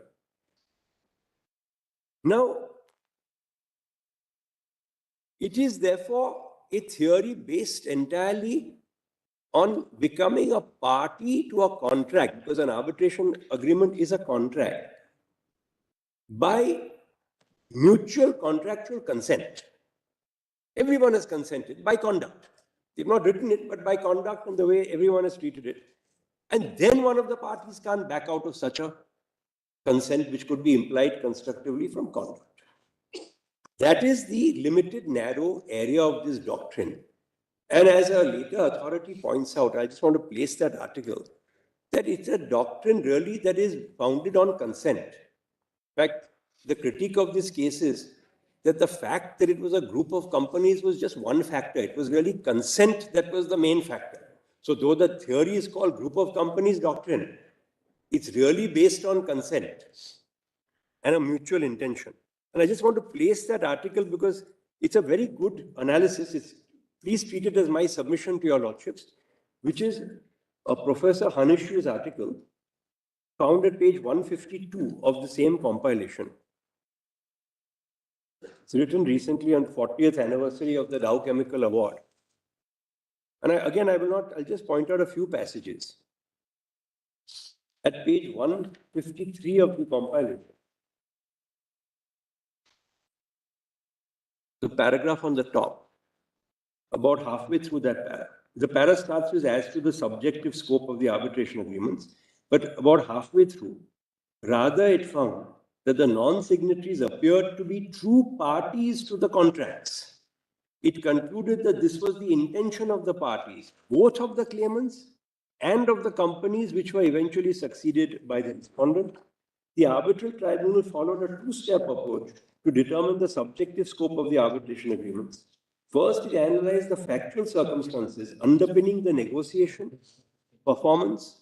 Now, it is therefore a theory based entirely on becoming a party to a contract, because an arbitration agreement is a contract, by mutual contractual consent. Everyone has consented by conduct. They've not written it, but by conduct and the way everyone has treated it. And then one of the parties can't back out of such a consent, which could be implied constructively from conduct. That is the limited, narrow area of this doctrine. And as a later authority points out, I just want to place that article, that it's a doctrine really that is founded on consent. In fact, the critique of this case is that the fact that it was a group of companies was just one factor. It was really consent that was the main factor. So though the theory is called group of companies doctrine, it's really based on consent and a mutual intention. And I just want to place that article because it's a very good analysis. Please treat it as my submission to your lordships, which is a Professor Hanishu's article found at page 152 of the same compilation. It's written recently on the 40th anniversary of the Dow Chemical Award. And I'll just point out a few passages. At page 153 of the compilation, the paragraph on the top, about halfway through that para. The para starts with as to the subjective scope of the arbitration agreements, but about halfway through, rather it found that the non-signatories appeared to be true parties to the contracts. It concluded that this was the intention of the parties, both of the claimants and of the companies which were eventually succeeded by the respondent. The arbitral tribunal followed a two-step approach to determine the subjective scope of the arbitration agreements. First, it analyzed the factual circumstances underpinning the negotiation, performance,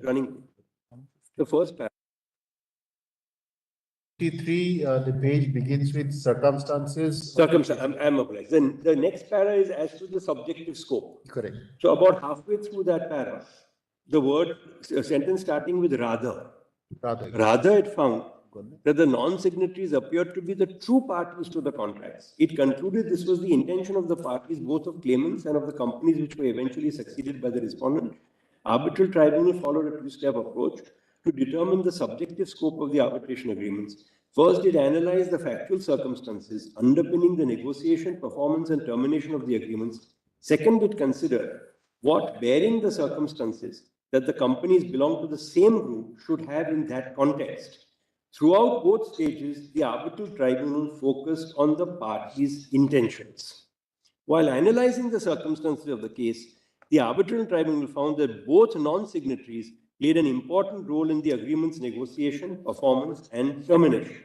running. The first paragraph. 53, the page begins with circumstances. I'm obliged. Then the next para is as to the subjective scope. Correct. So about halfway through that para, the word, a sentence starting with rather. Rather, it found that the non-signatories appeared to be the true parties to the contracts. It concluded this was the intention of the parties, both of claimants and of the companies which were eventually succeeded by the respondent. Arbitral tribunal followed a two-step approach to determine the subjective scope of the arbitration agreements. First, it analyzed the factual circumstances underpinning the negotiation, performance, and termination of the agreements. Second, it considered what bearing the circumstances that the companies belong to the same group should have in that context. Throughout both stages, the arbitral tribunal focused on the parties' intentions. While analyzing the circumstances of the case, the arbitral tribunal found that both non-signatories played an important role in the agreement's negotiation, performance, and termination.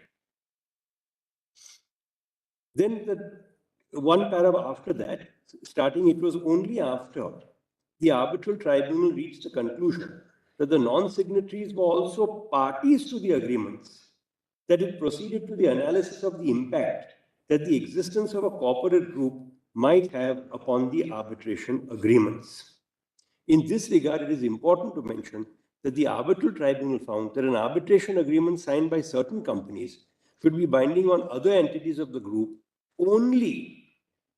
Then the one paragraph after that, starting, it was only after the arbitral tribunal reached the conclusion that the non-signatories were also parties to the agreements that it proceeded to the analysis of the impact that the existence of a corporate group might have upon the arbitration agreements. In this regard, it is important to mention that the arbitral tribunal found that an arbitration agreement signed by certain companies should be binding on other entities of the group only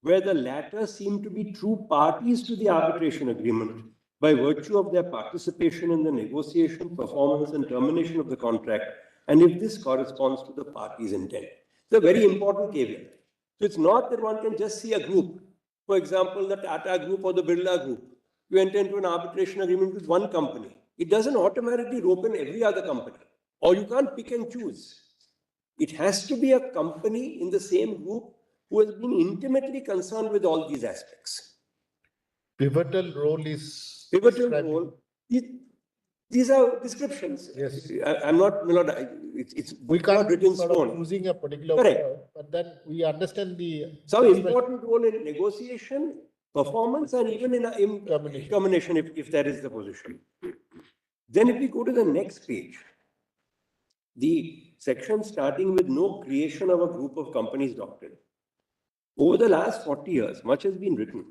where the latter seem to be true parties to the arbitration agreement by virtue of their participation in the negotiation, performance, and termination of the contract, and if this corresponds to the party's intent. It's a very important caveat. So it's not that one can just see a group. For example, the Tata Group or the Birla Group. You enter into an arbitration agreement with one company. It doesn't automatically rope in every other company. Or you can't pick and choose. It has to be a company in the same group who has been intimately concerned with all these aspects. Pivotal role is. Pivotal role. These are descriptions. Yes. I'm not, we can't written sort stone. of using a particular Correct. word, but then we understand the. So important role in negotiation, performance, and even in termination if that is the position. Then if we go to the next page, the section starting with no creation of a group of companies doctrine. Over the last 40 years, much has been written.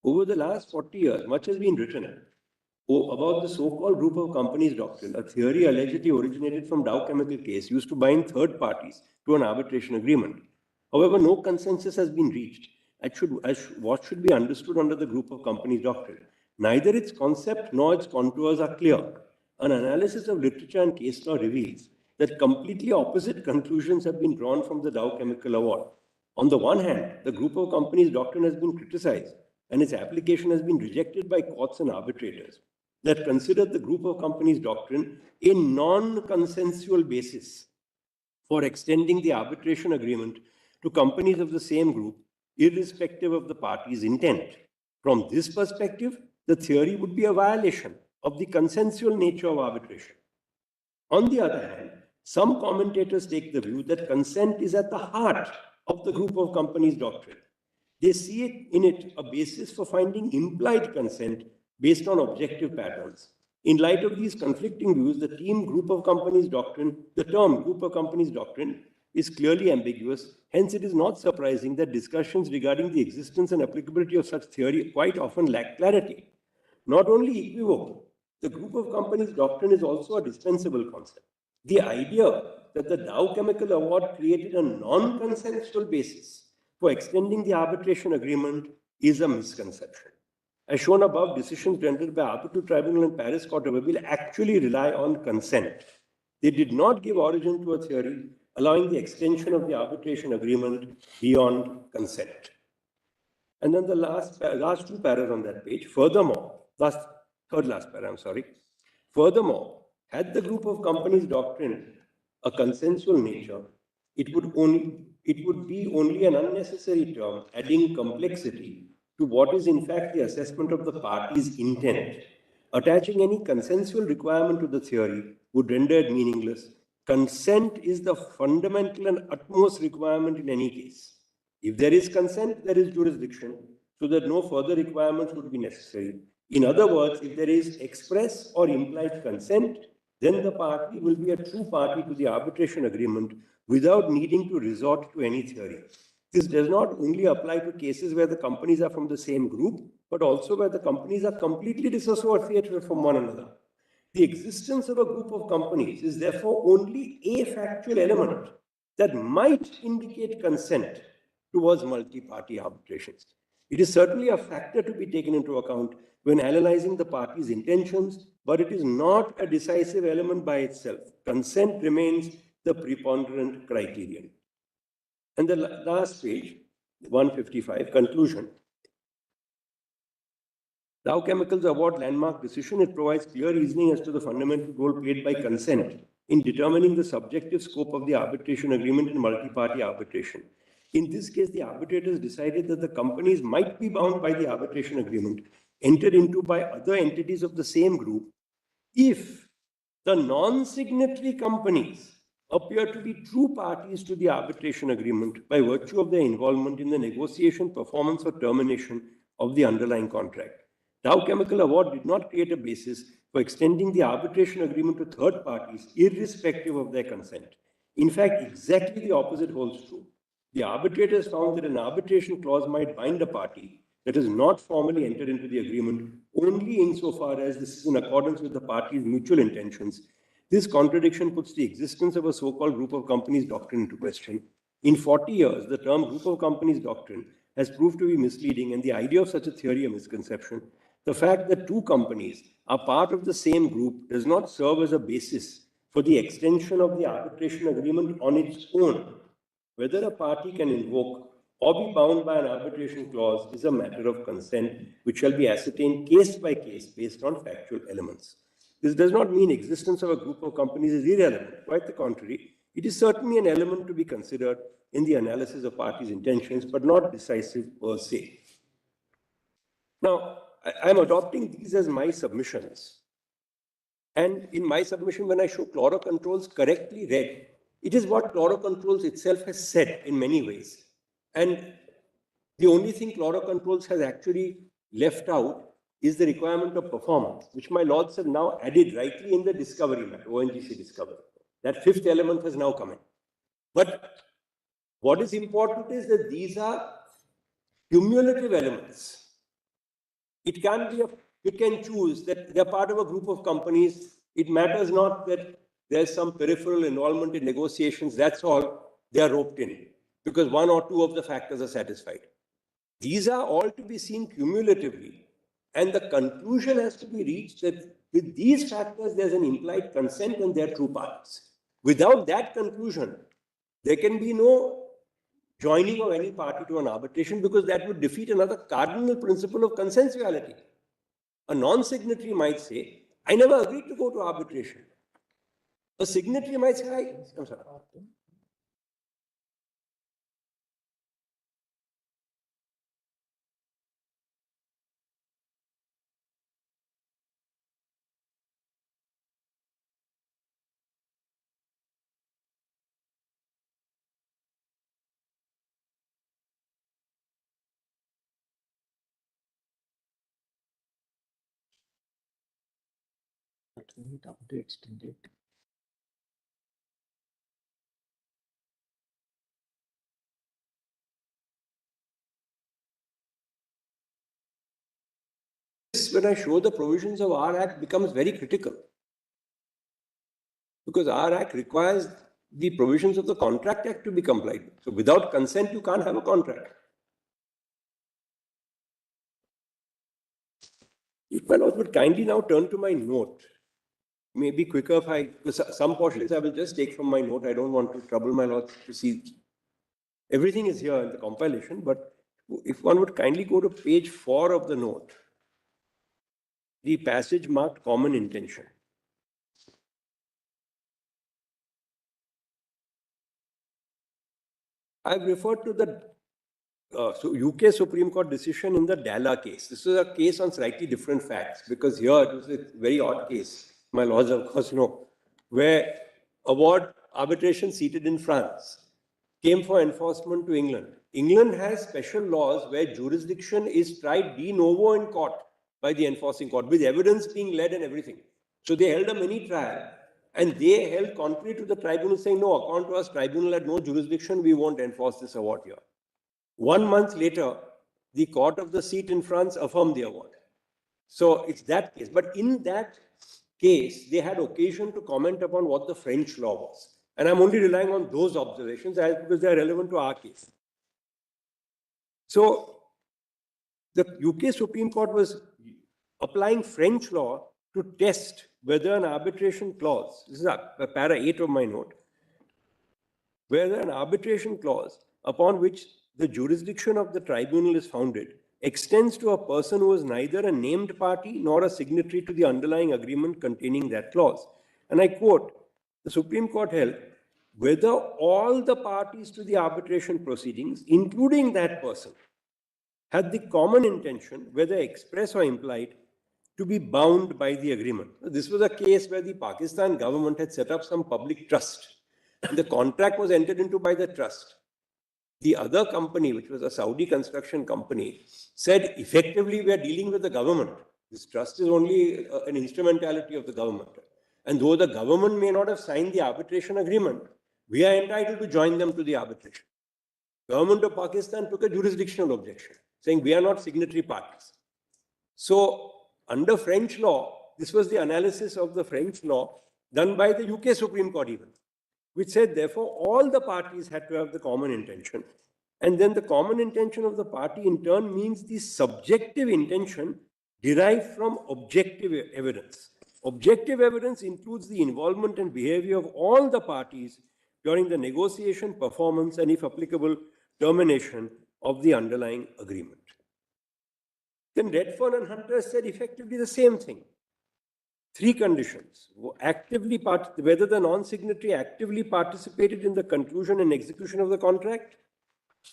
Over the last 40 years, much has been written about the so-called group of companies doctrine, a theory allegedly originated from Dow Chemical case used to bind third parties to an arbitration agreement. However, no consensus has been reached as what should be understood under the group of companies doctrine. Neither its concept nor its contours are clear. An analysis of literature and case law reveals that completely opposite conclusions have been drawn from the Dow Chemical Award. On the one hand, the group of companies doctrine has been criticized and its application has been rejected by courts and arbitrators that considered the group of companies doctrine a non-consensual basis for extending the arbitration agreement to companies of the same group, irrespective of the party's intent. From this perspective, the theory would be a violation of the consensual nature of arbitration. On the other hand, some commentators take the view that consent is at the heart of the group of companies doctrine. They see in it a basis for finding implied consent based on objective patterns. In light of these conflicting views, the term group of companies doctrine is clearly ambiguous. Hence, it is not surprising that discussions regarding the existence and applicability of such theory quite often lack clarity. Not only equivocal, the group of companies doctrine is also a dispensable concept. The idea that the Dow Chemical Award created a non-consensual basis for extending the arbitration agreement is a misconception. As shown above, decisions rendered by Arbitral Tribunal and Paris Court of Appeal actually rely on consent. They did not give origin to a theory allowing the extension of the arbitration agreement beyond consent. And then the last two paras on that page. Furthermore, third last para, I'm sorry. Furthermore, had the group of companies doctrine a consensual nature, it would be only an unnecessary term, adding complexity to what is in fact the assessment of the party's intent. Attaching any consensual requirement to the theory would render it meaningless. Consent is the fundamental and utmost requirement in any case. If there is consent, there is jurisdiction, so that no further requirements would be necessary. In other words, if there is express or implied consent, then the party will be a true party to the arbitration agreement without needing to resort to any theory. This does not only apply to cases where the companies are from the same group, but also where the companies are completely dissociated from one another. The existence of a group of companies is therefore only a factual element that might indicate consent towards multi-party arbitrations. It is certainly a factor to be taken into account when analyzing the parties' intentions, but it is not a decisive element by itself. Consent remains the preponderant criterion. And the last page, 155, conclusion. Dow Chemicals Award landmark decision, it provides clear reasoning as to the fundamental role played by consent in determining the subjective scope of the arbitration agreement in multi-party arbitration. In this case, the arbitrators decided that the companies might be bound by the arbitration agreement entered into by other entities of the same group if the non-signatory companies appear to be true parties to the arbitration agreement by virtue of their involvement in the negotiation, performance, or termination of the underlying contract. Dow Chemical Award did not create a basis for extending the arbitration agreement to third parties, irrespective of their consent. In fact, exactly the opposite holds true. The arbitrators found that an arbitration clause might bind a party that has not formally entered into the agreement only insofar as this is in accordance with the parties' mutual intentions. This contradiction puts the existence of a so-called group of companies doctrine into question. In 40 years, the term group of companies doctrine has proved to be misleading, and the idea of such a theory a misconception. The fact that two companies are part of the same group does not serve as a basis for the extension of the arbitration agreement on its own. Whether a party can invoke or be bound by an arbitration clause is a matter of consent, which shall be ascertained case by case based on factual elements. This does not mean existence of a group of companies is irrelevant. Quite the contrary, it is certainly an element to be considered in the analysis of parties' intentions, but not decisive per se. Now, I am adopting these as my submissions. And in my submission, when I show chlorocontrols correctly read, it is what chlorocontrols itself has said in many ways. And the only thing chlorocontrols has actually left out is the requirement of performance, which my lords have now added rightly in the discovery matter, ONGC discovery. That fifth element has now come in. But what is important is that these are cumulative elements. It can choose that they're part of a group of companies. It matters not that there's some peripheral involvement in negotiations. That's all. They are roped in because one or two of the factors are satisfied. These are all to be seen cumulatively. And the conclusion has to be reached that with these factors, there's an implied consent and they're true parties. Without that conclusion, there can be no joining of any party to an arbitration because that would defeat another cardinal principle of consensuality. A non-signatory might say, I never agreed to go to arbitration. A signatory might say, I'm sorry. When I show the provisions of our Act becomes very critical. Because our Act requires the provisions of the Contract Act to be complied with. So without consent, you can't have a contract. If my lords would kindly now turn to my note, maybe quicker if because some portions I will just take from my note. I don't want to trouble my lords to see. Everything is here in the compilation, but if one would kindly go to page 4 of the note, the passage marked common intention. I've referred to the UK Supreme Court decision in the Dalla case. This was a case on slightly different facts because here it was a very odd case, my lords of course know, where award arbitration seated in France came for enforcement to England. England has special laws where jurisdiction is tried de novo in court. by the enforcing court, with evidence being led and everything. So they held a mini trial, and they held contrary to the tribunal, saying, no, according to us, tribunal had no jurisdiction, we won't enforce this award here. 1 month later, the court of the seat in France affirmed the award. So it's that case. But in that case, they had occasion to comment upon what the French law was. And I'm only relying on those observations because they are relevant to our case. So the UK Supreme Court was applying French law to test whether an arbitration clause, this is para 8 of my note, whether an arbitration clause upon which the jurisdiction of the tribunal is founded extends to a person who is neither a named party nor a signatory to the underlying agreement containing that clause. And I quote, the Supreme Court held, whether all the parties to the arbitration proceedings, including that person, had the common intention, whether express or implied, to be bound by the agreement. This was a case where the Pakistan government had set up some public trust. And the contract was entered into by the trust. The other company, which was a Saudi construction company, said, effectively, we are dealing with the government. This trust is only an instrumentality of the government. And though the government may not have signed the arbitration agreement, we are entitled to join them to the arbitration. Government of Pakistan took a jurisdictional objection, saying we are not signatory parties. So under French law, this was the analysis of the French law done by the UK Supreme Court even, which said, therefore, all the parties had to have the common intention. And then the common intention of the party in turn means the subjective intention derived from objective evidence. Objective evidence includes the involvement and behavior of all the parties during the negotiation, performance, and if applicable, termination of the underlying agreement. Then Redfern and Hunter said effectively the same thing. 3 conditions: whether the non-signatory actively participated in the conclusion and execution of the contract.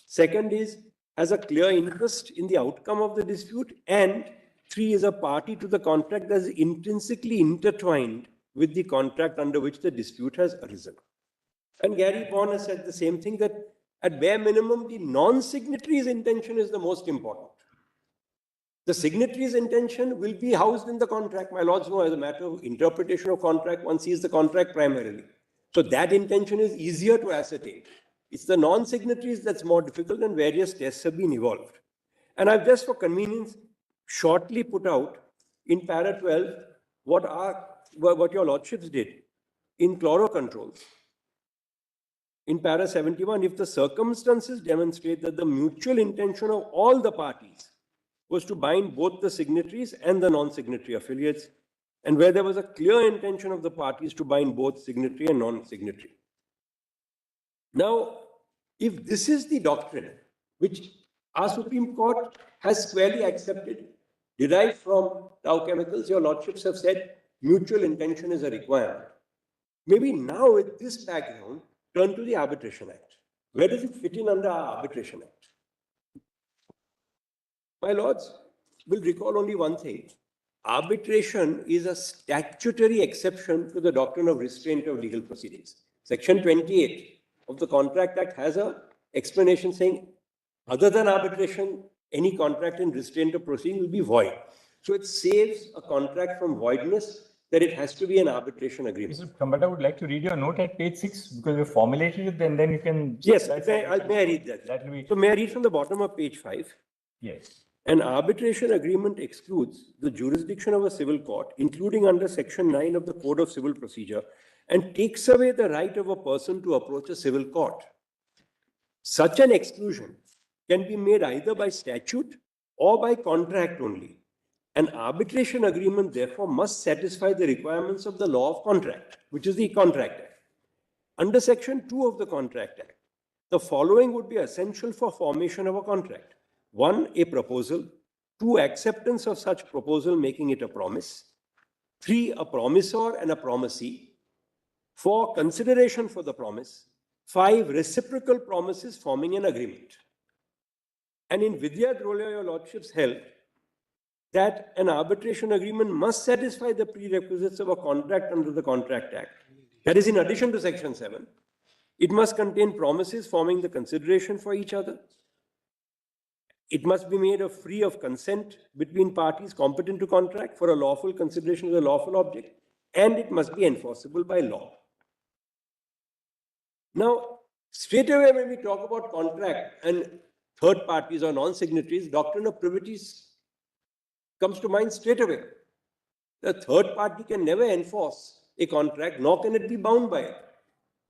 Second is, has a clear interest in the outcome of the dispute. And 3 is a party to the contract that is intrinsically intertwined with the contract under which the dispute has arisen. And Gary Vaughan has said the same thing, that at bare minimum, the non-signatory's intention is the most important. The signatory's intention will be housed in the contract. My lords know, as a matter of interpretation of contract, one sees the contract primarily. So that intention is easier to ascertain. It's the non-signatories that's more difficult, and various tests have been evolved. And I've just for convenience shortly put out in para 12 what your lordships did in chloro controls. In para 71, if the circumstances demonstrate that the mutual intention of all the parties was to bind both the signatories and the non-signatory affiliates, and where there was a clear intention of the parties to bind both signatory and non-signatory. Now, if this is the doctrine which our Supreme Court has squarely accepted, derived from Dow Chemicals, your lordships have said mutual intention is a requirement. Maybe now with this background, turn to the Arbitration Act. Where does it fit in under our Arbitration Act? My lords will recall only one thing. Arbitration is a statutory exception to the doctrine of restraint of legal proceedings. Section 28 of the Contract Act has an explanation saying, other than arbitration, any contract in restraint of proceeding will be void. So it saves a contract from voidness, that it has to be an arbitration agreement. Mr. Kambata, I would like to read your note at page 6 because you formulated it, and then you can... Yes, may I read that? So may I read from the bottom of page 5? Yes. An arbitration agreement excludes the jurisdiction of a civil court, including under Section 9 of the Code of Civil Procedure, and takes away the right of a person to approach a civil court. Such an exclusion can be made either by statute or by contract only. An arbitration agreement, therefore, must satisfy the requirements of the law of contract, which is the Contract Act. Under Section 2 of the Contract Act, the following would be essential for formation of a contract. 1, a proposal. 2, acceptance of such proposal, making it a promise. 3, a promisor and a promisee. 4, consideration for the promise. 5, reciprocal promises forming an agreement. And in Vidya Drolia, your lordships held that an arbitration agreement must satisfy the prerequisites of a contract under the Contract Act. That is, in addition to Section 7, it must contain promises forming the consideration for each other. It must be made free of consent between parties competent to contract for a lawful consideration of the lawful object, and it must be enforceable by law. Now, straight away when we talk about contract and third parties or non-signatories, doctrine of privity comes to mind straight away. The third party can never enforce a contract, nor can it be bound by it.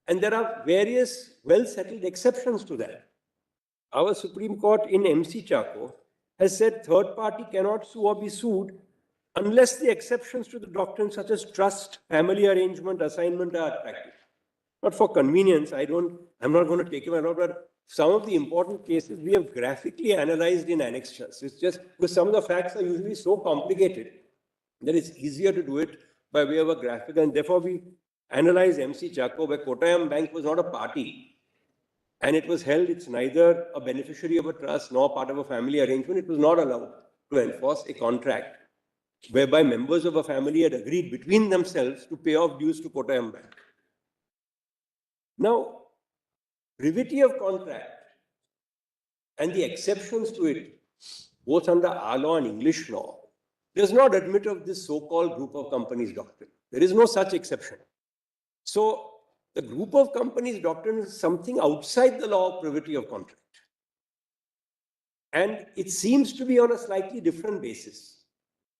And there are various well-settled exceptions to that. Our Supreme Court in MC Chaco has said third party cannot sue or be sued unless the exceptions to the doctrine such as trust, family arrangement, assignment are attractive. Not for convenience, I'm not going to take him around, but some of the important cases we have graphically analyzed in annexures. It's just because some of the facts are usually so complicated that it's easier to do it by way of a graphic, and therefore we analyze MC Chaco, where Kottayam Bank was not a party, and it was held it's neither a beneficiary of a trust nor part of a family arrangement. It was not allowed to enforce a contract whereby members of a family had agreed between themselves to pay off dues to Kottayam Bank. Now, privity of contract and the exceptions to it, both under our law and English law, does not admit of this so-called group of companies doctrine. There is no such exception. So, the group of companies doctrine is something outside the law of privity of contract. And it seems to be on a slightly different basis.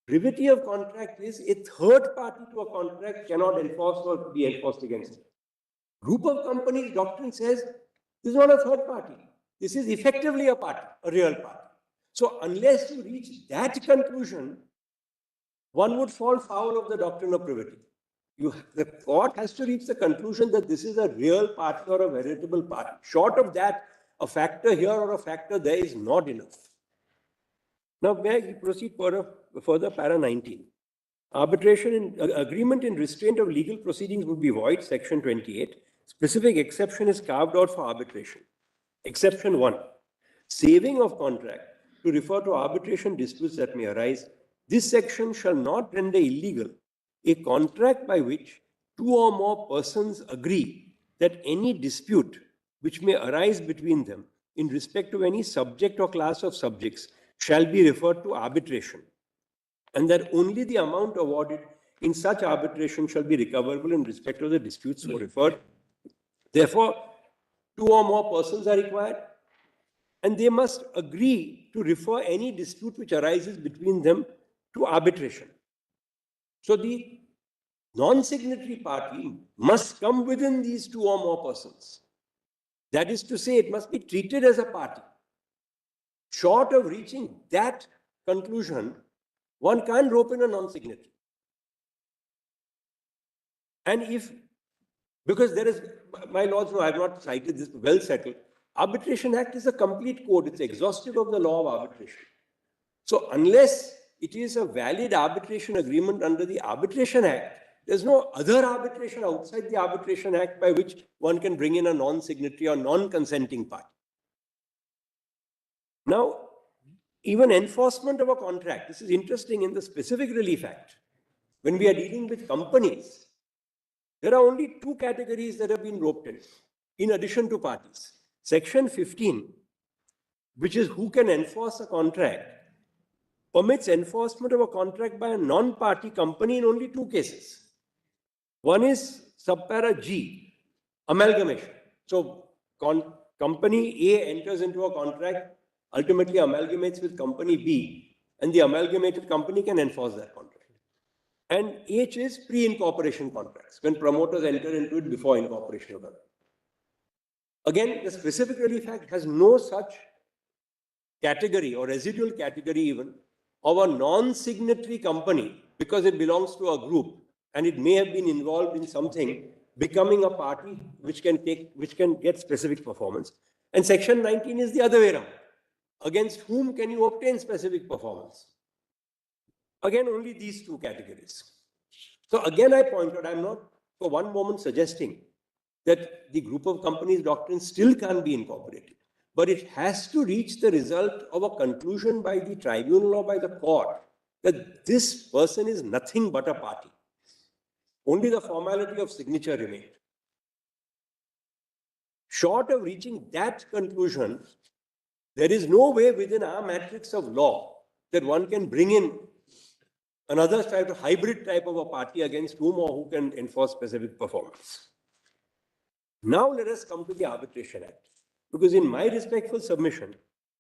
Privity of contract is a third party to a contract cannot enforce or be enforced against it. Group of companies doctrine says this is not a third party. This is effectively a party, a real party. So unless you reach that conclusion, one would fall foul of the doctrine of privity. The court has to reach the conclusion that this is a real party or a veritable party. Short of that, a factor here or a factor there is not enough. Now, may I proceed further, para 19. Arbitration in agreement in restraint of legal proceedings would be void, section 28. Specific exception is carved out for arbitration. Exception 1, saving of contract to refer to arbitration disputes that may arise. This section shall not render illegal a contract by which two or more persons agree that any dispute which may arise between them in respect to any subject or class of subjects shall be referred to arbitration, and that only the amount awarded in such arbitration shall be recoverable in respect of the disputes so referred. Therefore, two or more persons are required, and they must agree to refer any dispute which arises between them to arbitration. So the non-signatory party must come within these two or more persons. That is to say, it must be treated as a party. Short of reaching that conclusion, one can't rope in a non-signatory. And because there is, my lords know, I have not cited this, well settled, Arbitration Act is a complete code. It's exhaustive of the law of arbitration. So unless it is a valid arbitration agreement under the Arbitration Act, there's no other arbitration outside the Arbitration Act by which one can bring in a non-signatory or non-consenting party. Now, even enforcement of a contract, this is interesting in the Specific Relief Act. When we are dealing with companies, there are only two categories that have been roped in addition to parties. Section 15, which is who can enforce a contract, permits enforcement of a contract by a non-party company in only two cases. One is subpara G, amalgamation. So company A enters into a contract, ultimately amalgamates with company B, and the amalgamated company can enforce that contract. And H is pre-incorporation contracts, when promoters enter into it before incorporation of them. Again, the Specific Relief Act has no such category or residual category even of a non-signatory company because it belongs to a group and it may have been involved in something becoming a party which can get specific performance. And Section 19 is the other way around. Against whom can you obtain specific performance? Again, only these two categories. So again, I point out, I'm not for one moment suggesting that the group of companies doctrine still can't be incorporated, but it has to reach the result of a conclusion by the tribunal or by the court that this person is nothing but a party. Only the formality of signature remained. Short of reaching that conclusion, There is no way within our matrix of law that one can bring in another type of hybrid type of a party against whom or who can enforce specific performance. Now let us come to the Arbitration Act. Because in my respectful submission,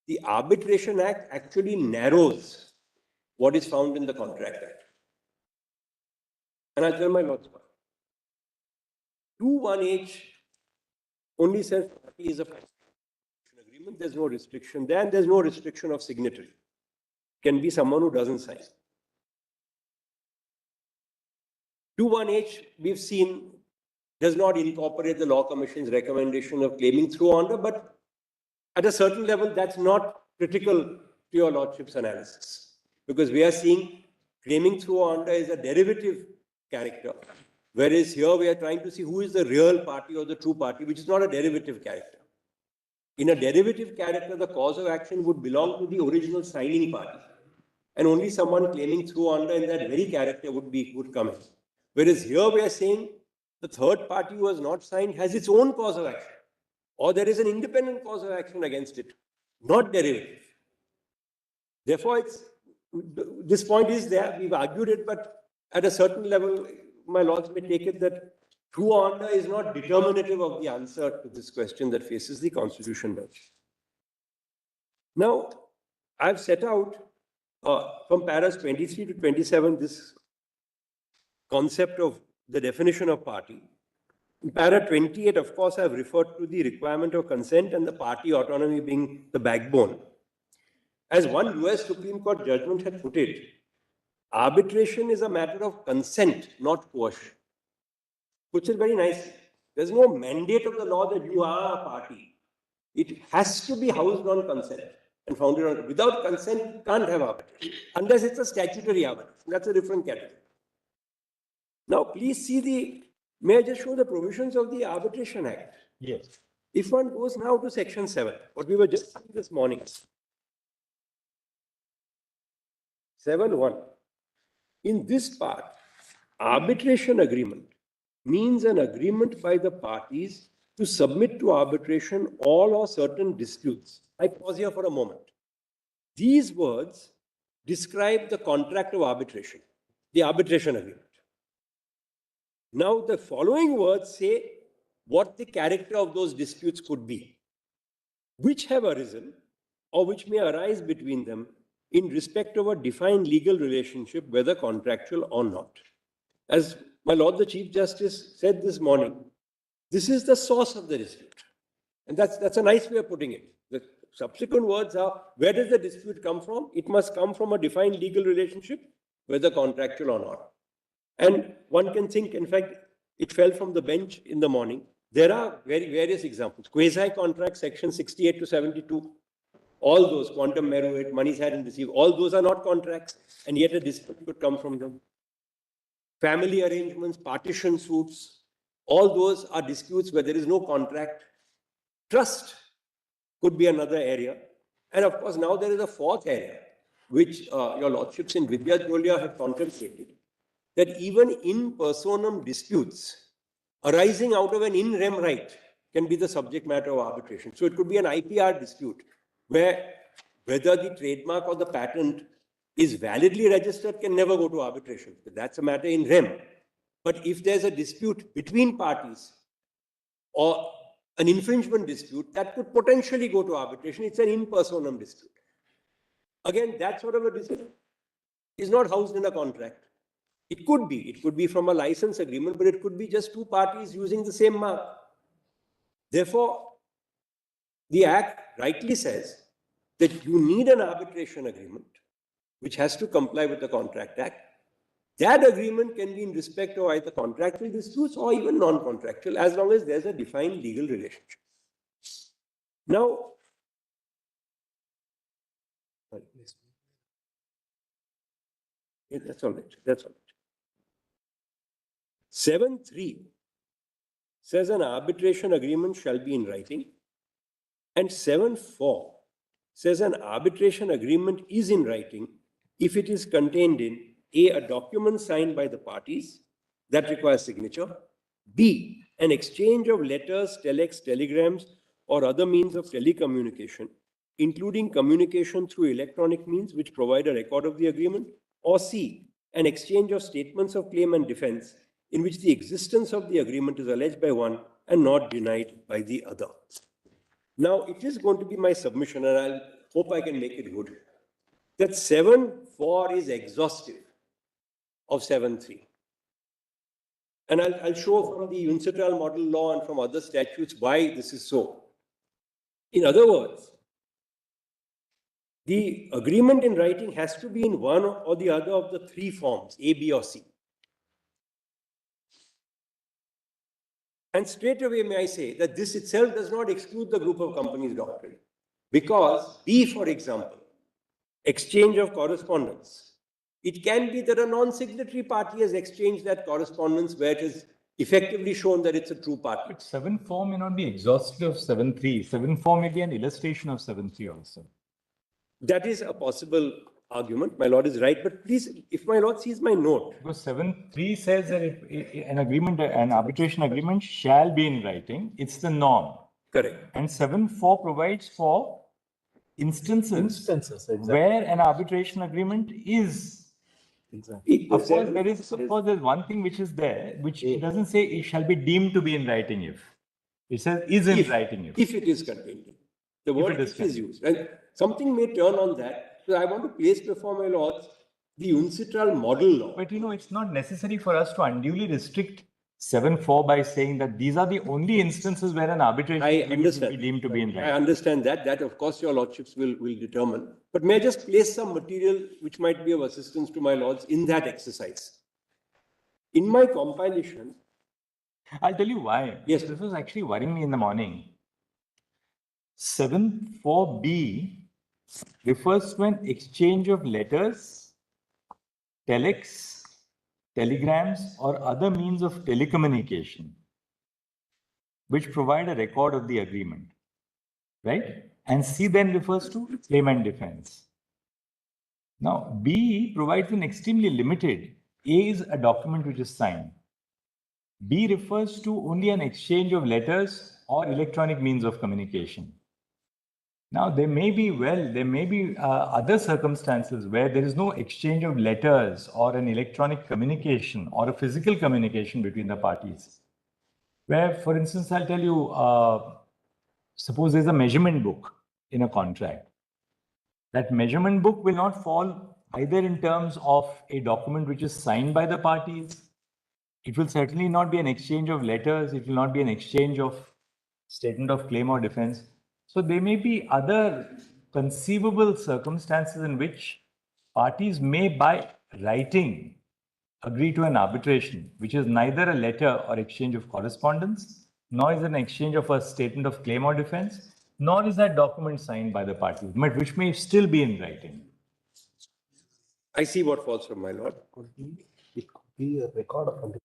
the Arbitration Act actually narrows what is found in the Contract Act. And I'll tell my lords why. 2(1)H only says party is a agreement. There's no restriction there, and there's no restriction of signatory. Can be someone who doesn't sign. 2(1)H, we've seen, does not incorporate the Law Commission's recommendation of claiming through order, but at a certain level, that's not critical to your lordship's analysis. Because we are seeing claiming through order is a derivative character, whereas here we are trying to see who is the real party or the true party, which is not a derivative character. In a derivative character, the cause of action would belong to the original signing party, and only someone claiming through order in that very character would come in. Whereas here we are saying the third party who has not signed has its own cause of action, or there is an independent cause of action against it, not derivative. Therefore, this point is there. We've argued it, but at a certain level, my lords may take it that true order is not determinative of the answer to this question that faces the Constitution bench. Now, I've set out from paras 23 to 27 this concept of the definition of party. In para 28, of course, I've referred to the requirement of consent and the party autonomy being the backbone. As one US Supreme Court judgment had put it, arbitration is a matter of consent, not coercion. Puts it very nicely. There's no mandate of the law that you are a party. It has to be housed on consent and founded on. Without consent, you can't have arbitration, unless it's a statutory arbitration. That's a different category. Now, please see may I just show the provisions of the Arbitration Act? Yes. If one goes now to section 7, what we were just saying this morning. 7(1). In this part, arbitration agreement means an agreement by the parties to submit to arbitration all or certain disputes. I pause here for a moment. These words describe the contract of arbitration, the arbitration agreement. Now, the following words say what the character of those disputes could be, which have arisen or which may arise between them in respect of a defined legal relationship, whether contractual or not. As my Lord the Chief Justice said this morning, this is the source of the dispute. And that's a nice way of putting it. The subsequent words are, where does the dispute come from? It must come from a defined legal relationship, whether contractual or not. And one can think, in fact, it fell from the bench in the morning. There are various examples. Quasi-contract, section 68 to 72. All those, quantum meruit, monies had and received, all those are not contracts, and yet a dispute could come from them. Family arrangements, partition suits, all those are disputes where there is no contract. Trust could be another area. And of course, now there is a fourth area, which your lordships in Vidya Jolia have contemplated, that even in personam disputes arising out of an in rem right can be the subject matter of arbitration. So it could be an IPR dispute where whether the trademark or the patent is validly registered can never go to arbitration. That's a matter in rem. But if there's a dispute between parties or an infringement dispute, that could potentially go to arbitration. It's an in personam dispute. Again, that sort of a dispute is not housed in a contract. It could be from a license agreement, but it could be just two parties using the same mark. Therefore, the Act rightly says that you need an arbitration agreement, which has to comply with the Contract Act. That agreement can be in respect of either contractual disputes or even non-contractual, as long as there's a defined legal relationship. Now, that's all right. That's all right. 7(3) says an arbitration agreement shall be in writing, and 7(4) says an arbitration agreement is in writing if it is contained in A, a document signed by the parties that requires signature, B, an exchange of letters, telex, telegrams, or other means of telecommunication including communication through electronic means which provide a record of the agreement, or C, an exchange of statements of claim and defense in which the existence of the agreement is alleged by one and not denied by the other. Now, it is going to be my submission, and I hope I can make it good, that 7.4 is exhaustive of 7.3. And I'll show from the UNCITRAL model law and from other statutes why this is so. In other words, the agreement in writing has to be in one or the other of the three forms, A, B, or C. And straight away, may I say that this itself does not exclude the group of companies doctrine. Because B, for example, exchange of correspondence, it can be that a non-signatory party has exchanged that correspondence where it is effectively shown that it's a true party. But 7.4 may not be exhaustive of 7.3. 7.4 may be an illustration of 7.3 also. That is a possible argument. My lord is right. But please, if my lord sees my note. Because 7.3 says that if an agreement, an arbitration agreement shall be in writing. It's the norm. Correct. And 7.4 provides for instances exactly. where an arbitration agreement is. Exactly. Of course, there's one thing which is there, which doesn't say it shall be deemed to be in writing if. It says is in writing if. If it is contained. The word if is used. And something may turn on that. So I want to place before my lords the UNCITRAL model law. But it's not necessary for us to unduly restrict 7.4 by saying that these are the only instances where an arbitration agreement will be deemed to be in writing. I understand that. That, of course, your lordships will determine. But may I just place some material which might be of assistance to my lords in that exercise? In my compilation... I'll tell you why. Yes. This was actually worrying me in the morning. 7.4b refers to an exchange of letters, telex, telegrams, or other means of telecommunication, which provide a record of the agreement, right? And C then refers to claim and defense. Now, B provides an extremely limited. A is a document which is signed. B refers to only an exchange of letters or electronic means of communication. Now, there may be other circumstances where there is no exchange of letters or an electronic communication or a physical communication between the parties. Where, for instance, I'll tell you, suppose there's a measurement book in a contract. That measurement book will not fall either in terms of a document which is signed by the parties. It will certainly not be an exchange of letters. It will not be an exchange of statement of claim or defense. So there may be other conceivable circumstances in which parties may, by writing, agree to an arbitration, which is neither a letter or exchange of correspondence, nor is an exchange of a statement of claim or defense, nor is that document signed by the parties, but which may still be in writing. I see what falls from my lord. It could be a record of agreement.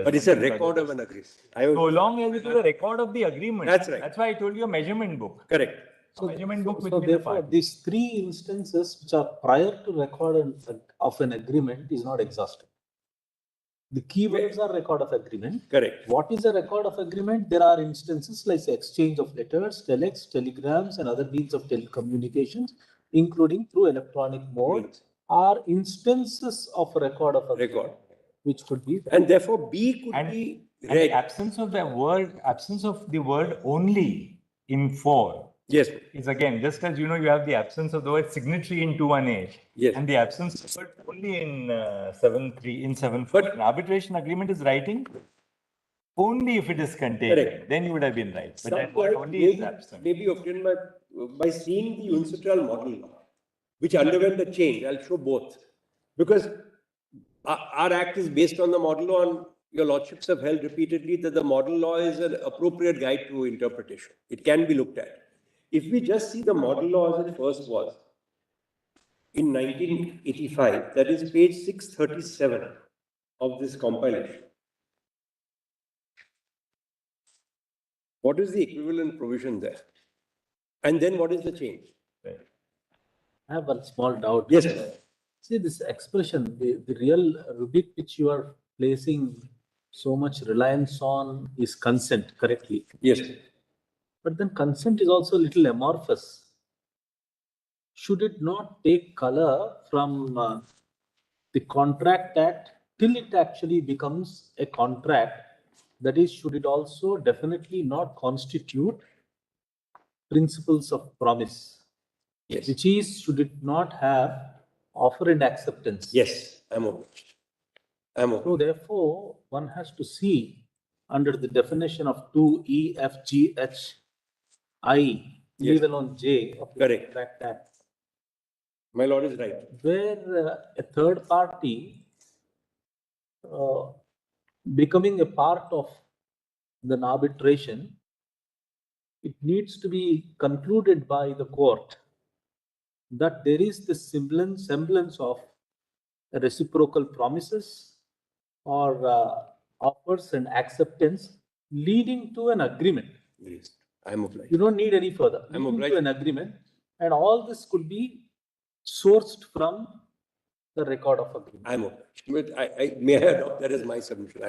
But it's a record of an agreement. So long as it is a record of the agreement. That's right. That's why I told you a measurement book. Correct. So, measurement book so therefore, these three instances which are prior to record of an agreement is not exhaustive. The keywords are record of agreement. Correct. What is a record of agreement? There are instances like exchange of letters, telex, telegrams, and other means of telecommunications, including through electronic mode, are instances of record of agreement, which could be. And therefore, B could be read. And the absence of the word only in 4. Yes. Is again, just as you have the absence of the word signatory in 2.1H. Yes. And the absence of word only in 7.3, in 7.4. But an arbitration agreement is writing only if it is contained. Correct. Then you would have been right. But that word only is absent. May be obtained by seeing the UNCITRAL model law, which underwent a change. I'll show both. Because our act is based on the model law, and your lordships have held repeatedly that the model law is an appropriate guide to interpretation. It can be looked at. If we just see the model law as it first was, in 1985, that is page 637 of this compilation. What is the equivalent provision there? And then what is the change? I have one small doubt. Yes. See this expression, the real rubric which you are placing so much reliance on is consent, correctly? Yes. But then consent is also a little amorphous. Should it not take color from the Contract Act till it actually becomes a contract? That is, should it also definitely not constitute principles of promise? Yes. Which is, should it not have offer and acceptance? Yes, I'm obliged. I'm So obliged. therefore, one has to see under the definition of 2E, F, G, H, I, leave Yes. alone J of the Correct. Contract Act, My lord is right. where a third party becoming a part of an arbitration, it needs to be concluded by the court that there is the semblance of reciprocal promises or offers and acceptance leading to an agreement. Yes, I'm obliged. You don't need any further. I'm Leading obliged. to an agreement, and all this could be sourced from the record of agreement. I'm obliged. But I may I adopt that as my submission.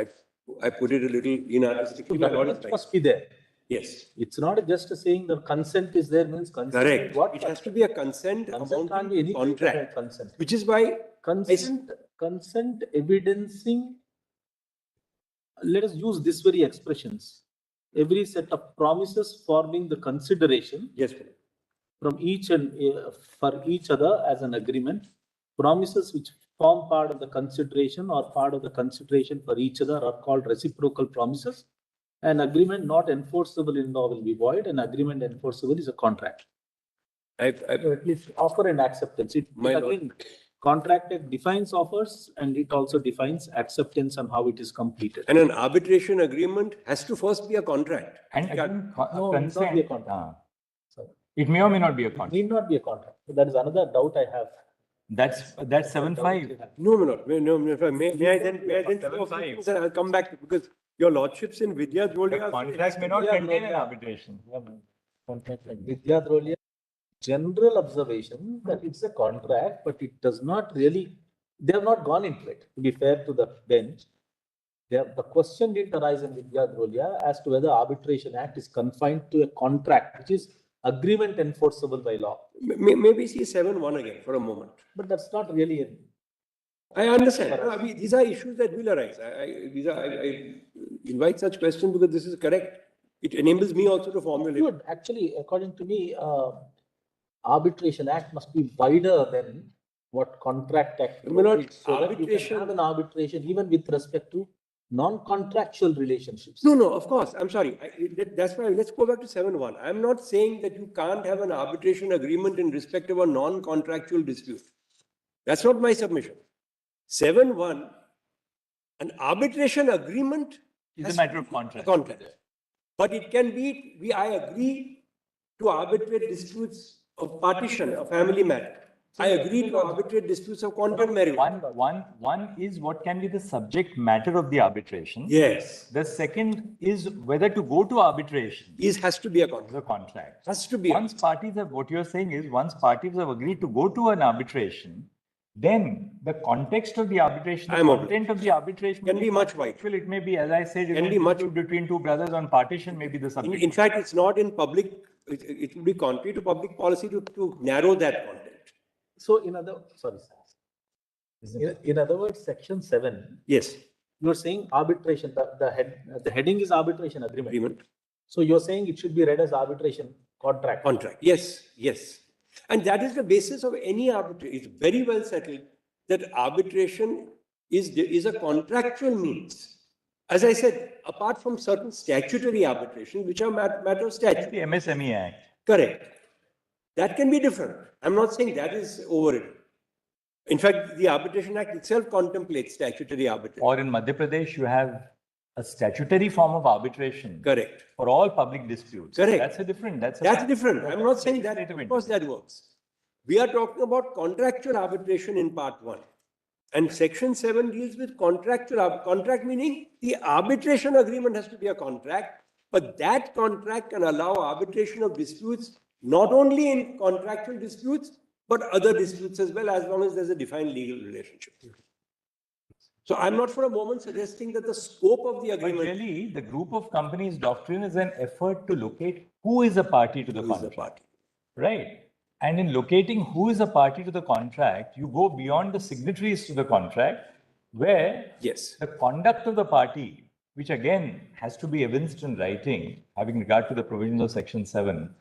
I put it a little inartistically. My That lord is much right. must be there. Yes. It's not just saying the consent is there means consent. Correct. What It has to be a consent consent can't amounting be to any kind of a contract, consent. which is why Consent evidencing. Let us use this very expressions. Every set of promises forming the consideration. Yes. From each and for each other as an agreement. Promises which form part of the consideration or part of the consideration for each other are called reciprocal promises. An agreement not enforceable in law will be void. An agreement enforceable is a contract. So at least offer and acceptance. Contract Act defines offers and it also defines acceptance and how it is completed. And an arbitration agreement has to first be a contract. And again, No, it consent. not be a contract. It may or may not be a contract. Need not be a contract. So that is another doubt I have. That's 7.5. No, my lord. May I then I'll come back because your lordships in Vidya Dholia. The contract may not contain an arbitration. Vidya Dholia, general observation that it's a contract, but it does not really, they have not gone into it, to be fair to the bench. The question didn't arise in Vidya Dholia as to whether Arbitration Act is confined to a contract, which is agreement enforceable by law. Maybe see 7.1 again for a moment. But that's not really it. I understand. I mean, these are issues that will arise. I invite such questions because this is correct. It enables me also to formulate. Good. Actually, according to me, Arbitration Act must be wider than what Contract Act provides, so that you can have an arbitration even with respect to non-contractual relationships. No, of course. I'm sorry. That's why let's go back to 7.1. I'm not saying that you can't have an arbitration agreement in respect of a non-contractual dispute. That's not my submission. 7.1, an arbitration agreement is a matter of contract. But it can be, I agree to arbitrate disputes of partition, of family matter. I agree to arbitrate disputes of quantum merit. One is what can be the subject matter of the arbitration. Yes. The second is whether to go to arbitration. Has to be a contract. Has to be. Once parties have, what you're saying is, once parties have agreed to go to an arbitration, then the context of the arbitration, the content of the arbitration can be much wider. It may be, as I said, can be much between two brothers on partition, may be the subject. In fact, it's not in public. It will be contrary to public policy to narrow that content. So, in other words, Section 7. Yes. You're saying arbitration. The heading is arbitration agreement. So you're saying it should be read as arbitration contract. Yes. And that is the basis of any arbitration. It's very well settled that arbitration is a contractual means. As I said, apart from certain statutory arbitration, which are matter of statute. The MSME Act. Correct. That can be different. I'm not saying that is overridden. In fact, the Arbitration Act itself contemplates statutory arbitration. Or in Madhya Pradesh, you have a statutory form of arbitration. Correct. For all public disputes. Correct. That's different. That's different. I'm not saying that. Of course, that works. We are talking about contractual arbitration in Part 1. And Section 7 deals with contract meaning the arbitration agreement has to be a contract, but that contract can allow arbitration of disputes not only in contractual disputes, but other disputes as well, as long as there's a defined legal relationship. So I'm not for a moment suggesting that the scope of the But agreement really, the group of companies doctrine is an effort to locate who is a party to the is the contract. party. Right. And in locating who is a party to the contract, you go beyond the signatories to the contract, where Yes. the conduct of the party, which again has to be evinced in writing, having regard to the provisions of Section 7,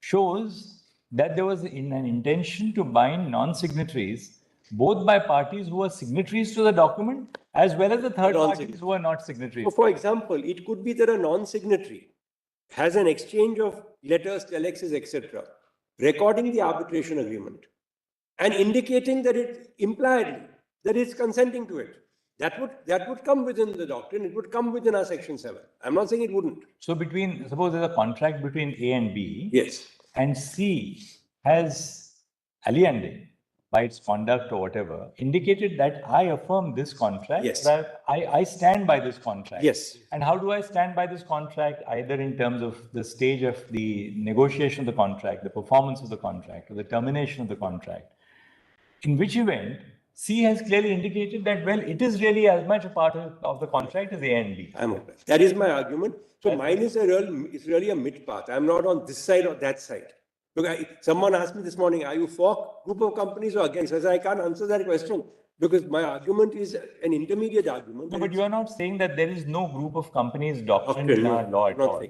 shows that there was an intention to bind non-signatories both by parties who are signatories to the document as well as the third parties who are not signatories. So for example, it could be that a non-signatory has an exchange of letters, telexes, etc., recording the arbitration agreement and indicating that it impliedly that it's consenting to it. That would come within the doctrine. It would come within our Section 7. I'm not saying it wouldn't. So suppose there's a contract between A and B. Yes. And C has aliened by its conduct or whatever, indicated that I affirm this contract, Yes. that I stand by this contract. Yes. And how do I stand by this contract? Either in terms of the stage of the negotiation of the contract, the performance of the contract, or the termination of the contract. In which event, C has clearly indicated that, well, it is really as much a part of the contract as A and B. I'm okay. That is my argument. So mine is really a mid path. I'm not on this side or that side. Look, someone asked me this morning, are you for group of companies or against? I said, I can't answer that question because my argument is an intermediate argument. No, but you are not saying that there is no group of companies doctrine in our law at all.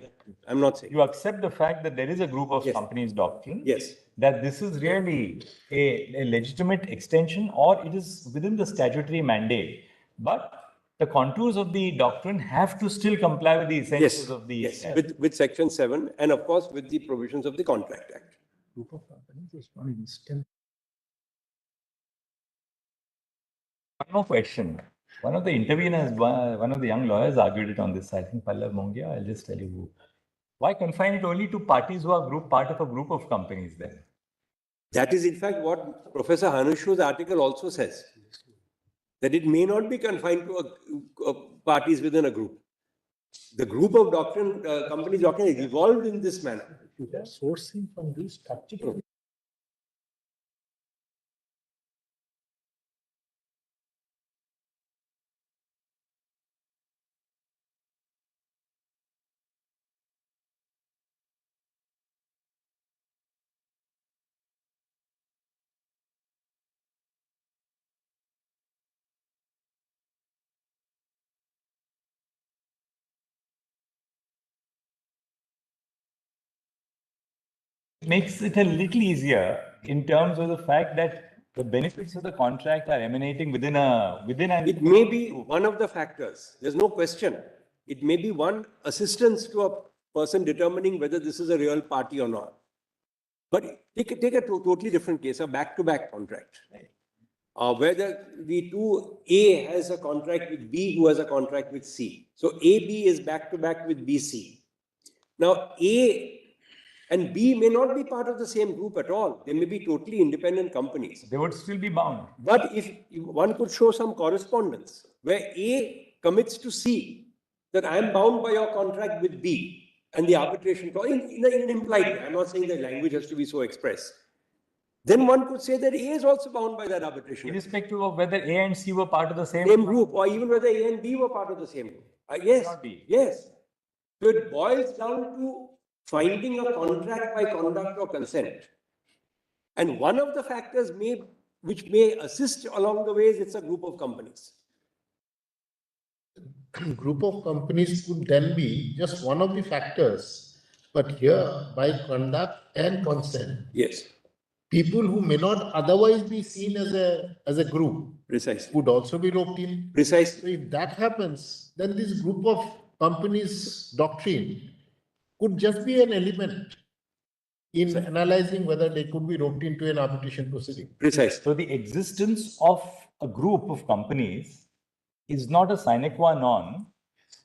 I'm not saying. You accept the fact that there is a group of companies doctrine. Yes. That this is really a legitimate extension or it is within the statutory mandate. But the contours of the doctrine have to still comply with the essentials of the... Yes, with Section 7 and of course with the provisions of the Contract Act. Group of companies is not instant. One more question. One of the interveners, one of the young lawyers argued it on this, I think Pallav Mongia, I'll just tell you who. Why confine it only to parties who are part of a group of companies then? That is in fact what Professor Hanushu's article also says. That it may not be confined to parties within a group. The group of companies doctrine is evolved in this manner. Sourcing from these statutory. Makes it a little easier in terms of the fact that the benefits of the contract are emanating within an... It may be one of the factors. There's no question. It may be one assistance to a person determining whether this is a real party or not. But take a totally different case, a back-to-back contract. Where the A has a contract with B who has a contract with C. So AB is back-to-back with BC. Now A and B may not be part of the same group at all. They may be totally independent companies. They would still be bound. But if one could show some correspondence where A commits to C that I am bound by your contract with B and the arbitration clause in an implied way. I'm not saying the language has to be so express. Then one could say that A is also bound by that arbitration. Irrespective of whether A and C were part of the same group or even whether A and B were part of the same group. Yes. Yes. So it boils down to finding a contract by conduct or consent. And one of the factors which may assist along the way is it's a group of companies. Group of companies could then be just one of the factors, but here by conduct and consent. Yes. People who may not otherwise be seen as a group Precisely. would also be roped in. Precisely. So if that happens, then this group of companies doctrine could just be an element in analyzing whether they could be roped into an arbitration proceeding. Precisely. So the existence of a group of companies is not a sine qua non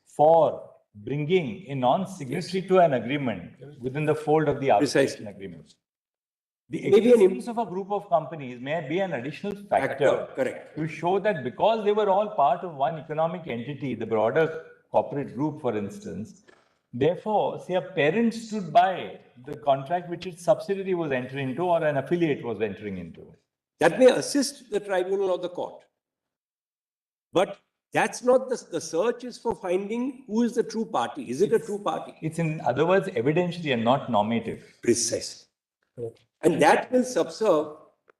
for bringing a non-signatory to an agreement within the fold of the arbitration agreement. The existence of a group of companies may be an additional factor to show that because they were all part of one economic entity, the broader corporate group, for instance, therefore, say a parent stood by the contract which its subsidiary was entering into or an affiliate was entering into. That may assist the tribunal or the court. But That's not the search is for finding who is the true party. Is it a true party? It's in other words evidentiary and not normative. Precisely. And that will subserve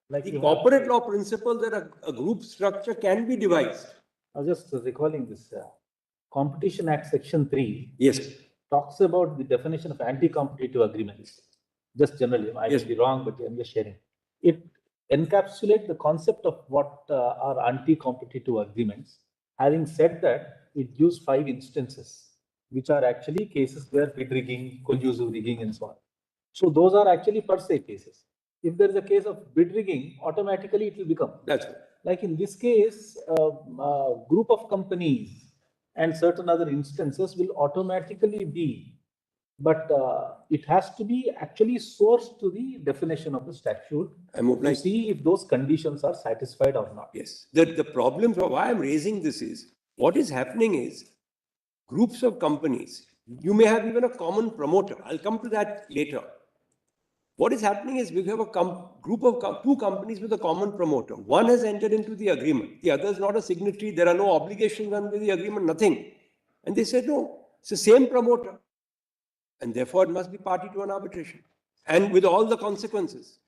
the corporate law principle that a group structure can be devised. I was just recalling this Competition Act Section 3. Yes. Talks about the definition of anti-competitive agreements. Just generally, I may be wrong, but I'm just sharing. It encapsulates the concept of what are anti-competitive agreements. Having said that, it gives 5 instances, which are actually cases where bid rigging, collusive rigging, and so on. So those are actually per se cases. If there is a case of bid rigging, automatically it will become. That's right. Like in this case, a group of companies and certain other instances will automatically be, but it has to be actually sourced to the definition of the statute to see if those conditions are satisfied or not. Yes. The problem, why I'm raising this is, what is happening is, groups of companies, you may have even a common promoter. I'll come to that later. What is happening is we have a group of 2 companies with a common promoter. One has entered into the agreement. The other is not a signatory. There are no obligations under the agreement, nothing. And they said, no, it's the same promoter. And therefore, it must be party to an arbitration. And with all the consequences.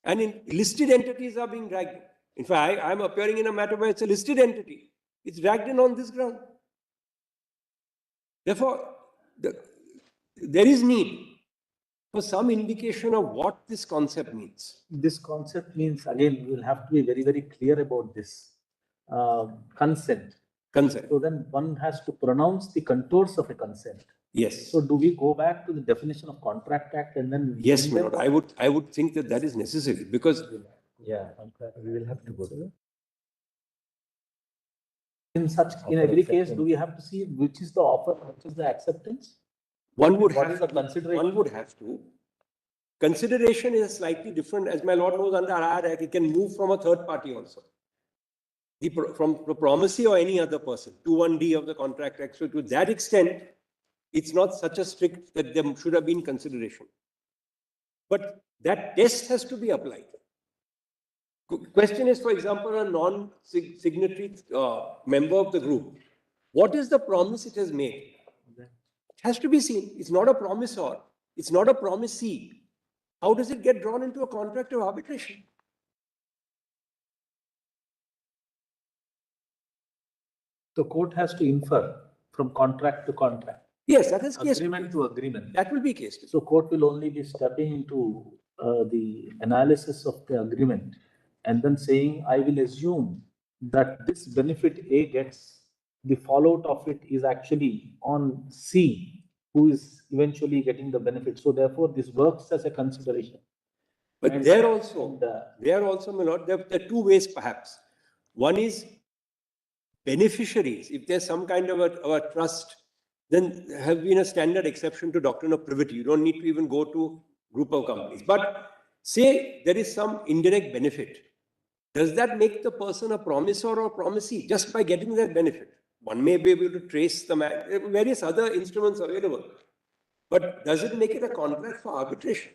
And in listed entities are being dragged in. In fact, I'm appearing in a matter where it's a listed entity. It's dragged in on this ground. Therefore, there is need for some indication of what this concept means. This concept means, again, we will have to be very, very clear about this. Consent. Consent. So then one has to pronounce the contours of a consent. Yes. So do we go back to the definition of Contract Act and then? Yes, my lord. I would think that is necessary because. Yeah, we will have to go there. In every case, do we have to see which is the offer, which is the acceptance? One would What have is the to. consideration? One would have to. Consideration is slightly different. As my lord knows, under our act, it can move from a third party also. From the promisee or any other person, 2(1)D of the Contract Act. So to that extent, it's not such a strict that there should have been consideration. But that test has to be applied. Question is, for example, a non-signatory member of the group. What is the promise it has made? It has to be seen. It's not a promisor. It's not a promisee. How does it get drawn into a contract of arbitration? The court has to infer from contract to contract. Yes, that is case. Agreement to agreement. That will be case. So court will only be stepping into the analysis of the agreement and then saying, I will assume that this benefit A gets, the fallout of it is actually on C, who is eventually getting the benefit. So therefore, this works as a consideration. But And there also, my lord, there are 2 ways perhaps. One is beneficiaries. If there's some kind of a trust, then there has been a standard exception to doctrine of privity. You don't need to even go to group of companies. But say there is some indirect benefit. Does that make the person a promisor or promisee just by getting that benefit? One may be able to trace the man, various other instruments available. But does it make it a contract for arbitration?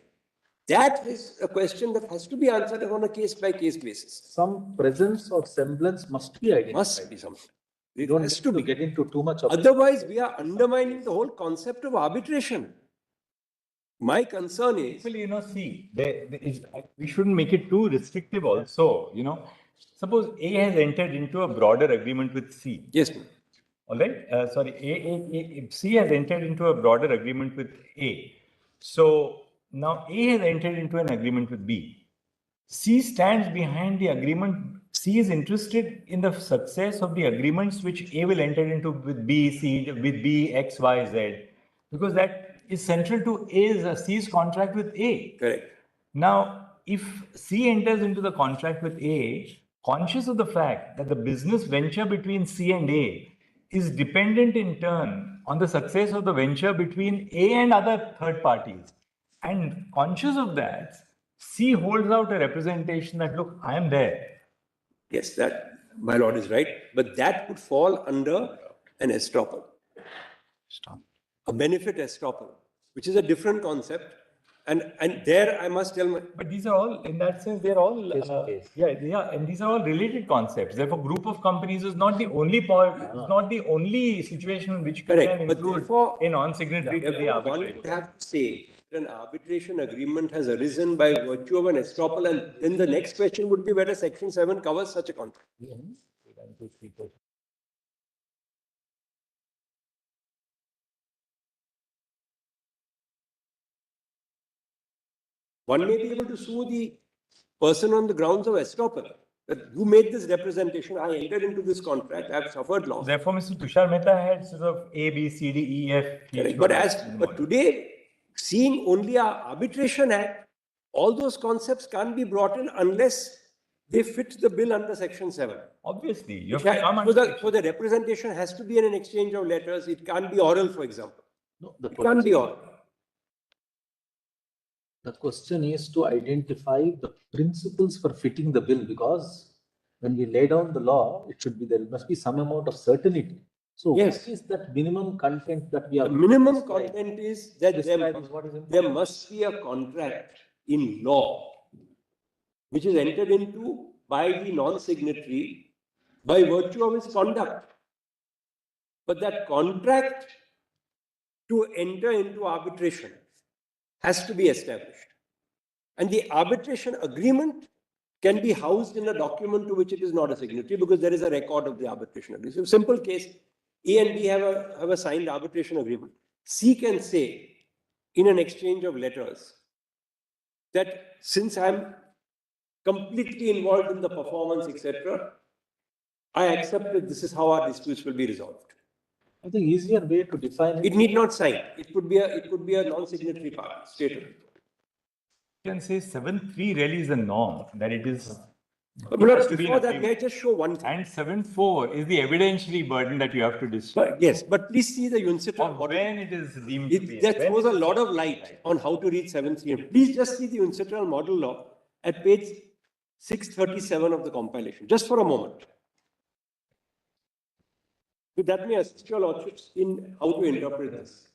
That is a question that has to be answered on a case-by-case basis. Some presence or semblance must be identified. Must be something. We don't have to get into too much of it. Otherwise, we are undermining the whole concept of arbitration. My concern is, Well, see, we shouldn't make it too restrictive also, Suppose A has entered into a broader agreement with C. Yes, ma'am. All right. C has entered into a broader agreement with A. So now A has entered into an agreement with B. C stands behind the agreement. C is interested in the success of the agreements which A will enter into with B, C, with B, X, Y, Z, because that is central to C's contract with A. Correct. Now, if C enters into the contract with A, conscious of the fact that the business venture between C and A is dependent in turn on the success of the venture between A and other third parties, and conscious of that, C holds out a representation that, look, I am there. Yes, that my lord is right, but that would fall under an estoppel, a benefit estoppel, which is a different concept. And there I must tell my, But these are all, in that sense, they're all, Case to case. yeah, and these are all related concepts. Therefore, group of companies is not the only point, is not the only situation in which you correct, can but include therefore, a non-signatory to the therefore one arbitrator. would have to say that an arbitration agreement has arisen by virtue of an estoppel, and then the next question would be whether Section 7 covers such a contract. One may be able to sue the person on the grounds of estoppel. That you made this representation, I entered into this contract, I have suffered loss. Therefore, Mr. Tushar Mehta had sort of A, B, C, D, E, F. Correct. But today, seeing only our arbitration act, all those concepts can't be brought in unless they fit the bill under Section 7. Obviously, you It have to come so, so the representation has to be in an exchange of letters. It can't be oral, for example. No, the It can't be oral. The question is to identify the principles for fitting the bill, because when we lay down the law, it should be, there must be some amount of certainty. So Yes. what is that minimum content that we are? The minimum content is that what is there must be a contract in law which is entered into by the non-signatory by virtue of his conduct. But that contract to enter into arbitration has to be established. And the arbitration agreement can be housed in a document to which it is not a signatory because there is a record of the arbitration agreement. So, simple case, A and B have a signed arbitration agreement. C can say in an exchange of letters that since I'm completely involved in the performance, etc., I accept that this is how our disputes will be resolved. I think easier way to define It need not sign. It could be a non-signatory party stated. You can say 7.3 really is the norm, that it is. But it has to be before an that, may I agreement. just show one thing? And 7.4 is the evidentiary burden that you have to discuss. But yes, but please see the UNCITRAL Of model. when it is deemed to be. That when throws a it is- lot of light on how to read 7.3. Please just see the UNCITRAL model law at page 637 of the compilation, just for a moment. So that may assist your lordships in how to interpret this.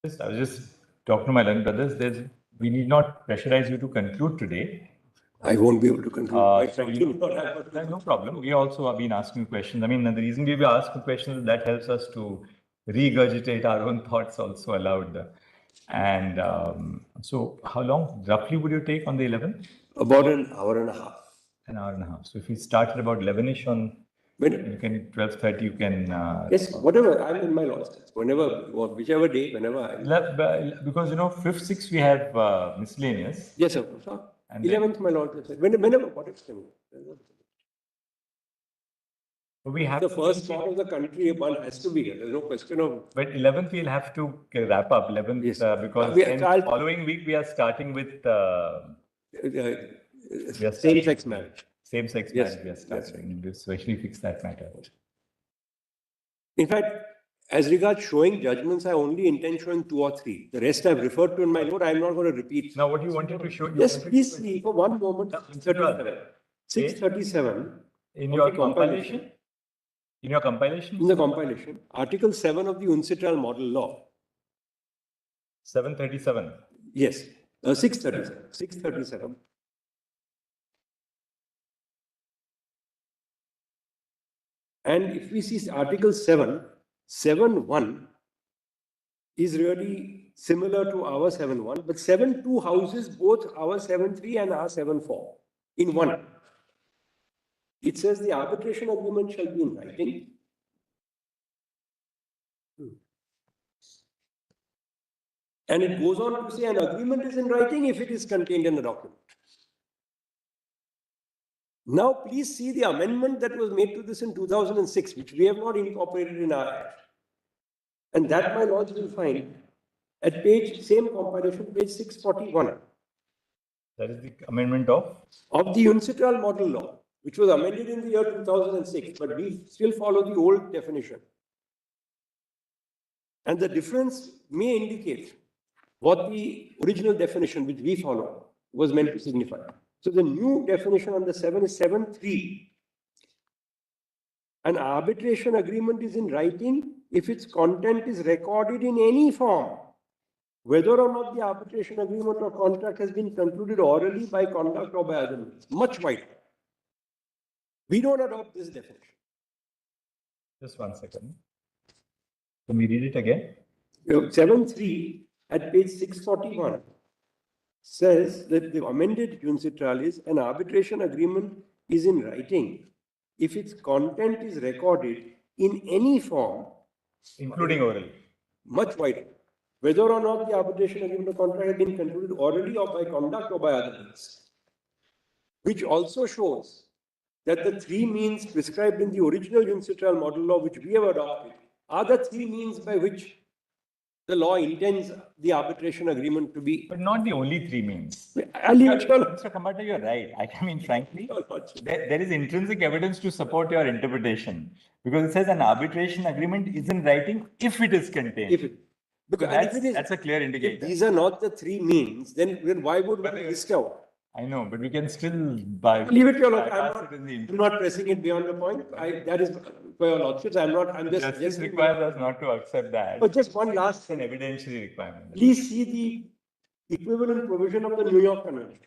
I was just talking to my learned brothers. We need not pressurize you to conclude today. I won't be able to conclude. So, no problem. We also have been asking questions. I mean, the reason we were asking questions, that helps us to regurgitate our own thoughts also aloud. And so, how long roughly would you take on the 11th? About an hour and a half. An hour and a half. So, if we start at about 11ish on, you can 12:30. You can. Yes, whatever. I'm in my lordships. Whenever, whichever day, whenever I. Because 5th, 6th we have miscellaneous. Yes, sir. And 11th, my lord. Whenever, what is coming? We have the first part of the country, one has to be here. There's no question of. But 11th, we'll have to wrap up. 11th, Yes. Because then following week we are starting with same-sex marriage. Same-sex marriage we are starting. We'll especially fix that matter. In fact, as regards showing judgments, I only intend showing 2 or 3. The rest I've referred to in my note. I'm not going to repeat. Now, what you wanted to show? Yes, please see for one moment. 637. In your compilation? In your compilation? In the compilation. Article 7 of the UNCITRAL model law. 737. Yes. 637. 637. And if we see Article 7, 7.1 is really similar to our 7.1, but 7.2 houses both our 7.3 and our 7.4 in one. It says the arbitration agreement shall be in writing. And it goes on to say an agreement is in writing if it is contained in the document. Now, please see the amendment that was made to this in 2006, which we have not incorporated in our Act. And that, my lords, will find at same compilation, page 641. That is the amendment of? Of the UNCITRAL model law, which was amended in the year 2006, but we still follow the old definition. And the difference may indicate what the original definition, which we follow, was meant to signify. So the new definition on the 7 is 7.3. An arbitration agreement is in writing if its content is recorded in any form, whether or not the arbitration agreement or contract has been concluded orally by conduct or by other means. Much wider. We don't adopt this definition. Just 1 second. Can we read it again? 7.3 at page 641 says that the amended UNCITRAL is an arbitration agreement is in writing if its content is recorded in any form, including oral. Much wider. Whether or not the arbitration agreement or contract has been concluded orally or by conduct or by other means. Which also shows that the three means prescribed in the original UNCITRAL model law, which we have adopted, are the three means by which the law intends the arbitration agreement to be. But not the only three means. I'll leave it to Mr. Kambata, you're right. I mean, frankly, there is intrinsic evidence to support your interpretation. Because it says an arbitration agreement is in writing if it is contained. Because That's a clear indicator. If these are not the three means, then why would we list out? I know, but we can still leave it to your lordship. I'm not pressing it beyond the point. That is for your lordships. I'm just. Justice requires us not to accept that. But just one last an evidentiary requirement. Please see the equivalent provision of the New York Convention.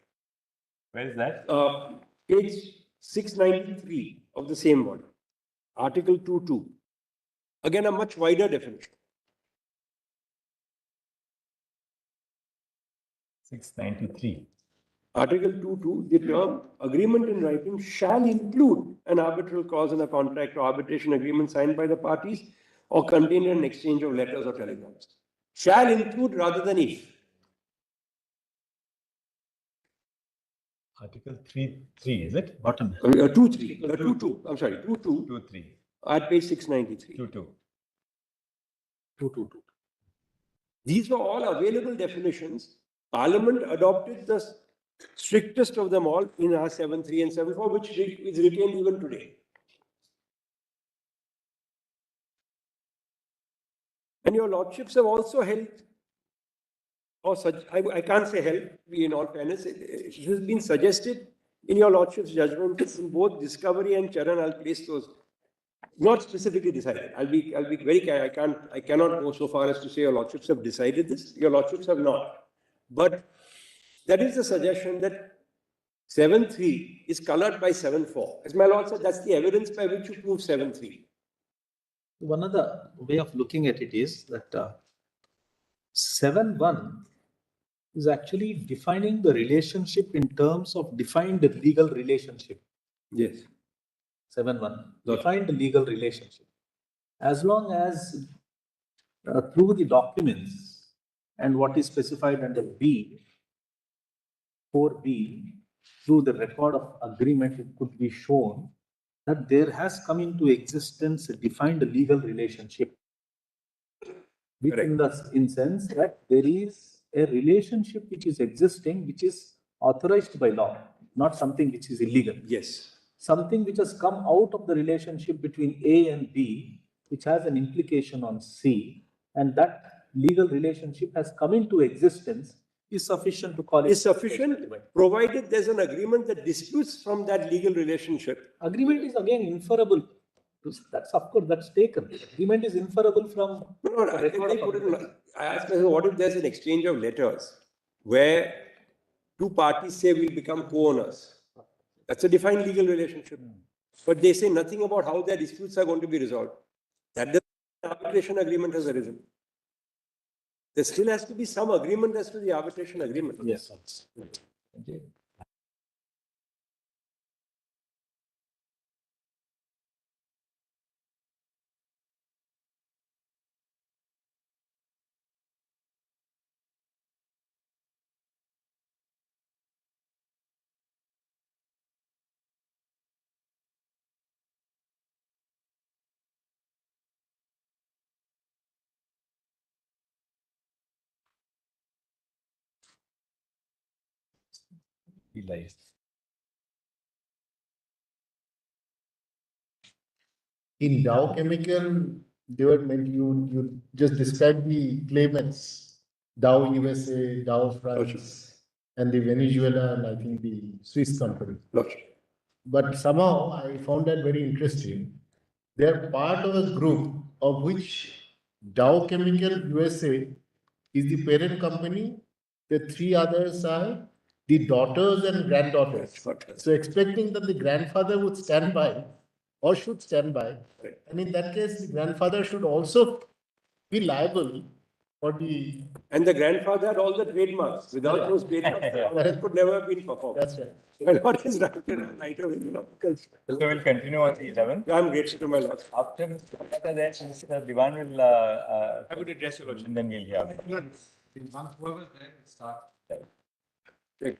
Where is that? Page 693 of the same one. Article 2.2. Again, a much wider definition. 693. Article 2.2, the term agreement in writing shall include an arbitral clause in a contract or arbitration agreement signed by the parties or contained in an exchange of letters or telegrams. Shall include rather than if. Article 3.3, is it? Bottom. 2.3. 2.2. I'm sorry, 2.2. 2.3. At page 693. 2.2. 2.2. These were all available definitions. Parliament adopted the strictest of them all in our 7.3 and 7.4, which is retained even today. And your lordships have also held, or I can't say held, in all fairness, it has been suggested in your lordship's judgment in both discovery and Charan. I'll place those. Not specifically decided. I'll be very clear. I cannot go so far as to say your lordships have decided this. Your lordships have not. But that is the suggestion that 7.3 is colored by 7.4. As my lord said, that's the evidence by which you prove 7.3. One other way of looking at it is that 7.1 is actually defining the relationship in terms of defined legal relationship. Yes. 7.1, defined legal relationship. As long as through the documents and what is specified under B, 4B, through the record of agreement, it could be shown that there has come into existence a defined legal relationship. In the sense that there is a relationship which is existing, which is authorized by law, not something which is illegal. Yes. Something which has come out of the relationship between A and B, which has an implication on C, and that legal relationship has come into existence, is sufficient to call it. Is sufficient, provided there's an agreement that disputes from that legal relationship. Agreement is again inferable. That's of course that's taken. Agreement is inferable from. I asked myself, what if there's an exchange of letters where two parties say we'll become co-owners? That's a defined legal relationship. But they say nothing about how their disputes are going to be resolved. That doesn't mean an arbitration agreement has arisen. There still has to be some agreement as to the arbitration agreement. Yes. realized. In Dow Chemical, development, you just described the claimants, Dow USA, Dow France, and the Venezuela, and I think the Swiss company. But somehow I found that very interesting. They are part of a group of which Dow Chemical USA is the parent company. The three others are the daughters and granddaughters. So expecting that the grandfather would stand by or should stand by. And in that case, the grandfather should also be liable for the. And the grandfather had all the trademarks. Without those trademarks, it could never have been performed. That's right. Well, what is right away? So we'll continue on the 11th. I'm grateful to my lord. After Mr. Diwan will. I would address your lordship. And then we'll hear. Whoever's there, start. Right.